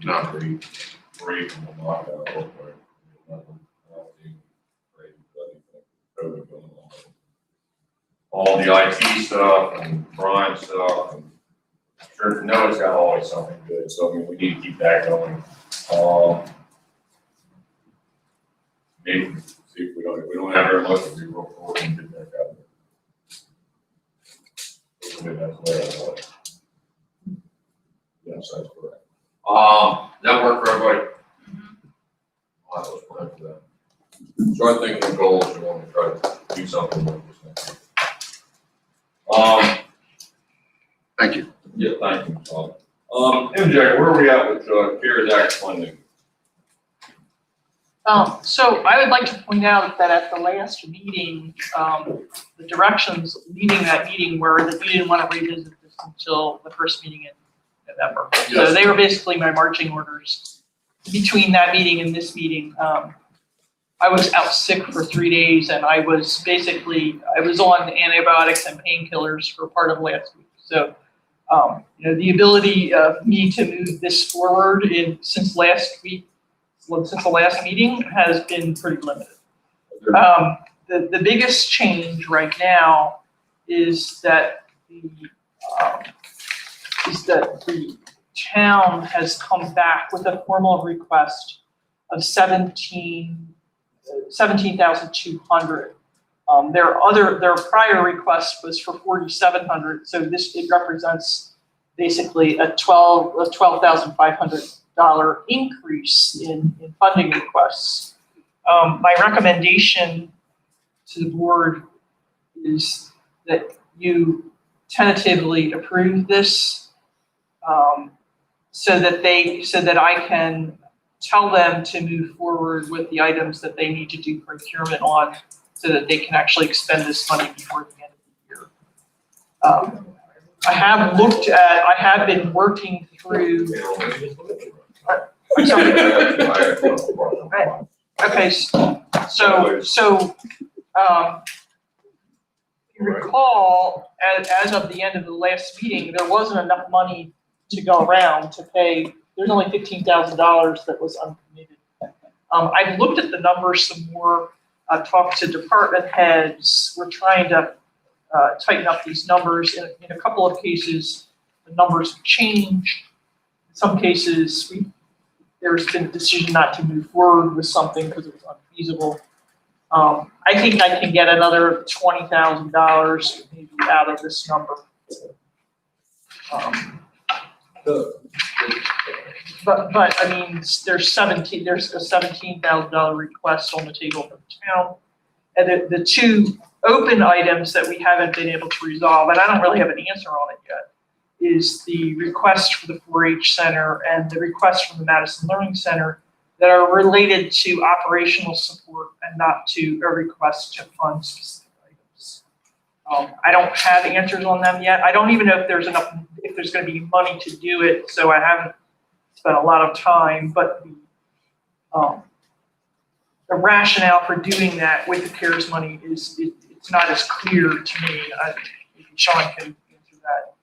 [SPEAKER 3] Not free from the lockout real quick. All the IT stuff and Brian stuff and sure, Noah's got always something good, so I mean, we need to keep that going. Maybe see if we don't have very much to do real quick and get back out there. That's later. Yes, that's correct. That work for everybody? All right, let's plan for that. So I think the goal is we want to try to do something with this next year.
[SPEAKER 7] Thank you.
[SPEAKER 3] Yeah, thank you, Tom. MJ, where are we at with CARES Act funding?
[SPEAKER 22] So I would like to point out that at the last meeting, the directions leading that meeting were that we didn't want to revisit this until the first meeting in November. So
[SPEAKER 3] Yes.
[SPEAKER 22] they were basically my marching orders between that meeting and this meeting. I was out sick for 3 days and I was on antibiotics and painkillers for part of last week. So, the ability of me to move this forward since the last meeting has been pretty limited. The biggest change right now is that the town has come back with a formal request of 17 17,200. Their prior request was for 4,700, so it represents basically a $12,500 increase in funding requests. My recommendation to the board is that you tentatively approve this, so that I can tell them to move forward with the items that they need to do procurement on, so that they can actually expend this money before the end of the year. I have been working through. I'm sorry. Okay, so if you recall, as of the end of the last meeting, there wasn't enough money to go around to pay. There's only $15,000 that was uncommitted. I've looked at the numbers some more. I've talked to department heads. We're trying to tighten up these numbers. In a couple of cases, the numbers have changed. In some cases, there's been a decision not to move forward with something because it was unfeasible. I think I can get another $20,000 maybe out of this number. But I mean, there's a $17,000 request on the table for the town. And the two open items that we haven't been able to resolve, and I don't really have an answer on it yet, is the request for the 4-H Center and the request from the Madison Learning Center that are related to operational support and not to a request to fund specific items. I don't have answers on them yet. I don't even know if there's going to be money to do it, so I haven't spent a lot of time, but the rationale for doing that with the CARES money it's not as clear to me. Sean can answer that,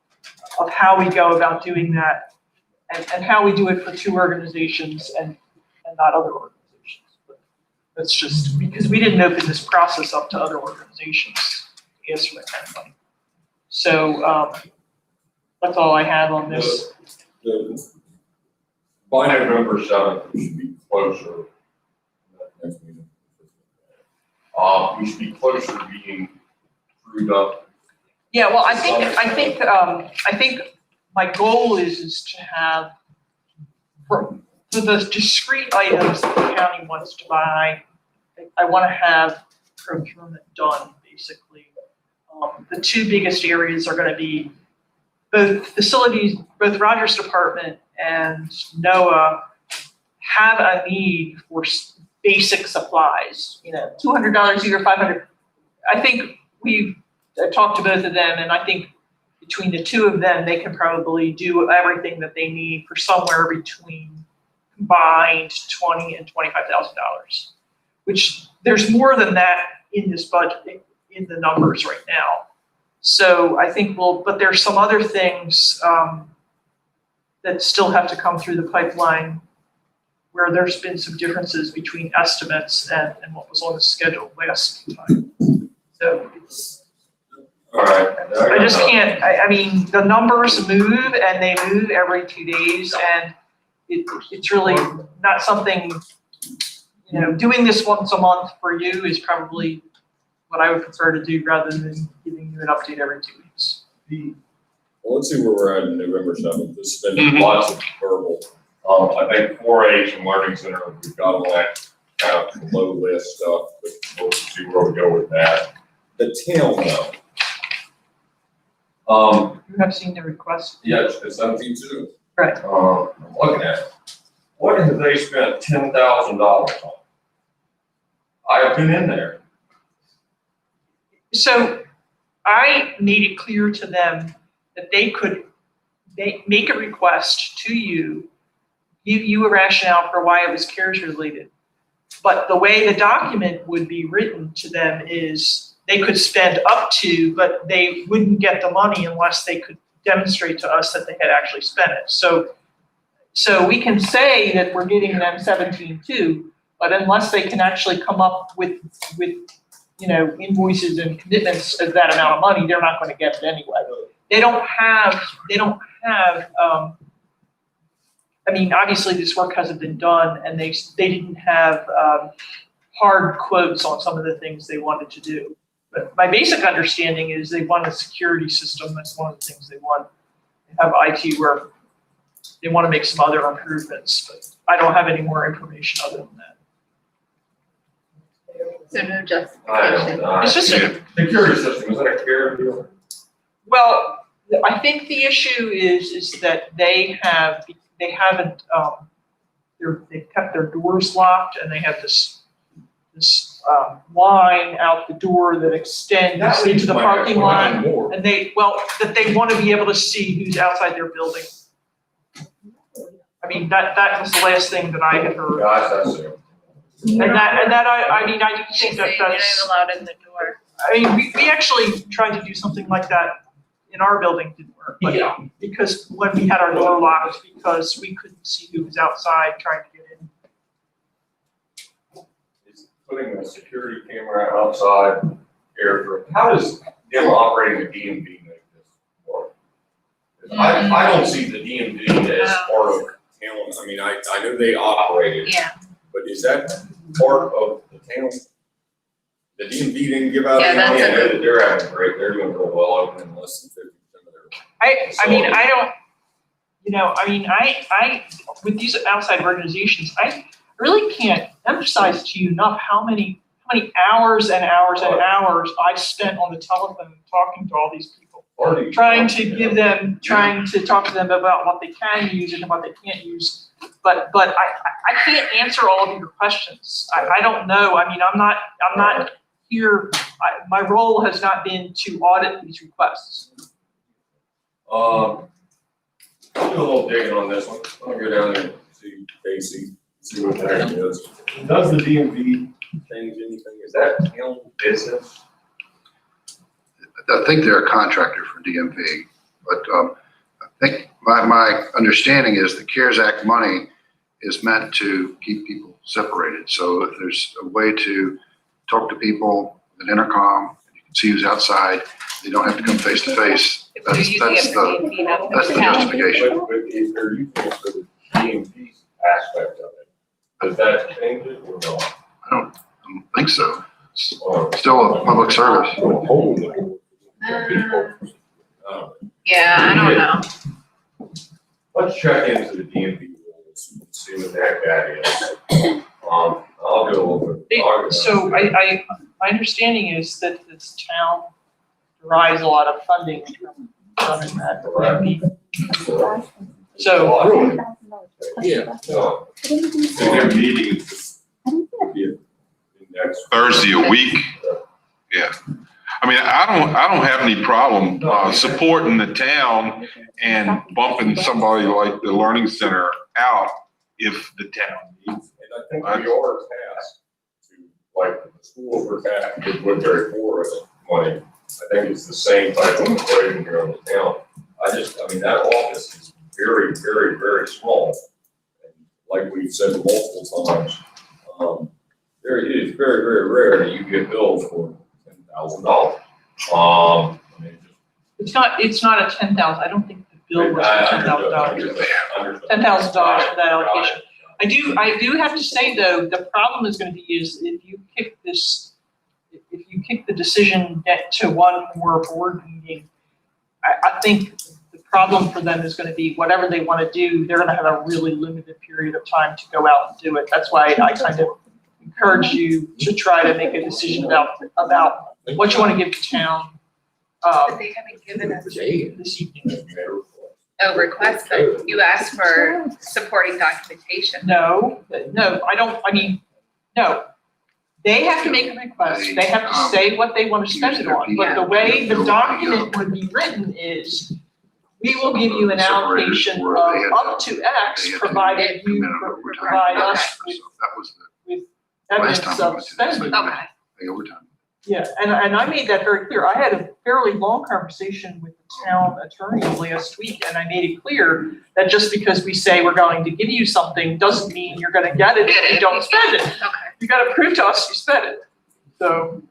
[SPEAKER 22] of how we go about doing that and how we do it for two organizations and not other organizations. But that's just because we didn't open this process up to other organizations to ask for that kind of money. So that's all I have on this.
[SPEAKER 2] By November 7th, we should be closer. Next meeting. We should be closer to being screwed up.
[SPEAKER 22] Yeah, well, I think my goal is to have for the discrete items that the county wants to buy. I want to have procurement done basically. The two biggest areas are going to be both facilities, both Rogers Department and NOAA have a need for basic supplies, $200 a year, $500. I think we've talked to both of them, and I think between the two of them, they can probably do everything that they need for somewhere between combined $20,000 and $25,000, which there's more than that in this budget, in the numbers right now. So I think but there's some other things that still have to come through the pipeline where there's been some differences between estimates and what was on the schedule last time. So
[SPEAKER 2] All right.
[SPEAKER 22] I just can't, I mean, the numbers move and they move every 2 days, and it's really not something, doing this once a month for you is probably what I would prefer to do rather than giving you an update every 2 weeks.
[SPEAKER 2] Well, let's see where we're at in November 7th. This has been lots of verbal. I think 4-H and Learning Center, we've got all that kind of low list stuff, but we'll see where we go with that. The town though.
[SPEAKER 22] You have seen the request?
[SPEAKER 2] Yes, it's 17.2.
[SPEAKER 22] Right.
[SPEAKER 2] I'm looking at it. What have they spent $10,000 on? I have been in there.
[SPEAKER 22] So I made it clear to them that they could make a request to you, give you a rationale for why it was CARES related. But the way the document would be written to them is they could spend up to, but they wouldn't get the money unless they could demonstrate to us that they had actually spent it. So we can say that we're giving them 17.2, but unless they can actually come up with invoices and commitments of that amount of money, they're not going to get it anyway. They don't have, I mean, obviously this work hasn't been done, and they didn't have hard quotes on some of the things they wanted to do. But my basic understanding is they want a security system. That's one of the things they want. They have IT where they want to make some other improvements, but I don't have any more information other than that.
[SPEAKER 4] So no
[SPEAKER 2] I
[SPEAKER 4] justification.
[SPEAKER 2] don't know.
[SPEAKER 22] It's just a-
[SPEAKER 2] Security system, is that a care deal?
[SPEAKER 22] Well, I think the issue is that they haven't, they've kept their doors locked and they have this line out the door that extends into the parking lot. And they want to be able to see who's outside their building. I mean, that was the last thing that I had heard.
[SPEAKER 2] Gosh, that's it.
[SPEAKER 22] I think that that's.
[SPEAKER 4] allowed in the door.
[SPEAKER 22] I mean, we actually tried to do something like that in our building, didn't work. But
[SPEAKER 2] Yeah.
[SPEAKER 22] because when we had our door locked, because we couldn't see who was outside trying to get in.
[SPEAKER 2] Is putting a security camera outside air, how does them operating a DMV make this work? 'Cause I don't see the DMV as part of town. I mean, I know they operate it.
[SPEAKER 4] Yeah.
[SPEAKER 2] But is that part of the town? The DMV didn't give out
[SPEAKER 4] Yeah,
[SPEAKER 2] any money, I
[SPEAKER 4] that's
[SPEAKER 2] know that they're having great, they're doing real well, opening less than 50% of their.
[SPEAKER 22] I with these outside organizations, I really can't emphasize to you enough how many hours and hours and hours I've spent on the telephone talking to all these people. Trying to talk to them about what they can use and what they can't use. But I can't answer all of your questions. I don't know. I mean, I'm not here. My role has not been to audit these requests.
[SPEAKER 2] I'll do a little digging on this one. I'll go down there and see Casey, see what the heck it is. Does the DMV change anything? Is that town business?
[SPEAKER 7] I think they're a contractor for DMV, but I think my understanding is the CARES Act money is meant to keep people separated. So if there's a way to talk to people with an intercom, you can see who's outside, they don't have to come face to face. That's the justification.
[SPEAKER 2] But if they're using it for the DMV aspect of it, does that change it or not?
[SPEAKER 7] I don't think so. It's still a public service.
[SPEAKER 4] Yeah, I don't know.
[SPEAKER 2] Let's check into the DMV rules and see what the heck that is. I'll do a little bit.
[SPEAKER 22] So my understanding is that this town derives a lot of funding from running that DMV. So.
[SPEAKER 2] Yeah. So, their meeting is next
[SPEAKER 8] Thursday a week. Yeah. I mean, I don't have any problem supporting the town and bumping somebody like the Learning Center out if the town needs it.
[SPEAKER 2] And I think we are tasked to, like, the schools were tasked with Woodbury Forest money. I think it's the same type of equation here in the town. I mean, that office is very, very, very small. And like we've said multiple times, it is very, very rare that you get billed for $10,000.
[SPEAKER 22] It's not a 10,000. I don't think the bill was for $10,000. $10,000 for that allocation. I do have to say though, the problem is going to be is if you kick the decision to one more board meeting, I think the problem for them is going to be whatever they want to do, they're going to have a really limited period of time to go out and do it. That's why I kind of encourage you to try to make a decision about what you want to give to town.
[SPEAKER 4] But they haven't given us
[SPEAKER 22] this evening.
[SPEAKER 4] a request, but you asked for supporting documentation.
[SPEAKER 22] No, I don't, no. They have to make a request, they have to say what they want to spend it on, but the way the document would be written is, we will give you an allocation of up to X, provided you provide us with evidence of spending.
[SPEAKER 7] Overtime.
[SPEAKER 22] Yeah, and I made that very clear. I had a fairly long conversation with the town attorney last week, and I made it clear that just because we say we're going to give you something doesn't mean you're gonna get it if you don't spend it.
[SPEAKER 4] Okay.
[SPEAKER 22] You gotta prove to us you spent it. So,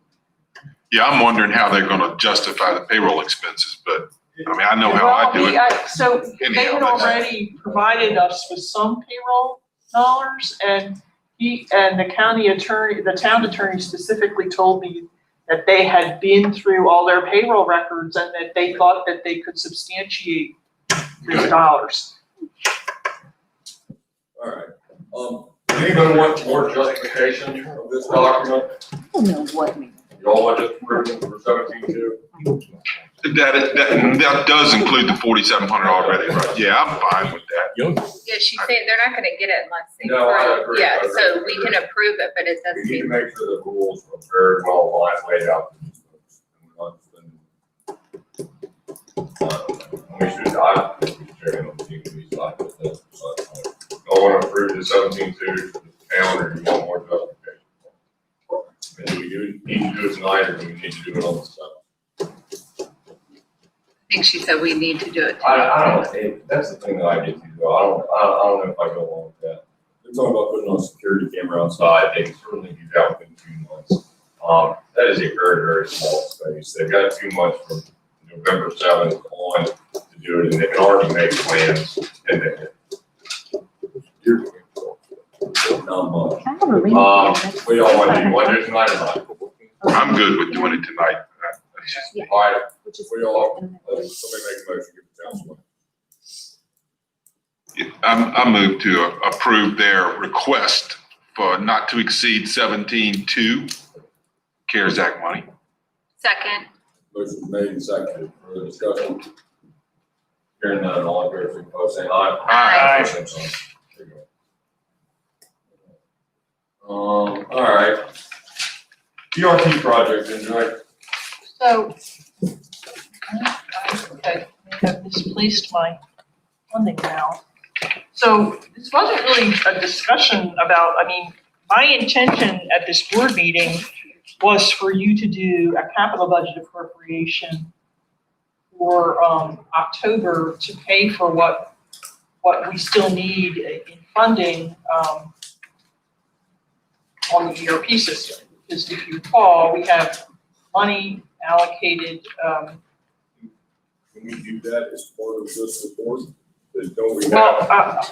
[SPEAKER 8] Yeah, I'm wondering how they're gonna justify the payroll expenses, but I mean, I know how I do it.
[SPEAKER 22] So they had already provided us with some payroll dollars, and He and the town attorney specifically told me that they had been through all their payroll records and that they thought that they could substantiate these dollars.
[SPEAKER 2] All right. Anybody want more justification of this document?
[SPEAKER 4] I don't know what we.
[SPEAKER 2] Y'all want to approve it for 17.2?
[SPEAKER 8] That does include the 4,700 already, right? Yeah, I'm fine with that.
[SPEAKER 4] Yeah, she's saying they're not gonna get it unless they
[SPEAKER 2] No, I
[SPEAKER 4] approve.
[SPEAKER 2] agree,
[SPEAKER 4] Yeah,
[SPEAKER 2] I agree,
[SPEAKER 4] so
[SPEAKER 2] I
[SPEAKER 4] we
[SPEAKER 2] agree.
[SPEAKER 4] can approve it, but it does
[SPEAKER 2] We need to
[SPEAKER 4] seem.
[SPEAKER 2] make sure the rules are very well laid out for these folks. And we're not spending, we should, I think we should check in on the TV side of this. I want to approve the 17.2 for the town, or you want more justification? And do we need to do it tonight, or do we need to do it on the 7th?
[SPEAKER 4] I think she said we need to do it.
[SPEAKER 2] I don't, that's the thing that I get to do. I don't know if I go along with that. They're talking about putting on a security camera outside. They can certainly do that within 2 months. That is a very, very small space. They've got 2 months from November 7th on to do it, and they can already make plans. And not much. What y'all want to do? You want to do it tonight or not?
[SPEAKER 8] I'm good with doing it tonight. That's just-
[SPEAKER 2] All right. We all, somebody make a motion, give the council.
[SPEAKER 8] I move to approve their request for not to exceed 17.2 CARES Act money.
[SPEAKER 4] Second.
[SPEAKER 2] Motion made and seconded. Further discussion? Hearing none, all in favor, signify by saying aye.
[SPEAKER 8] Aye.
[SPEAKER 2] Same sign. There you go. All right. DRT project, enjoy.
[SPEAKER 22] So, okay, I have misplaced my funding now. So this wasn't really a discussion about, my intention at this board meeting was for you to do a capital budget appropriation for October to pay for what we still need in funding on the ERP system. Because if you recall, we have money allocated.
[SPEAKER 2] Can we do that as part of this report? Don't we have?
[SPEAKER 22] Well,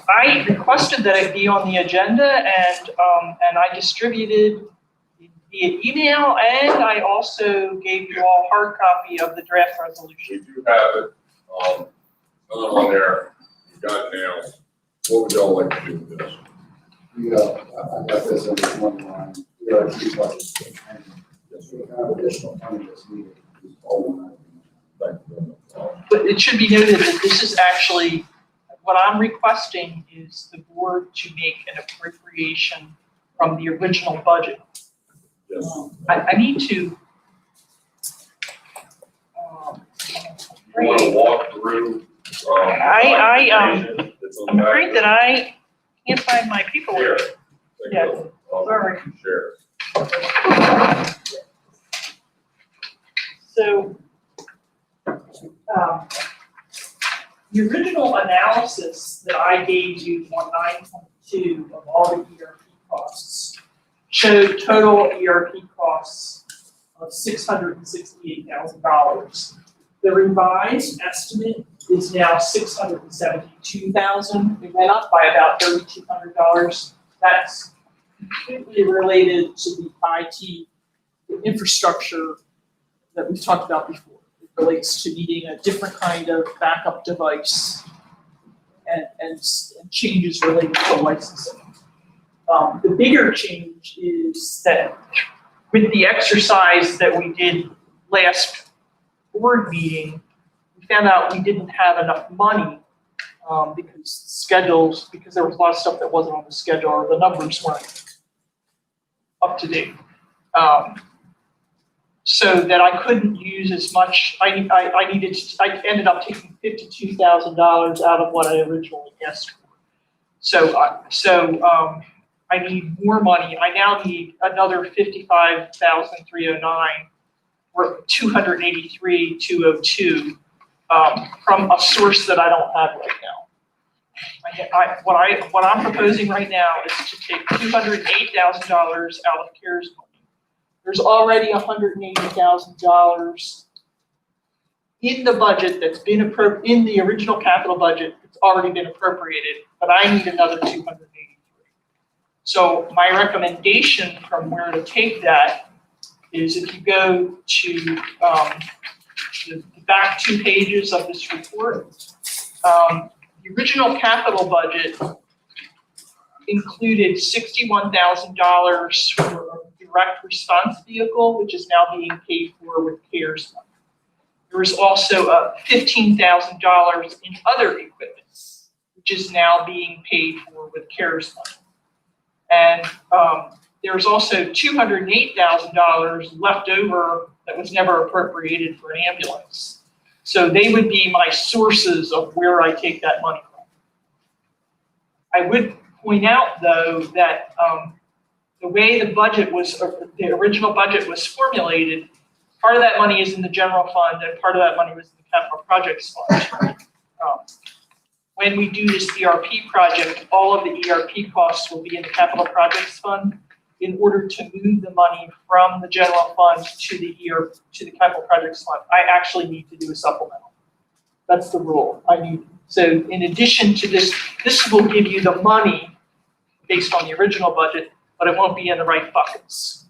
[SPEAKER 22] I requested that it be on the agenda and I distributed via email and I also gave you all hard copy of the draft resolution.
[SPEAKER 2] We do have it, another one there, you got it now. What would y'all like to do with this?
[SPEAKER 16] I got this in one line. We are two budgets. Yes, we have additional money that's needed.
[SPEAKER 22] But it should be noted that this is actually, what I'm requesting is the board to make an appropriation from the original budget.
[SPEAKER 2] Yes.
[SPEAKER 22] I need to.
[SPEAKER 2] You want to walk through?
[SPEAKER 22] I'm afraid that I can't find my paperwork.
[SPEAKER 2] Here.
[SPEAKER 22] Yeah, sorry.
[SPEAKER 2] Share.
[SPEAKER 22] So, the original analysis that I gave you on 9.2 of all the ERP costs showed total ERP costs of $668,000. The revised estimate is now $672,000. It went up by about $3,200. That's completely related to the IT, the infrastructure that we've talked about before. It relates to needing a different kind of backup device and changes related to licensing. The bigger change is that with the exercise that we did last board meeting, we found out we didn't have enough money because there was a lot of stuff that wasn't on the schedule or the numbers weren't up to date. So that I couldn't use as much, I ended up taking $52,000 out of what I originally asked for. So I need more money. I now need another $55,309 or $283,202 from a source that I don't have right now. What I'm proposing right now is to take $208,000 out of CARES money. There's already $180,000 in the budget that's been in the original capital budget. It's already been appropriated, but I need another $283,000. So my recommendation from where to take that is if you go to the back 2 pages of this report, the original capital budget included $61,000 for a direct response vehicle, which is now being paid for with CARES money. There was also $15,000 in other equipment, which is now being paid for with CARES money. And there's also $208,000 left over that was never appropriated for an ambulance. So they would be my sources of where I take that money from. I would point out, though, that the way the budget was, the original budget was formulated, part of that money is in the general fund and part of that money was in the capital projects fund. When we do this ERP project, all of the ERP costs will be in the capital projects fund. In order to move the money from the general fund to the capital projects fund, I actually need to do a supplemental. That's the rule. So in addition to this, this will give you the money based on the original budget, but it won't be in the right buckets.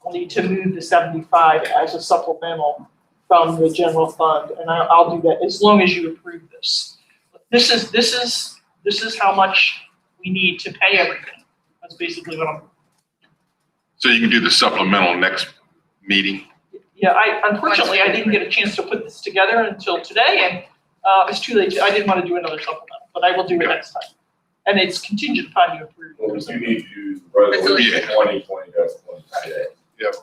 [SPEAKER 22] We'll need to move the 75 as a supplemental from the general fund, and I'll do that as long as you approve this. This is how much we need to pay everything. That's basically what I'm.
[SPEAKER 8] So you can do the supplemental next meeting?
[SPEAKER 22] Yeah, unfortunately, I didn't get a chance to put this together until today, and it's too late. I didn't want to do another supplemental, but I will do it next time. And it's contingent upon you approve.
[SPEAKER 3] Well, you need to use resolution 2020-20.
[SPEAKER 8] Yep.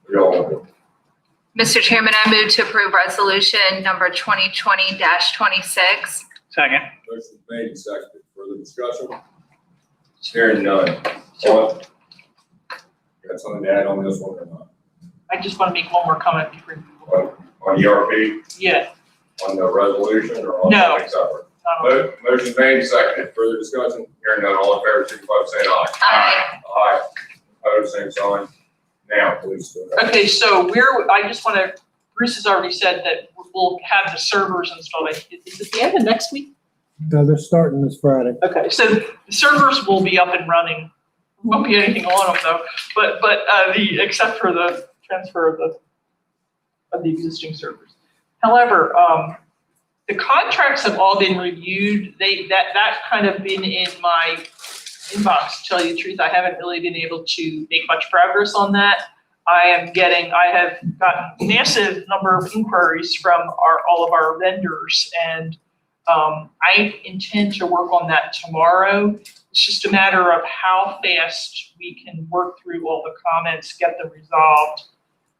[SPEAKER 3] We all want to.
[SPEAKER 4] Mr. Chairman, I move to approve resolution number 2020-26.
[SPEAKER 5] Second.
[SPEAKER 3] Motion made and seconded. Further discussion? Hearing none. Got something to add on this one or not?
[SPEAKER 22] I just want to make one more comment before you move on.
[SPEAKER 3] On ERP?
[SPEAKER 22] Yeah.
[SPEAKER 3] On the resolution or on
[SPEAKER 22] No.
[SPEAKER 3] something separate? Motion made and seconded. Further discussion? Hearing none. All in favor, signify by saying aye.
[SPEAKER 4] Aye.
[SPEAKER 3] Aye. Opposed, same sign. Now, please. go ahead.
[SPEAKER 22] Okay, so I just want to, Bruce has already said that we'll have the servers installed. Is it the end of next week?
[SPEAKER 21] No, they're starting this Friday.
[SPEAKER 22] Okay, so the servers will be up and running. Won't be anything on them though, but except for the transfer of the existing servers. However, the contracts have all been reviewed. That kind of been in my inbox, to tell you the truth. I haven't really been able to make much progress on that. I have gotten massive number of inquiries from all of our vendors, and I intend to work on that tomorrow. It's just a matter of how fast we can work through all the comments, get them resolved,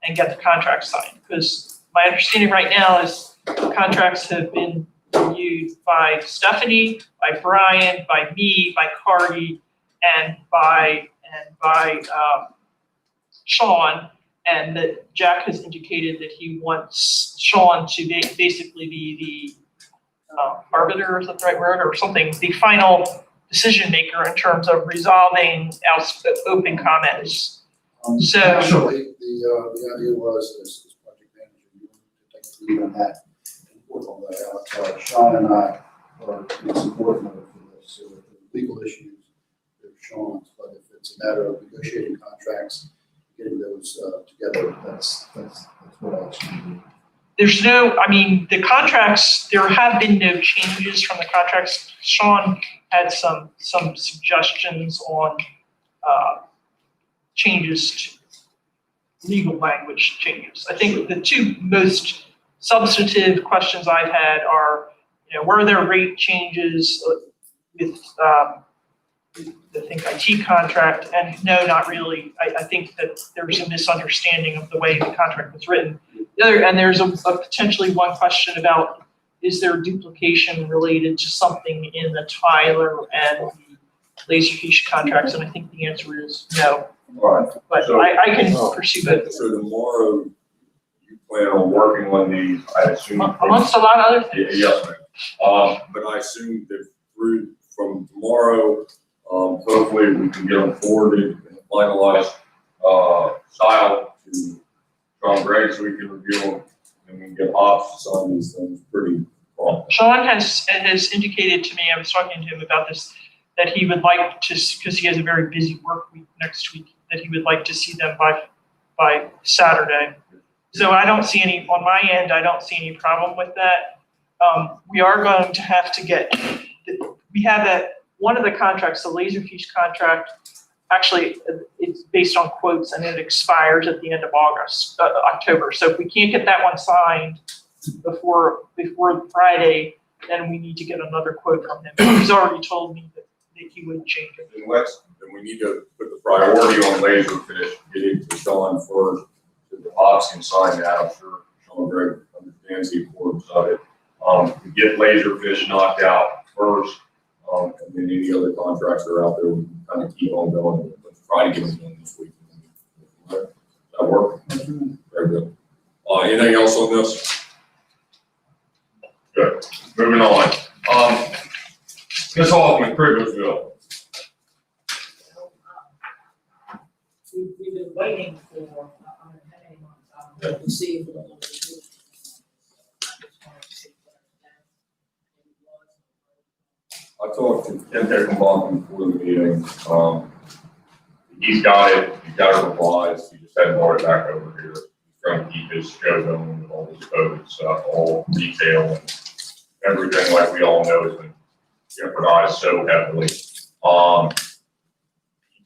[SPEAKER 22] and get the contract signed. Because my understanding right now is the contracts have been reviewed by Stephanie, by Brian, by me, by Cardi, and by Sean, and that Jack has indicated that he wants Sean to basically be the arbiter, is that the right word, or something, the final decision maker in terms of resolving open comments. So
[SPEAKER 16] Actually, the idea was, as project manager, you wanted to take the lead on that and work on that out. Sean and I are in support mode for this. So if the legal issues, they're Sean's, but if it's a matter of negotiating contracts, getting those together, that's what I actually do.
[SPEAKER 22] the contracts, there have been no changes from the contracts. Sean had some suggestions on changes to legal language changes. I think the two most substantive questions I've had are, were there rate changes with the IT contract? And no, not really. I think that there's a misunderstanding of the way the contract was written. And there's a potentially one question about, is there duplication related to something in the Tyler and the Laserfish contracts? And I think the answer is no.
[SPEAKER 3] Right.
[SPEAKER 22] But
[SPEAKER 3] So-
[SPEAKER 22] I can pursue that.
[SPEAKER 3] So tomorrow, you plan on working on these, I assume.
[SPEAKER 22] Amongst a lot of other things.
[SPEAKER 3] Yes, ma'am. But I assume that from tomorrow, hopefully we can get them forwarded and finalized, style to John Gregg so we can review them and we can get ops to sign these things pretty prompt.
[SPEAKER 22] Sean has indicated to me, I was talking to him about this, that he would like to, because he has a very busy work week next week, that he would like to see them by Saturday. So I don't see any, on my end, I don't see any problem with that. We are going to have to get, we have that, one of the contracts, the Laserfish contract, actually, it's based on quotes and it expires at the end of October. So if we can't get that one signed before Friday, then we need to get another quote from him. He's already told me that he wouldn't change it.
[SPEAKER 3] Then we need to put the priority on Laserfish, get it to Sean first, so the ops can sign that. I'm sure Sean Gregg understands the importance of it. We get Laserfish knocked out first, and then any other contracts that are out there, we can kind of keep on going. Let's try to get them done this week. Does that work? Very good. Anything else on this? Good. Moving on. Ms. Hoffman, Cribblesville.
[SPEAKER 9] We've been waiting for, many months, to see if we'll.
[SPEAKER 3] I talked to Ken Hickenbach before the meeting. He's got it revised. He just hadn't brought it back over here. He's trying to keep his show going with all this COVID stuff, all retail and everything, like we all know, has been jeopardized so heavily. He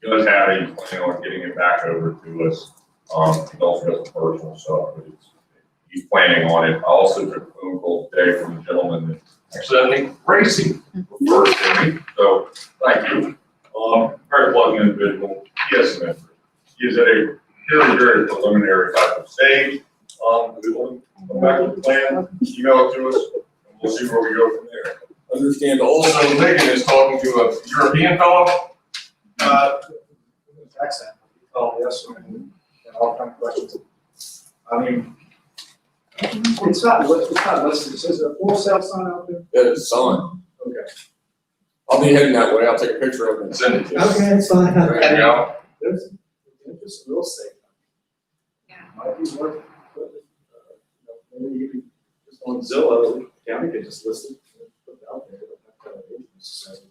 [SPEAKER 3] does have a plan on getting it back over to us. He also does the personal stuff, but he's planning on it. I also took a phone call today from a gentleman that actually I think Gracie referred to me. So thank you. Very pleasant individual. He has some interest. He is at a very, very preliminary type of stage. We'll come back with the plan, email it to us, and we'll see where we go from there. Understand also Megan is talking to a European fellow.
[SPEAKER 5] Accent. Oh, yes, and all kind of questions. I mean, it's not listed. It says a for sale sign out there.
[SPEAKER 3] That is sign.
[SPEAKER 5] Okay.
[SPEAKER 3] I'll be heading that way. I'll take a picture of it and send it to you.
[SPEAKER 5] Okay, it's fine.
[SPEAKER 3] There you go.
[SPEAKER 5] There's just real estate.
[SPEAKER 4] Yeah.
[SPEAKER 5] Might be worth, maybe you could just on Zillow, the county could just list it, put it out there. But that kind of necessary.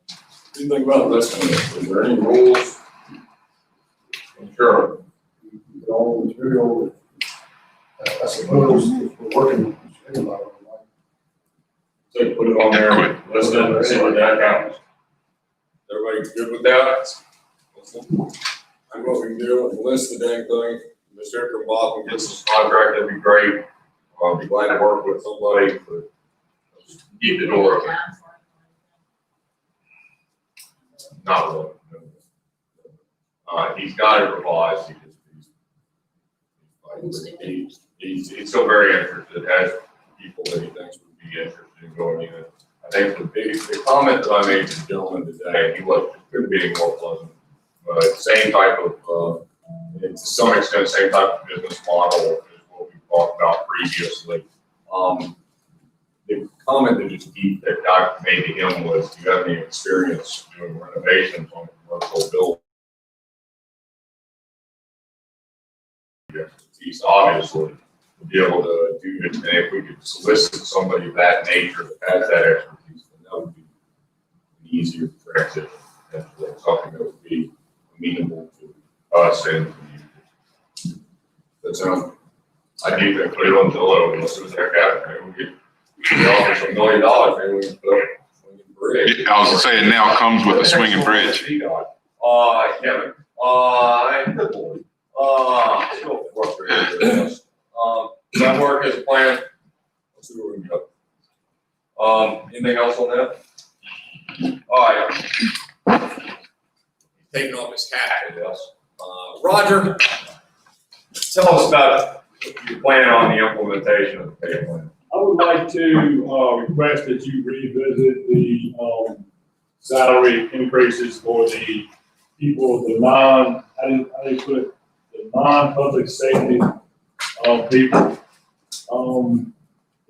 [SPEAKER 3] What do you think about listing it? Is there any rules? Sure.
[SPEAKER 16] All the material, I suppose, if we're working, about it.
[SPEAKER 3] So put it on there, list it, and see what that happens. Everybody good with that? And what we can do is list the dang thing, Mr. Hickenbach and get this contract, that'd be great. I'll be glad to work with somebody, but just keep the door open. Not really. He's got it revised. He's still very interested, has people that he thinks would be interested in going in. I think the comment that I made to the gentleman today, he was being more pleasant. But same type of, to some extent, same type of business model as what we talked about previously. The comment that I made to him was, do you have any experience doing renovations on a commercial building? He's obviously to be able to do it, and if we could solicit somebody of that nature that has that expertise, then that would be an easier transition, and something that would be amenable to us and the community. That sounds, I need to put it on Zillow, and let's see what that happens. Maybe we offer $1 million, maybe we can put a swinging bridge.
[SPEAKER 8] I was saying now comes with a swinging bridge.
[SPEAKER 3] Kevin, good boy. Still frustrated with this. Does that work as a plan? Let's see where we go. Anything else on that? All right. Taking off his hat, I guess. Roger, tell us about your plan on the implementation of the pay plan.
[SPEAKER 14] I would like to request that you revisit the salary increases for the people, the non-public safety people.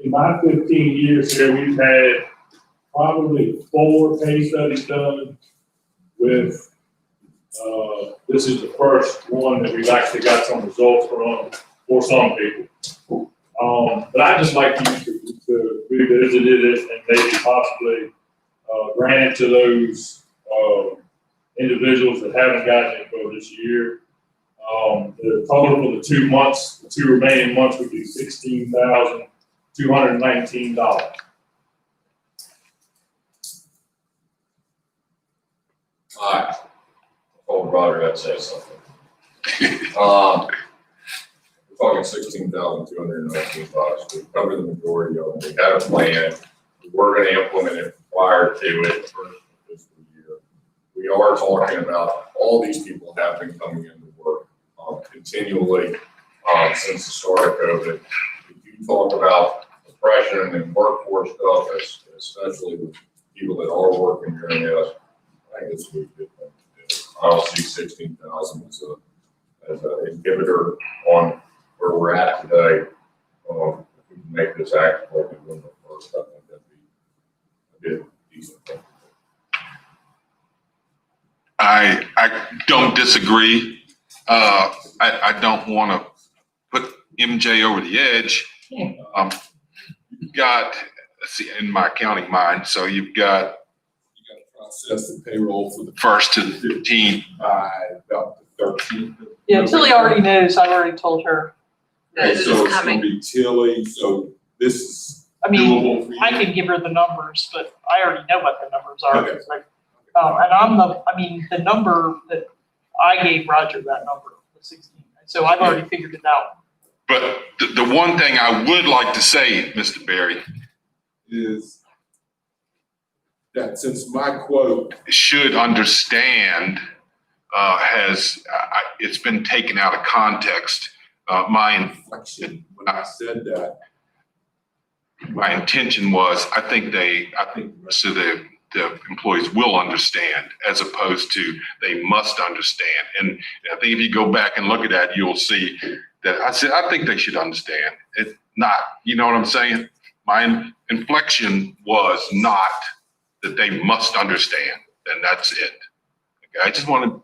[SPEAKER 14] In my 15 years here, we've had probably 4 pay studies done with, this is the first one that we've actually got some results from for some people. But I just like you to revisit it and maybe possibly grant to those
[SPEAKER 5] individuals that haven't gotten info this year. The total for the 2 months, the 2 remaining months would be $16,219.
[SPEAKER 2] All right. Old brother, that says something. We're talking $16,219. We covered the majority of them. We had a plan. We were going to implement it prior to it the first fiscal year. We are talking about all these people have been coming into work continually since the start of COVID. We do talk about depression and workforce stuff, especially with people that are working during this. I think it's a good thing to do. I don't see 16,000 as an inhibitor on where we're at today. If we can make this act like we were the first, I think that'd be a good, decent thing.
[SPEAKER 8] I don't disagree. I don't want to put MJ over the edge. You've got, let's see, in my accounting mind, so you've got
[SPEAKER 3] Process the payroll for the
[SPEAKER 8] 1st to the 15th.
[SPEAKER 3] by about the 13th.
[SPEAKER 22] Yeah, Tilly already knows, I've already told her.
[SPEAKER 3] Okay, so it's gonna be Tilly, so this is
[SPEAKER 22] I mean,
[SPEAKER 3] doable for you?
[SPEAKER 22] I can give her the numbers, but I already know what the numbers are.
[SPEAKER 3] Okay.
[SPEAKER 22] It's like, and the number that I gave Roger, that number, the 16, so I've already figured it out.
[SPEAKER 8] But the one thing I would like to say, Mr. Berry,
[SPEAKER 3] is that since my quote
[SPEAKER 8] should understand, it's been taken out of context. My
[SPEAKER 3] inflection when I said that,
[SPEAKER 8] my intention was, I think the rest of the employees will understand, as opposed to they must understand. And I think if you go back and look at that, you'll see that I said, I think they should understand. It's not, you know what I'm saying? My inflection was not that they must understand, and that's it. Okay, I just want to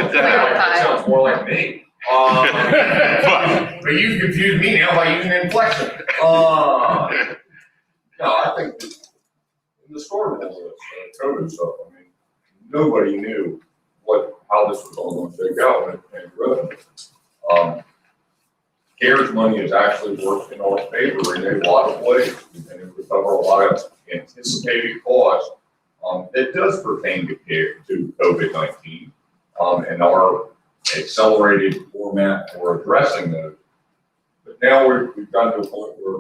[SPEAKER 8] hit that out.
[SPEAKER 2] That sounds more like me. But you confused me now by using inflection. No, I think in the start of all this COVID stuff, I mean, nobody knew how this was all going to shake out and revenue. CARES money has actually worked in our favor in a lot of ways, and it would cover a lot of anticipated costs that does pertain to COVID-19 and our accelerated format for addressing those. But now we've gotten to a point where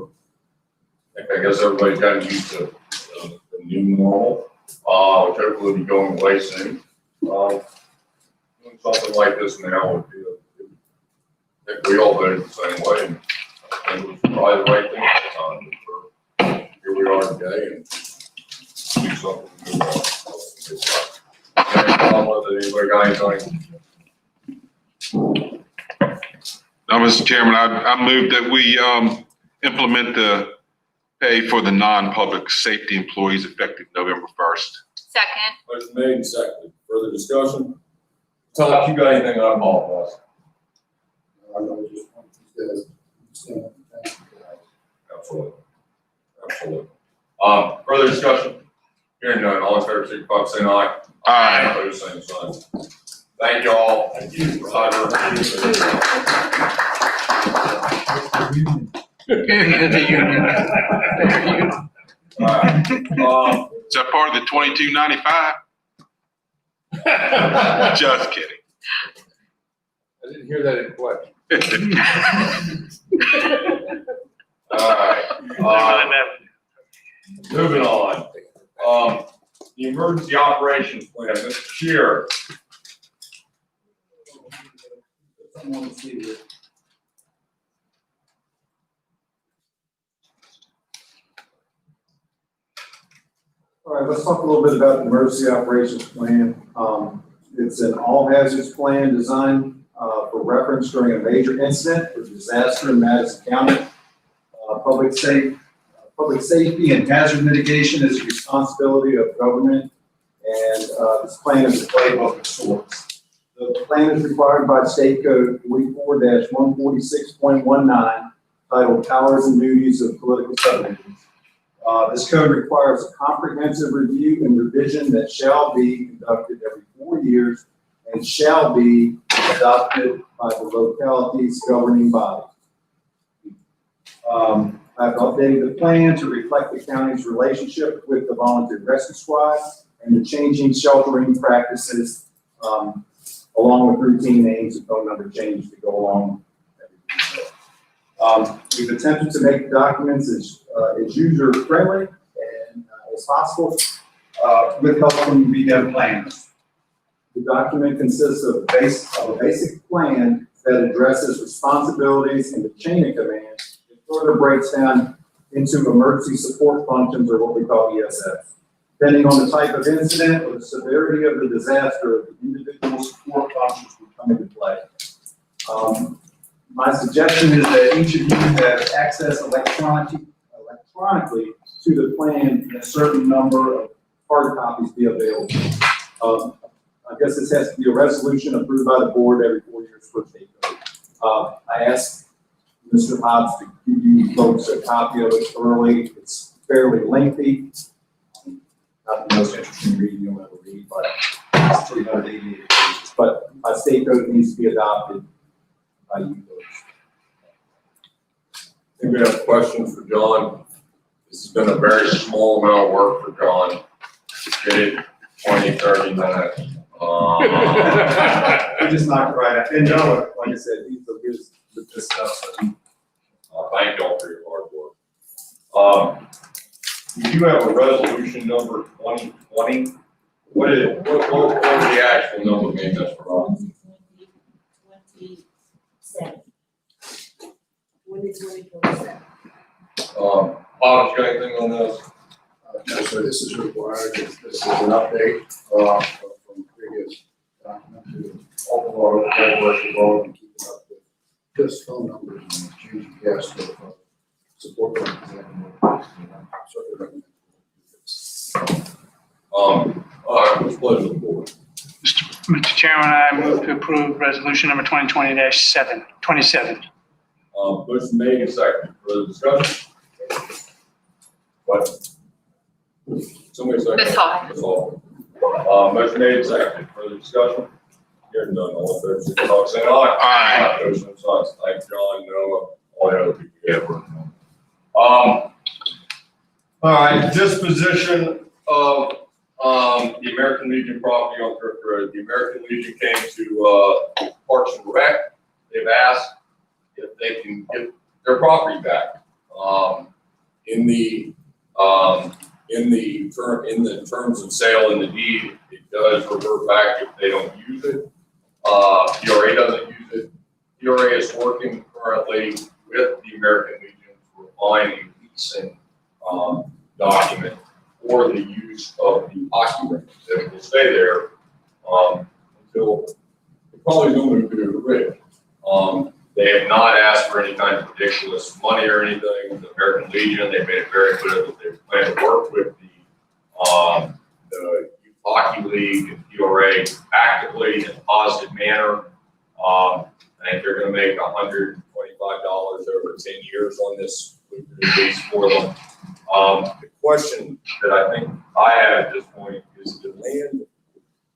[SPEAKER 2] I guess everybody's gotten used to the new normal, which hopefully will be going away soon. Doing something like this now would be I think we all voted the same way, and I think it was probably the right thing at the time. Here we are today, and do something to move on. Any problem with it? Anybody got anything?
[SPEAKER 8] Now, Mr. Chairman, I move that we implement the pay for the non-public safety employees effective November 1st.
[SPEAKER 4] Second.
[SPEAKER 3] Motion made and seconded. Further discussion? Tell us if you got anything I apologize.
[SPEAKER 17] I really just want you guys to stand up and thank you.
[SPEAKER 2] Absolutely. Further discussion? Hearing none, all in favor, signify by saying aye.
[SPEAKER 8] Aye.
[SPEAKER 2] Opposed, same sign. Thank you all. Thank you. Roger.
[SPEAKER 8] Is that part of the 2295? Just kidding.
[SPEAKER 3] I didn't hear that in question.
[SPEAKER 2] All right. Moving on. The emergency operations plan, Mr. Chair.
[SPEAKER 16] Someone to see this. All right, let's talk a little bit about the emergency operations plan. It's an all hazards plan designed for reference during a major incident or disaster in Madison County. Public safety and hazard mitigation is a responsibility of government, and this plan is a playbook of sorts. The plan is required by State Code 44-146.19, titled Powers and Duties of Political Subdivisions. This code requires a comprehensive review and revision that shall be conducted every 4 years and shall be adopted by the locality's governing body. I've updated the plan to reflect the county's relationship with the volunteer rescue squad and the changing sheltering practices, along with routine names and phone number changes to go along. We've attempted to make the documents as user friendly and as possible with help from VDEV planners. The document consists of a basic plan that addresses responsibilities and the chain of command. It further breaks down into emergency support functions, or what we call ESF. Depending on the type of incident or the severity of the disaster, the individual support functions will come into play. My suggestion is that each of you have access electronically to the plan, and a certain number of hard copies be available. I guess this has to be a resolution approved by the board every 4 years for state code. I asked Mr. Hobbs to give you folks a copy of it early. It's fairly lengthy. Not the most interesting reading you'll ever read, but it's 388 pages. But a state code needs to be adopted by you folks.
[SPEAKER 2] I think we have questions for John. This has been a very small amount of work for John. Get it 20, 30 minutes.
[SPEAKER 16] I just knocked right out. And Noah, like I said, he's the whiz with this stuff. So
[SPEAKER 2] thank y'all for your hard work. You do have a resolution number 2020. What is the actual number mean that's for us?
[SPEAKER 19] 2027.
[SPEAKER 2] Bob, you got anything on this?
[SPEAKER 14] No, so this is required. This is an update from previous document to all of our network involved in keeping up with just phone numbers and changing gas to support them. Certainly recommend this.
[SPEAKER 2] All right, what's the pleasure of the board?
[SPEAKER 10] Mr. Chairman, I move to approve resolution number 2020-27.
[SPEAKER 2] Motion made and seconded. Further discussion? What? Somebody second.
[SPEAKER 4] Ms. Hall.
[SPEAKER 2] Ms. Hall. Motion made and seconded. Further discussion? Hearing none. All in favor, signify by saying aye. Aye. Those same signs. Thank John, Noah, all the other people here. All right, disposition of the American Legion property on Kirk Road. The American Legion came to Parks and Rec. They've asked if they can get their property back. In the terms of sale in the deed, it does revert back if they don't use it. PRA doesn't use it. PRA is working currently with the American Legion to refine a leasing document for the use of the hockey rink that will stay there until they're probably going to move to the rig. They have not asked for any kind of ridiculous money or anything. The American Legion, they made it very clear that they plan to work with the Youth Hockey League and PRA actively in a positive manner. I think they're going to make $125 over 10 years on this lease for them. The question that I think I have at this point is the land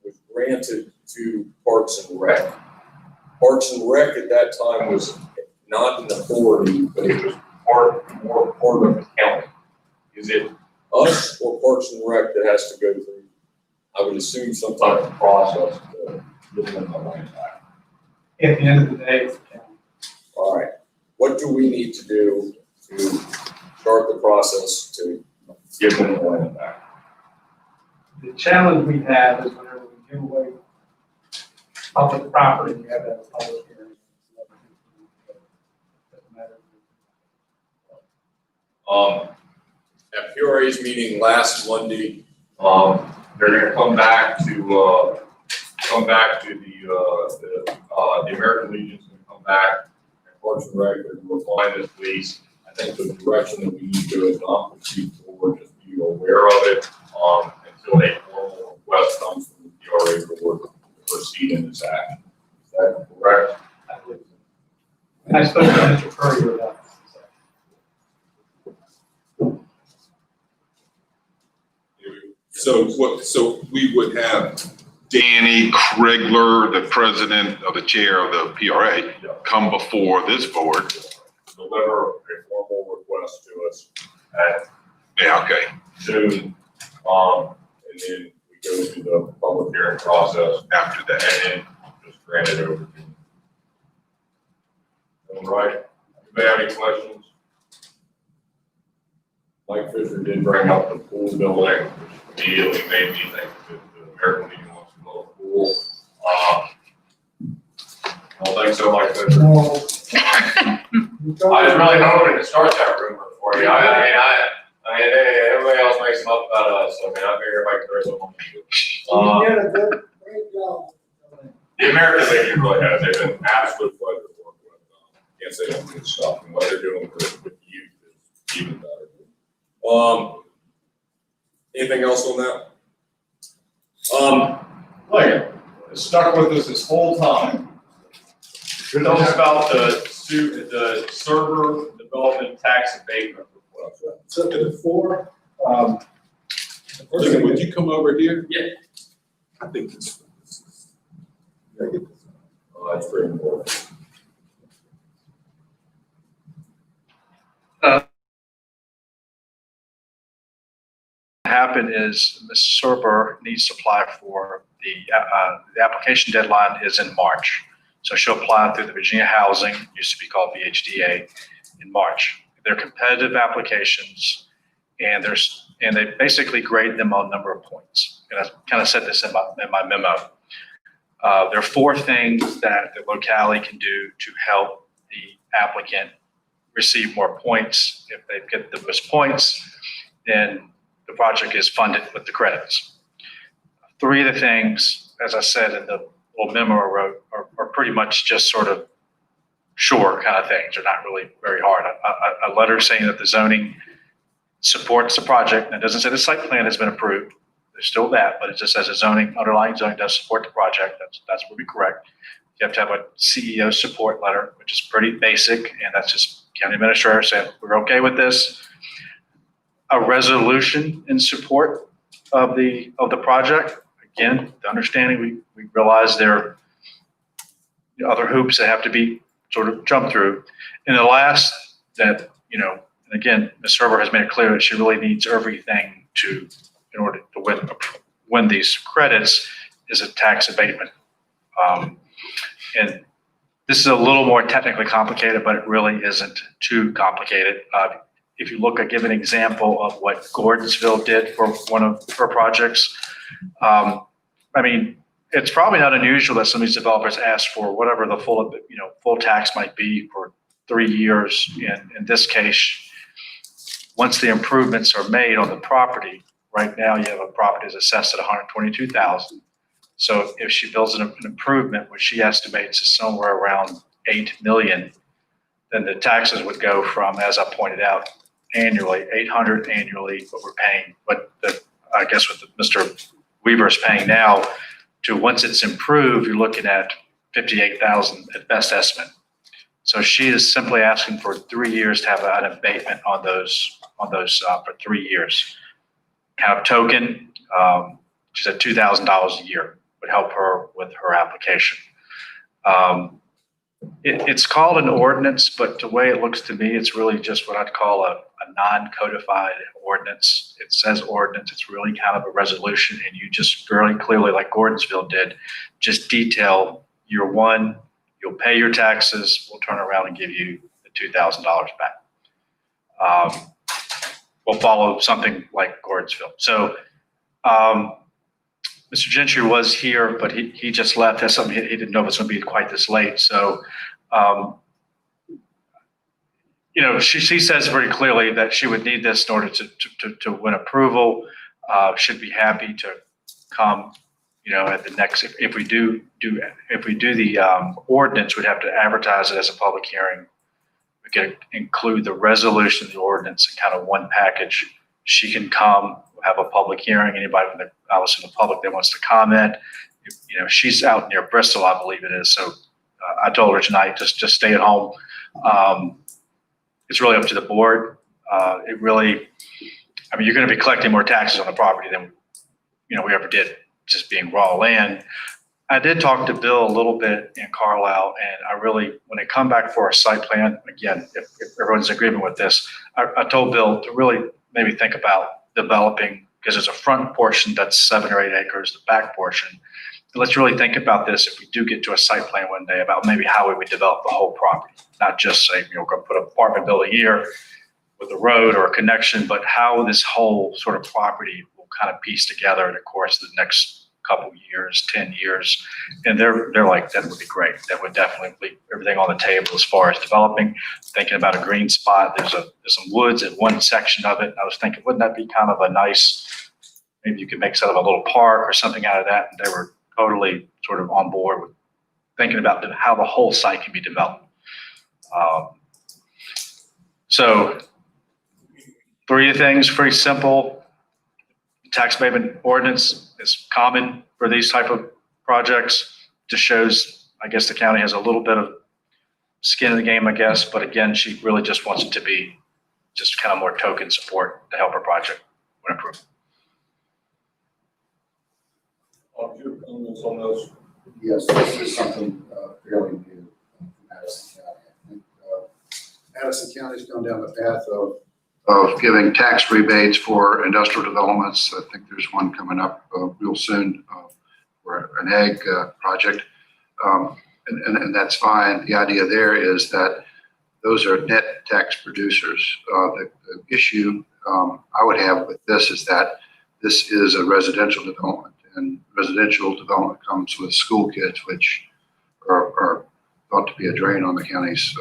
[SPEAKER 2] was granted to Parks and Rec. Parks and Rec at that time was not an authority, but it was more part of the county. Is it us or Parks and Rec that has to go through, I would assume, some type of process to get them the land back?
[SPEAKER 5] At the end of the day, it's the county.
[SPEAKER 2] All right. What do we need to do to start the process to give them the land back?
[SPEAKER 5] The challenge we have is whenever we give away public property, we have to have a public hearing.
[SPEAKER 2] At PRA's meeting last Monday, they're going to come back to the American Legion's going to come back, and Parks and Rec are going to refine this lease. I think the direction that we need to go is not proceed forward, just be aware of it until a formal request comes from the PRA board to proceed in this action. Is that correct?
[SPEAKER 5] I believe so. And I spoke to Mr. Furrier about this.
[SPEAKER 8] So we would have Danny Krigler, the president of the chair of the PRA, come before this board.
[SPEAKER 3] Deliver a formal request to us at
[SPEAKER 8] Yeah, okay.
[SPEAKER 3] soon, and then we go through the public hearing process
[SPEAKER 8] After that.
[SPEAKER 3] and then just grant it over to them. All right, anybody have any questions? Mike Fisher did bring up the pool building, which immediately made me think that the American Legion wants to build a pool. I don't think so, Mike Fisher. I was really hoping to start that rumor for you. I mean, hey, everybody else makes them up about us, so I mean, I figure if I could throw something.
[SPEAKER 20] You did a great job.
[SPEAKER 3] The American Legion really has, they've been absolute pleasure to work with. Can't say that good stuff, and what they're doing with youth is even better. Anything else on that? Like, stuck with us this whole time. Tell us about the server development tax abatement request.
[SPEAKER 14] So before,
[SPEAKER 8] Would you come over here?
[SPEAKER 3] Yeah.
[SPEAKER 14] I think this.
[SPEAKER 3] That's very important.
[SPEAKER 5] Happen is Ms. Serber needs to apply for the application deadline is in March. So she'll apply through the Virginia Housing, used to be called VHDA, in March. They're competitive applications, and they basically grade them on number of points. And I kind of said this in my memo. There are 4 things that the locality can do to help the applicant receive more points. If they get the most points, then the project is funded with the credits. 3 of the things, as I said in the little memo I wrote, are pretty much just sort of sure kind of things. They're not really very hard. A letter saying that the zoning supports the project, and it doesn't say the site plan has been approved. There's still that, but it just says the underlying zoning does support the project. That's would be correct. You have to have a CEO support letter, which is pretty basic, and that's just county administrator saying, we're okay with this. A resolution in support of the project. Again, the understanding, we realize there are other hoops that have to be sort of jumped through. And the last that, and again, Ms. Serber has made it clear that she really needs everything in order to win these credits is a tax abatement. And this is a little more technically complicated, but it really isn't too complicated. If you look, I give an example of what Gordonsville did for one of her projects. I mean, it's probably not unusual that some of these developers ask for whatever the full tax might be for 3 years. In this case, once the improvements are made on the property, right now you have a property that's assessed at $122,000. So if she builds an improvement, which she estimates is somewhere around $8 million, then the taxes would go from, as I pointed out, annually, $800 annually, what we're paying, I guess what Mr. Weaver is paying now, to once it's improved, you're looking at $58,000 at best estimate. So she is simply asking for 3 years to have an abatement on those for 3 years. Kind of token, she said $2,000 a year would help her with her application. It's called an ordinance, but the way it looks to me, it's really just what I'd call a non-codified ordinance. It says ordinance, it's really kind of a resolution, and you just very clearly, like Gordonsville did, just detail year 1, you'll pay your taxes, we'll turn around and give you the $2,000 back. We'll follow something like Gordonsville. So Mr. Gentry was here, but he just left. That's something he didn't know it was going to be quite this late. So, she says very clearly that she would need this in order to win approval. Should be happy to come, at the next, if we do the ordinance, we'd have to advertise it as a public hearing. We can include the resolution, the ordinance, in kind of one package. She can come, have a public hearing. Anybody from the public that wants to comment, she's out near Bristol, I believe it is. So I told her tonight, just stay at home. It's really up to the board. You're going to be collecting more taxes on the property than
[SPEAKER 6] we ever did just being raw land. I did talk to Bill a little bit in Carlisle, and I really, when they come back for a site plan, again, if everyone's in agreement with this, I told Bill to really maybe think about developing, because there's a front portion that's 7 or 8 acres, the back portion. Let's really think about this if we do get to a site plan one day about maybe how we would develop the whole property, not just say, we're going to put an apartment building here with a road or a connection, but how this whole sort of property will kind of piece together in the course of the next couple years, 10 years. And they're like, that would be great. That would definitely leave everything on the table as far as developing, thinking about a green spot. There's some woods in one section of it. And I was thinking, wouldn't that be kind of a nice, maybe you could make sort of a little park or something out of that. And they were totally sort of on board with thinking about how the whole site can be developed. So 3 things, pretty simple. Tax abatement ordinance is common for these type of projects. Just shows, I guess the county has a little bit of skin in the game, I guess. But again, she really just wants it to be just kind of more token support to help her project when approved.
[SPEAKER 3] Your comments on those?
[SPEAKER 7] Yes, this is something fairly new from Madison County. I think Madison County's gone down the path of giving tax rebates for industrial developments. I think there's one coming up real soon for an ag project, and that's fine. The idea there is that those are net tax producers. The issue I would have with this is that this is a residential development, and residential development comes with school kids, which are thought to be a drain on the county's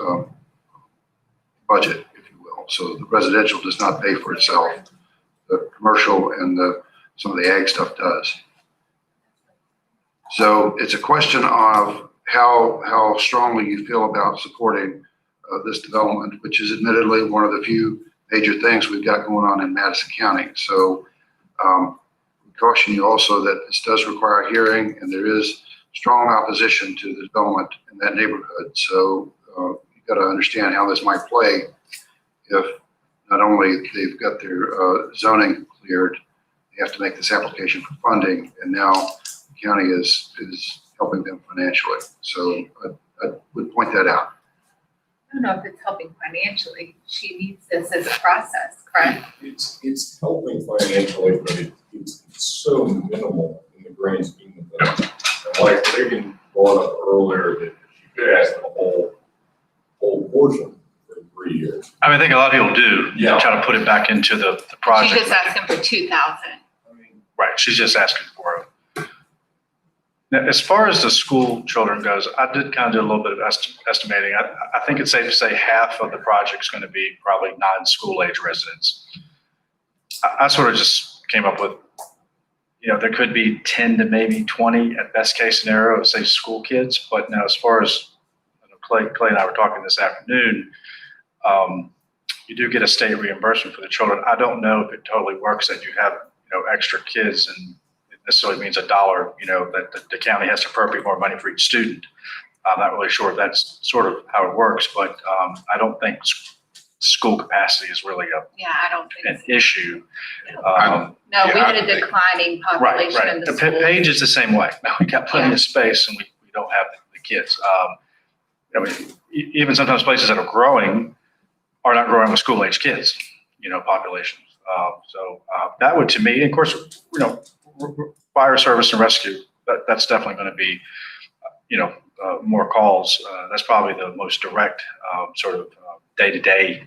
[SPEAKER 7] budget. So the residential does not pay for itself. The commercial and some of the ag stuff does. So it's a question of how strongly you feel about supporting this development, which is admittedly one of the few major things we've got going on in Madison County. So we caution you also that this does require a hearing, and there is strong opposition to the development in that neighborhood. So you've got to understand how this might play if not only they've got their zoning cleared, they have to make this application for funding, and now the county is helping them financially. So I would point that out.
[SPEAKER 4] I don't know if it's helping financially. She needs this as a process, correct?
[SPEAKER 3] It's helping financially, but it's so minimal in the grand scheme of things. And like Megan brought up earlier, that she could ask the whole portion. 3 years.
[SPEAKER 6] I think a lot of people do.
[SPEAKER 3] Yeah.
[SPEAKER 6] Try to put it back into the project.
[SPEAKER 4] She's just asking for 2,000.
[SPEAKER 6] Right. She's just asking for it. Now, as far as the school children goes, I did kind of do a little bit of estimating. I think it's safe to say half of the project's going to be probably non-school age residents. I sort of just came up with, there could be 10 to maybe 20 at best case scenario, say school kids. But now as far as Clay and I were talking this afternoon, you do get a state reimbursement for the children. I don't know if it totally works that you have, extra kids, and it necessarily means $1, that the county has to appropriate more money for each student. I'm not really sure if that's sort of how it works, but I don't think school capacity is really
[SPEAKER 4] I don't think
[SPEAKER 6] an issue.
[SPEAKER 4] No, we had a declining population in the
[SPEAKER 6] The
[SPEAKER 4] schools.
[SPEAKER 6] Page is the same way. Now we got plenty of space, and we don't have the kids. Even sometimes places that are growing are not growing with school age kids, populations. So that would, to me, of course, fire service and rescue, that's definitely going to be, more calls. That's probably the most direct sort of day-to-day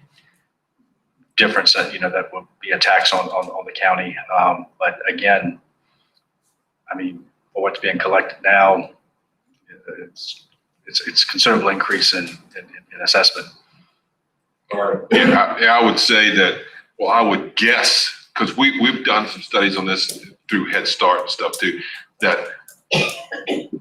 [SPEAKER 6] difference that, that would be a tax on the county. But again, for what's being collected now, it's considerable increase in assessment.
[SPEAKER 8] I would say that, I would guess, because we've done some studies on this through Head Start and stuff too, that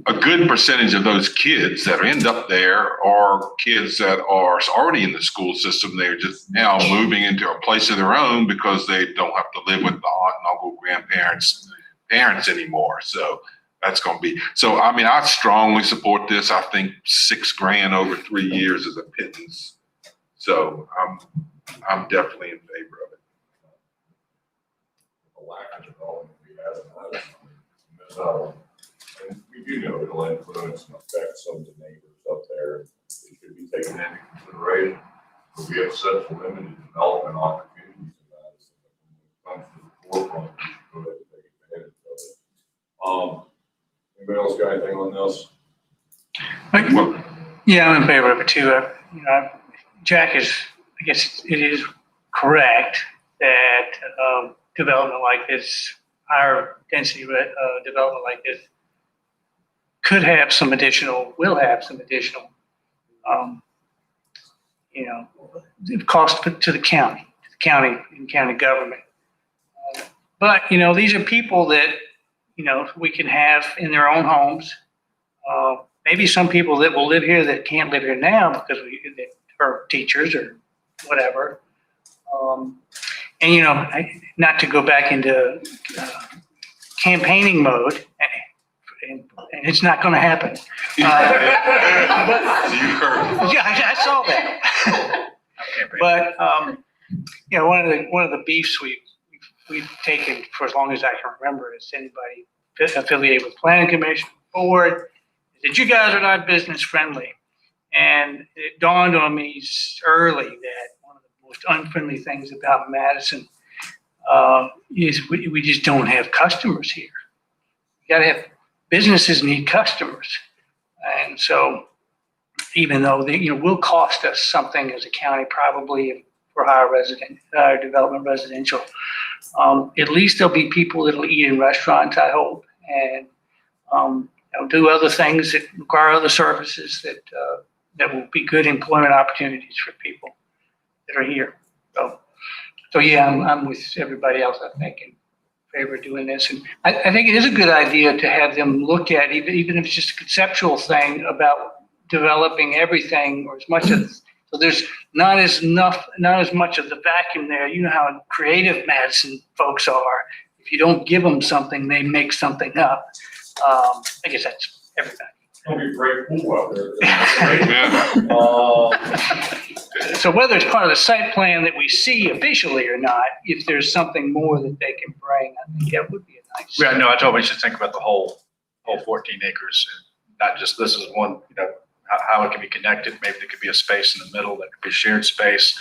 [SPEAKER 8] a good percentage of those kids that end up there are kids that are already in the school system. They're just now moving into a place of their own because they don't have to live with the aunt and uncle, grandparents, parents anymore. So that's going to be, I strongly support this. I think $6,000 over 3 years is a pittance. So I'm definitely in favor of it.
[SPEAKER 3] A lack of development we have in Madison. it's gonna affect some of the neighbors up there. It should be taken into consideration. We have such limited development opportunities in Madison. When it comes to the forefront, we should go ahead and take advantage of it. Anybody else got anything on this?
[SPEAKER 10] Yeah, I'm in favor of it too. Jack is, I guess it is correct that development like this, higher density development like this, will have some additional cost to the county and county government. But, these are people that, we can have in their own homes. Maybe some people that will live here that can't live here now because that are teachers or whatever. Not to go back into campaigning mode, and it's not going to happen. Yeah, I saw that. But one of the beefs we've taken for as long as I can remember is anybody affiliated with planning commission, board, that you guys are not business friendly. And it dawned on me early that one of the most unfriendly things about Madison is we just don't have customers here. You gotta have, businesses need customers. And so even though they, will cost us something as a county, probably for higher development residential, at least there'll be people that'll eat in restaurants, I hope, and do other things that require other services that will be good employment opportunities for people that are here. So yeah, I'm with everybody else, I think, in favor of doing this. And I think it is a good idea to have them look at, even if it's just a conceptual thing about developing everything or as much as, so there's not as much of the vacuum there. You know how creative Madison folks are. If you don't give them something, they make something up. I guess that's everybody.
[SPEAKER 3] It's gonna be a great pool out there.
[SPEAKER 10] So whether it's part of the site plan that we see officially or not, if there's something more that they can bring, I think that would be a nice.
[SPEAKER 6] Yeah, no, I told them we should think about the whole 14 acres, and not just this is one, how it can be connected. Maybe there could be a space in the middle that could be shared space.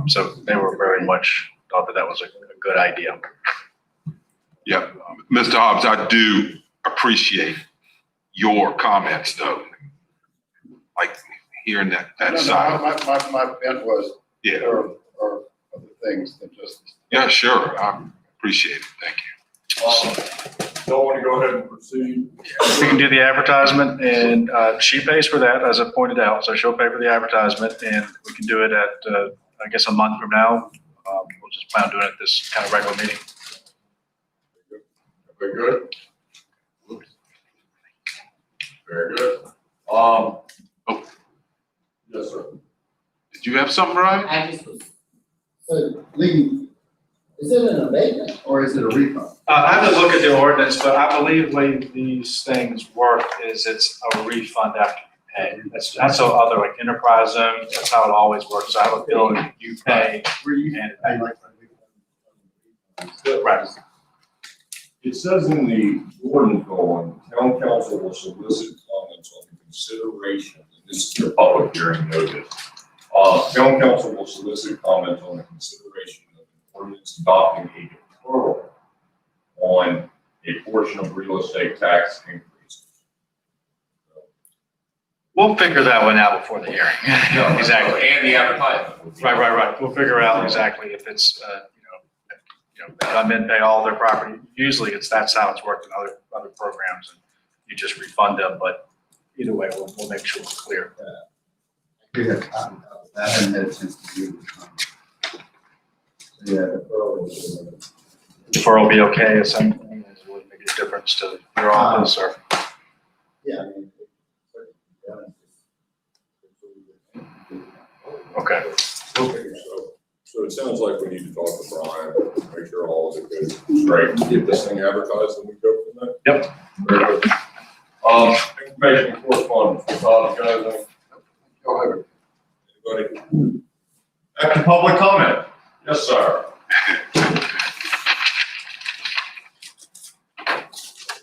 [SPEAKER 6] So they were very much thought that was a good idea.
[SPEAKER 8] Yeah, Mr. Hobbs, I do appreciate your comments though. Like hearing that side.
[SPEAKER 7] My bent was,
[SPEAKER 8] Yeah.
[SPEAKER 7] or other things than just.
[SPEAKER 8] Yeah, sure. I appreciate it. Thank you.
[SPEAKER 3] Don't want to go ahead and proceed.
[SPEAKER 6] We can do the advertisement, and she pays for that, as I pointed out. So she'll pay for the advertisement, and we can do it at, I guess, a month from now. We'll just plan on doing it at this kind of regular meeting.
[SPEAKER 3] Very good. Very good. Yes, sir.
[SPEAKER 8] Did you have something, Ryan?
[SPEAKER 17] I just was, so Lee, is it an abatement or is it a refund?
[SPEAKER 6] I have to look at the ordinance, but I believe the way these things work is it's a refund after you pay. That's how other like enterprise zones, that's how it always works. I have a bill and you pay. And right.
[SPEAKER 3] It says in the ordinance going, town council will solicit comments on the consideration, and this is your public hearing notice. Town council will solicit comments on the consideration of an ordinance adopting a deferral on a portion of real estate tax increases.
[SPEAKER 6] We'll figure that one out before the hearing. Exactly.
[SPEAKER 2] And the advertisement.
[SPEAKER 6] Right. We'll figure out exactly if it's, come in, pay all their property. Usually that's how it's worked in other programs, and you just refund them. But either way, we'll make sure it's clear.
[SPEAKER 17] I do have a copy of that. I haven't had a chance to do it. So yeah,
[SPEAKER 6] Deferral will be okay or something? It would make a difference to your office or?
[SPEAKER 17] yeah, I mean.
[SPEAKER 6] Okay.
[SPEAKER 3] So it sounds like we need to talk to Brian, make sure all is good, straight, get this thing advertised and we go from there.
[SPEAKER 6] Yep.
[SPEAKER 3] Very good. Information and correspondence, Todd, you guys, go ahead. Anybody? After public comment? Yes, sir.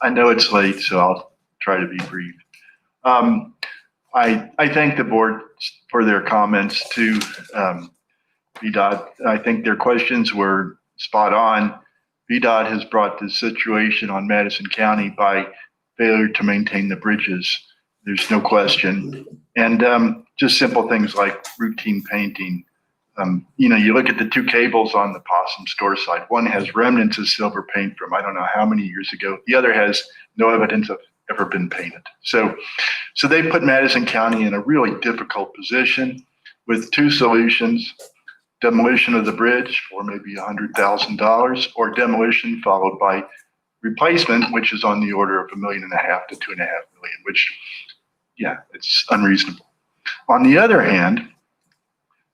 [SPEAKER 11] I know it's late, so I'll try to be brief.
[SPEAKER 6] I thank the board for their comments to VDOT. I think their questions were spot on. VDOT has brought this situation on Madison County by failure to maintain the bridges. There's no question. And just simple things like routine painting. You look at the two cables on the Possum store side. One has remnants of silver paint from I don't know how many years ago. The other has no evidence of ever been painted. So they put Madison County in a really difficult position with two solutions: demolition of the bridge for maybe $100,000, or demolition followed by replacement, which is on the order of $1.5 million to $2.5 million, which, yeah, it's unreasonable. On the other hand,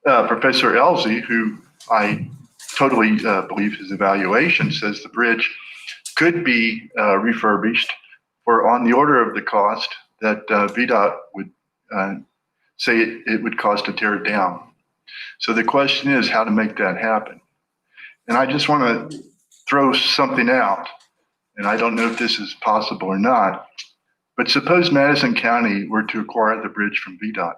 [SPEAKER 6] Professor Elsie, who I totally believe his evaluation, says the bridge could be refurbished for on the order of the cost that VDOT would say it would cost to tear it down. So the question is how to make that happen. And I just want to throw something out, and I don't know if this is possible or not, but suppose Madison County were to acquire the bridge from VDOT.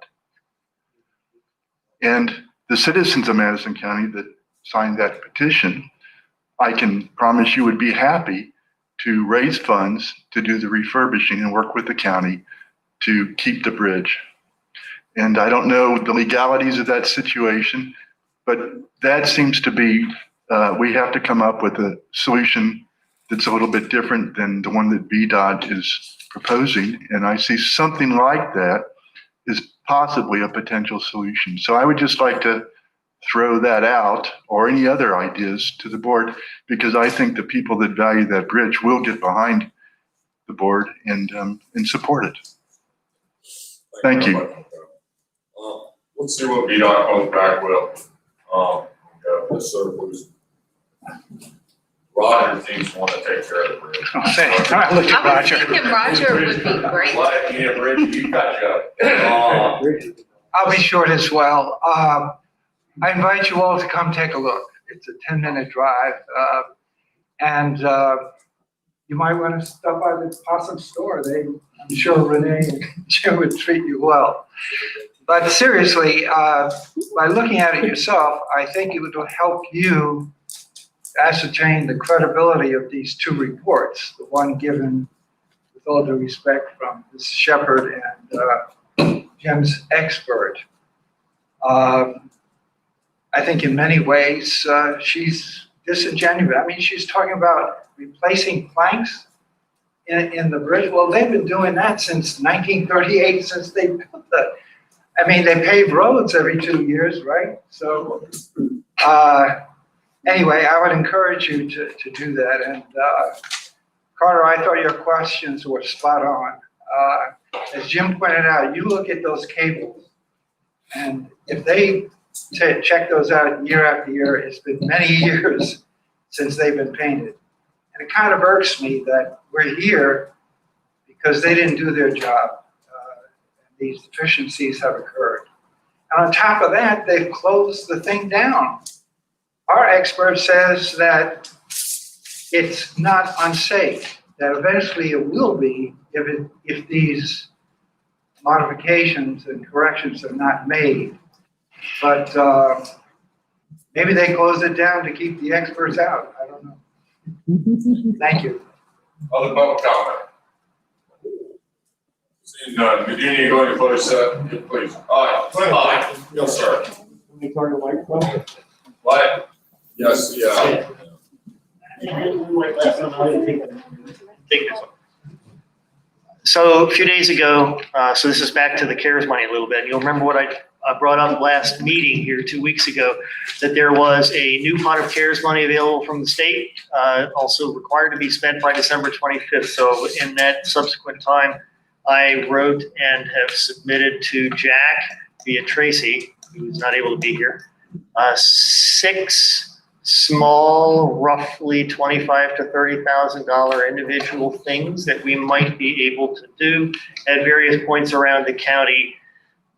[SPEAKER 6] And the citizens of Madison County that signed that petition, I can promise you would be happy to raise funds to do the refurbishing and work with the county to keep the bridge. And I don't know the legalities of that situation, but that seems to be, we have to come up with a solution that's a little bit different than the one that VDOT is proposing. And I see something like that is possibly a potential solution. So I would just like to throw that out, or any other ideas, to the board, because I think the people that value that bridge will get behind the board and support it. Thank you.
[SPEAKER 3] Let's see what VDOT comes back with. Yes, sir, please. Roger seems to want to take care of the bridge.
[SPEAKER 4] I was thinking Roger would be great.
[SPEAKER 2] What, you need a bridge, you got you.
[SPEAKER 10] I'll be short as well. I invite you all to come take a look. It's a 10-minute drive. And you might want to stop by the Possum store. I'm sure Renee and Jim would treat you well. But seriously, by looking at it yourself, I think it would help you ascertain the credibility of these two reports, the one given with all due respect from Ms. Shepherd and Jim's expert. I think in many ways she's disingenuous. I mean, she's talking about replacing planks in the bridge. Well, they've been doing that since 1938, since they built that. I mean, they pave roads every 2 years, right? So anyway, I would encourage you to do that. And Carter, I thought your questions were spot on. As Jim pointed out, you look at those cables, and if they check those out year after year, it's been many years since they've been painted. And it kind of irks me that we're here because they didn't do their job. These deficiencies have occurred. And on top of that, they've closed the thing down. Our expert says that it's not unsafe, that eventually it will be if these modifications and corrections are not made. But maybe they closed it down to keep the experts out. I don't know. Thank you.
[SPEAKER 3] Other public comment? Seeing none, Virginia, you going to close that, please? Aye. Yes, sir.
[SPEAKER 14] Let me turn the microphone.
[SPEAKER 3] What? Yes, yeah.
[SPEAKER 11] So a few days ago, so this is back to the CARES money a little bit. You'll remember what I brought up last meeting here 2 weeks ago, that there was a new pot of CARES money available from the state, also required to be spent by December 25th. So in that subsequent time, I wrote and have submitted to Jack via Tracy, who's not able to be here, 6 small, roughly $25,000 to $30,000 individual things that we might be able to do at various points around the county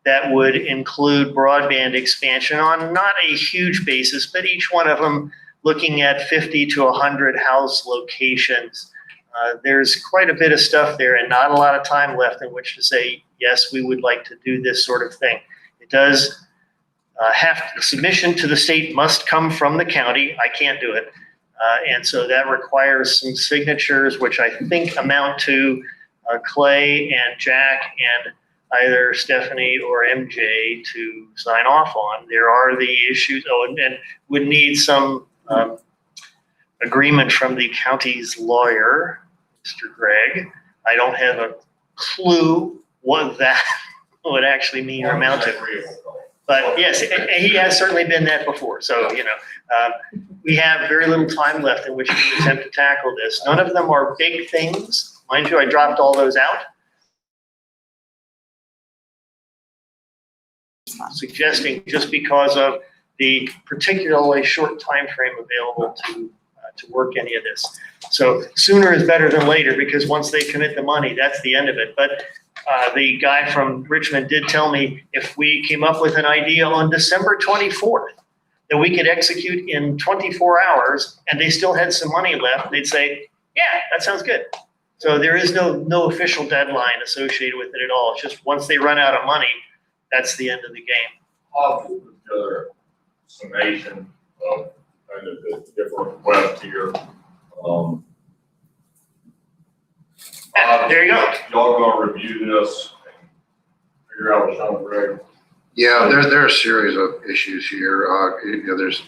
[SPEAKER 11] that would include broadband expansion on not a huge basis, but each one of them looking at 50 to 100 house locations. There's quite a bit of stuff there and not a lot of time left in which to say, yes, we would like to do this sort of thing. It does submission to the state must come from the county. I can't do it. And so that requires some signatures, which I think amount to Clay and Jack and either Stephanie or MJ to sign off on. There are the issues, and would need some agreement from the county's lawyer, Mr. Gregg. I don't have a clue what that would actually mean or amount to. But yes, he has certainly been that before. So, we have very little time left in which to attempt to tackle this. None of them are big things. Mind you, I dropped all those out. Suggesting just because of the particularly short time frame available to work any of this. So sooner is better than later, because once they commit the money, that's the end of it. But the guy from Richmond did tell me if we came up with an idea on December 24th that we could execute in 24 hours and they still had some money left, they'd say, yeah, that sounds good. So there is no official deadline associated with it at all. It's just once they run out of money, that's the end of the game.
[SPEAKER 2] I'll put together a summation of kind of the different requests here.
[SPEAKER 11] There you go.
[SPEAKER 2] Y'all gonna review this and figure out what's on the record?
[SPEAKER 7] Yeah, there are a series of issues here. There's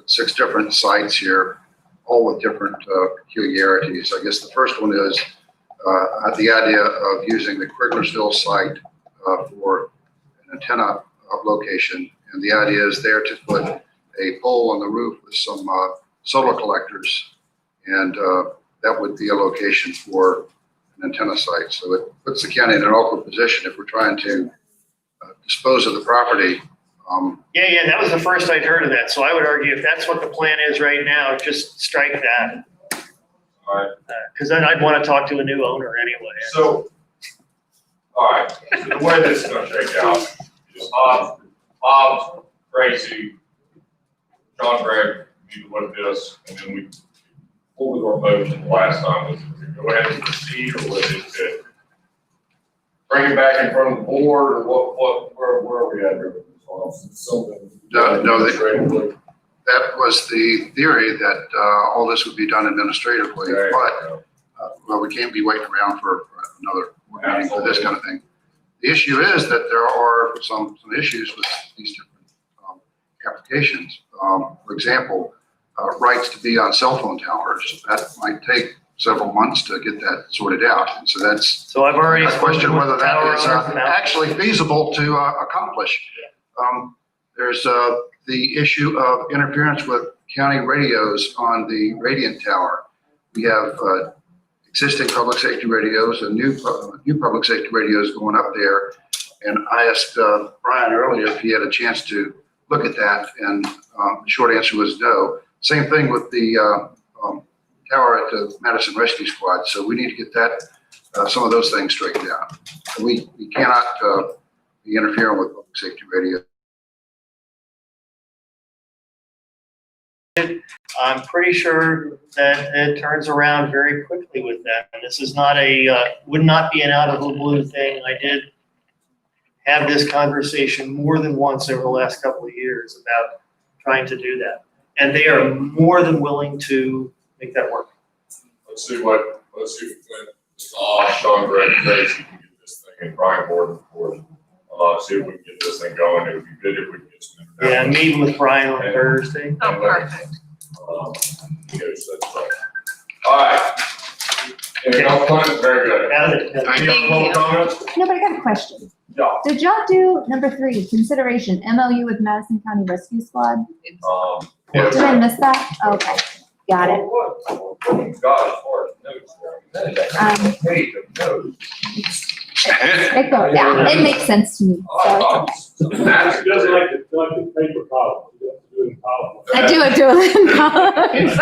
[SPEAKER 7] 6 different sites here, all with different peculiarities. I guess the first one is the idea of using the Criglersville site for an antenna location. And the idea is there to put a pole on the roof with some solar collectors. And that would be a location for an antenna site. So it puts the county in an awkward position if we're trying to dispose of the property.
[SPEAKER 11] Yeah, that was the first I'd heard of that. So I would argue if that's what the plan is right now, just strike that.
[SPEAKER 2] All right.
[SPEAKER 11] Because then I'd want to talk to a new owner anyway.
[SPEAKER 2] So, all right, so the way this is gonna shake out is Bob, Tracy, John Gregg, need to look at this, and then we pulled our motion last time was to go ahead and proceed, or was it to bring it back in front of the board, or where are we at here?
[SPEAKER 7] No, that was the theory that all this would be done administratively,
[SPEAKER 2] Okay.
[SPEAKER 7] but well, we can't be waiting around for another meeting for this kind of thing. The issue is that there are some issues with these different applications. For example, rights to be on cell phone towers. That might take several months to get that sorted out. And so that's
[SPEAKER 11] I've already
[SPEAKER 7] a question whether that is
[SPEAKER 11] spoken with
[SPEAKER 7] actually feasible to accomplish. There's the issue of interference with county radios on the Radiant Tower. We have existing public safety radios and new public safety radios going up there. And I asked Brian earlier if he had a chance to look at that, and the short answer was no. Same thing with the tower at the Madison Rescue Squad. So we need to get that some of those things straightened out. We cannot be interfering with public safety radio.
[SPEAKER 11] I'm pretty sure that it turns around very quickly with that. And this is not would not be an out of the blue thing. I did have this conversation more than once over the last couple of years about trying to do that. And they are more than willing to make that work.
[SPEAKER 2] Let's see if Sean Gregg and Tracy can get this thing in Brian Gordon for us. See if we can get this thing going. It would be good if we could get some.
[SPEAKER 11] Yeah, I'm meeting with Brian on Thursday.
[SPEAKER 2] Oh, perfect. All right. Anything else, Clint? Very good. Any other comments?
[SPEAKER 4] No, but I got a question.
[SPEAKER 2] Yeah.
[SPEAKER 4] Did y'all do number 3, consideration MOU with Madison County Rescue Squad? Did I miss that? Okay, got it. It makes sense to me. So.
[SPEAKER 5] She doesn't like the paper column.
[SPEAKER 4] I do it in columns.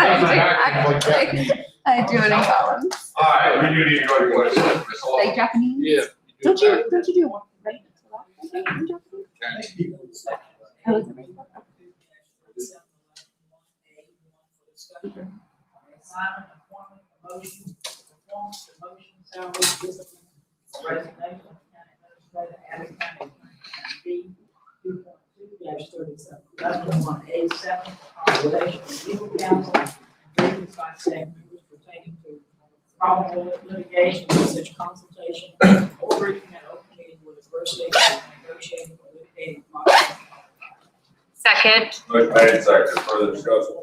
[SPEAKER 4] I do it in columns.
[SPEAKER 2] All right, we do need to go to question.
[SPEAKER 4] Like Japanese?
[SPEAKER 2] Yeah.
[SPEAKER 4] Don't you do one, right? Oh, is it right?
[SPEAKER 9] performance, promotion, salary, discipline, resignation of county administrator, Adams County B 2.2-37, 11-1A7, consultation with legal counsel, vacancy by staff members pertaining to probable litigation, such consultation, or briefing an open meeting with adversity, negotiating or litigating.
[SPEAKER 4] Second.
[SPEAKER 2] Motion made, second, further discussion.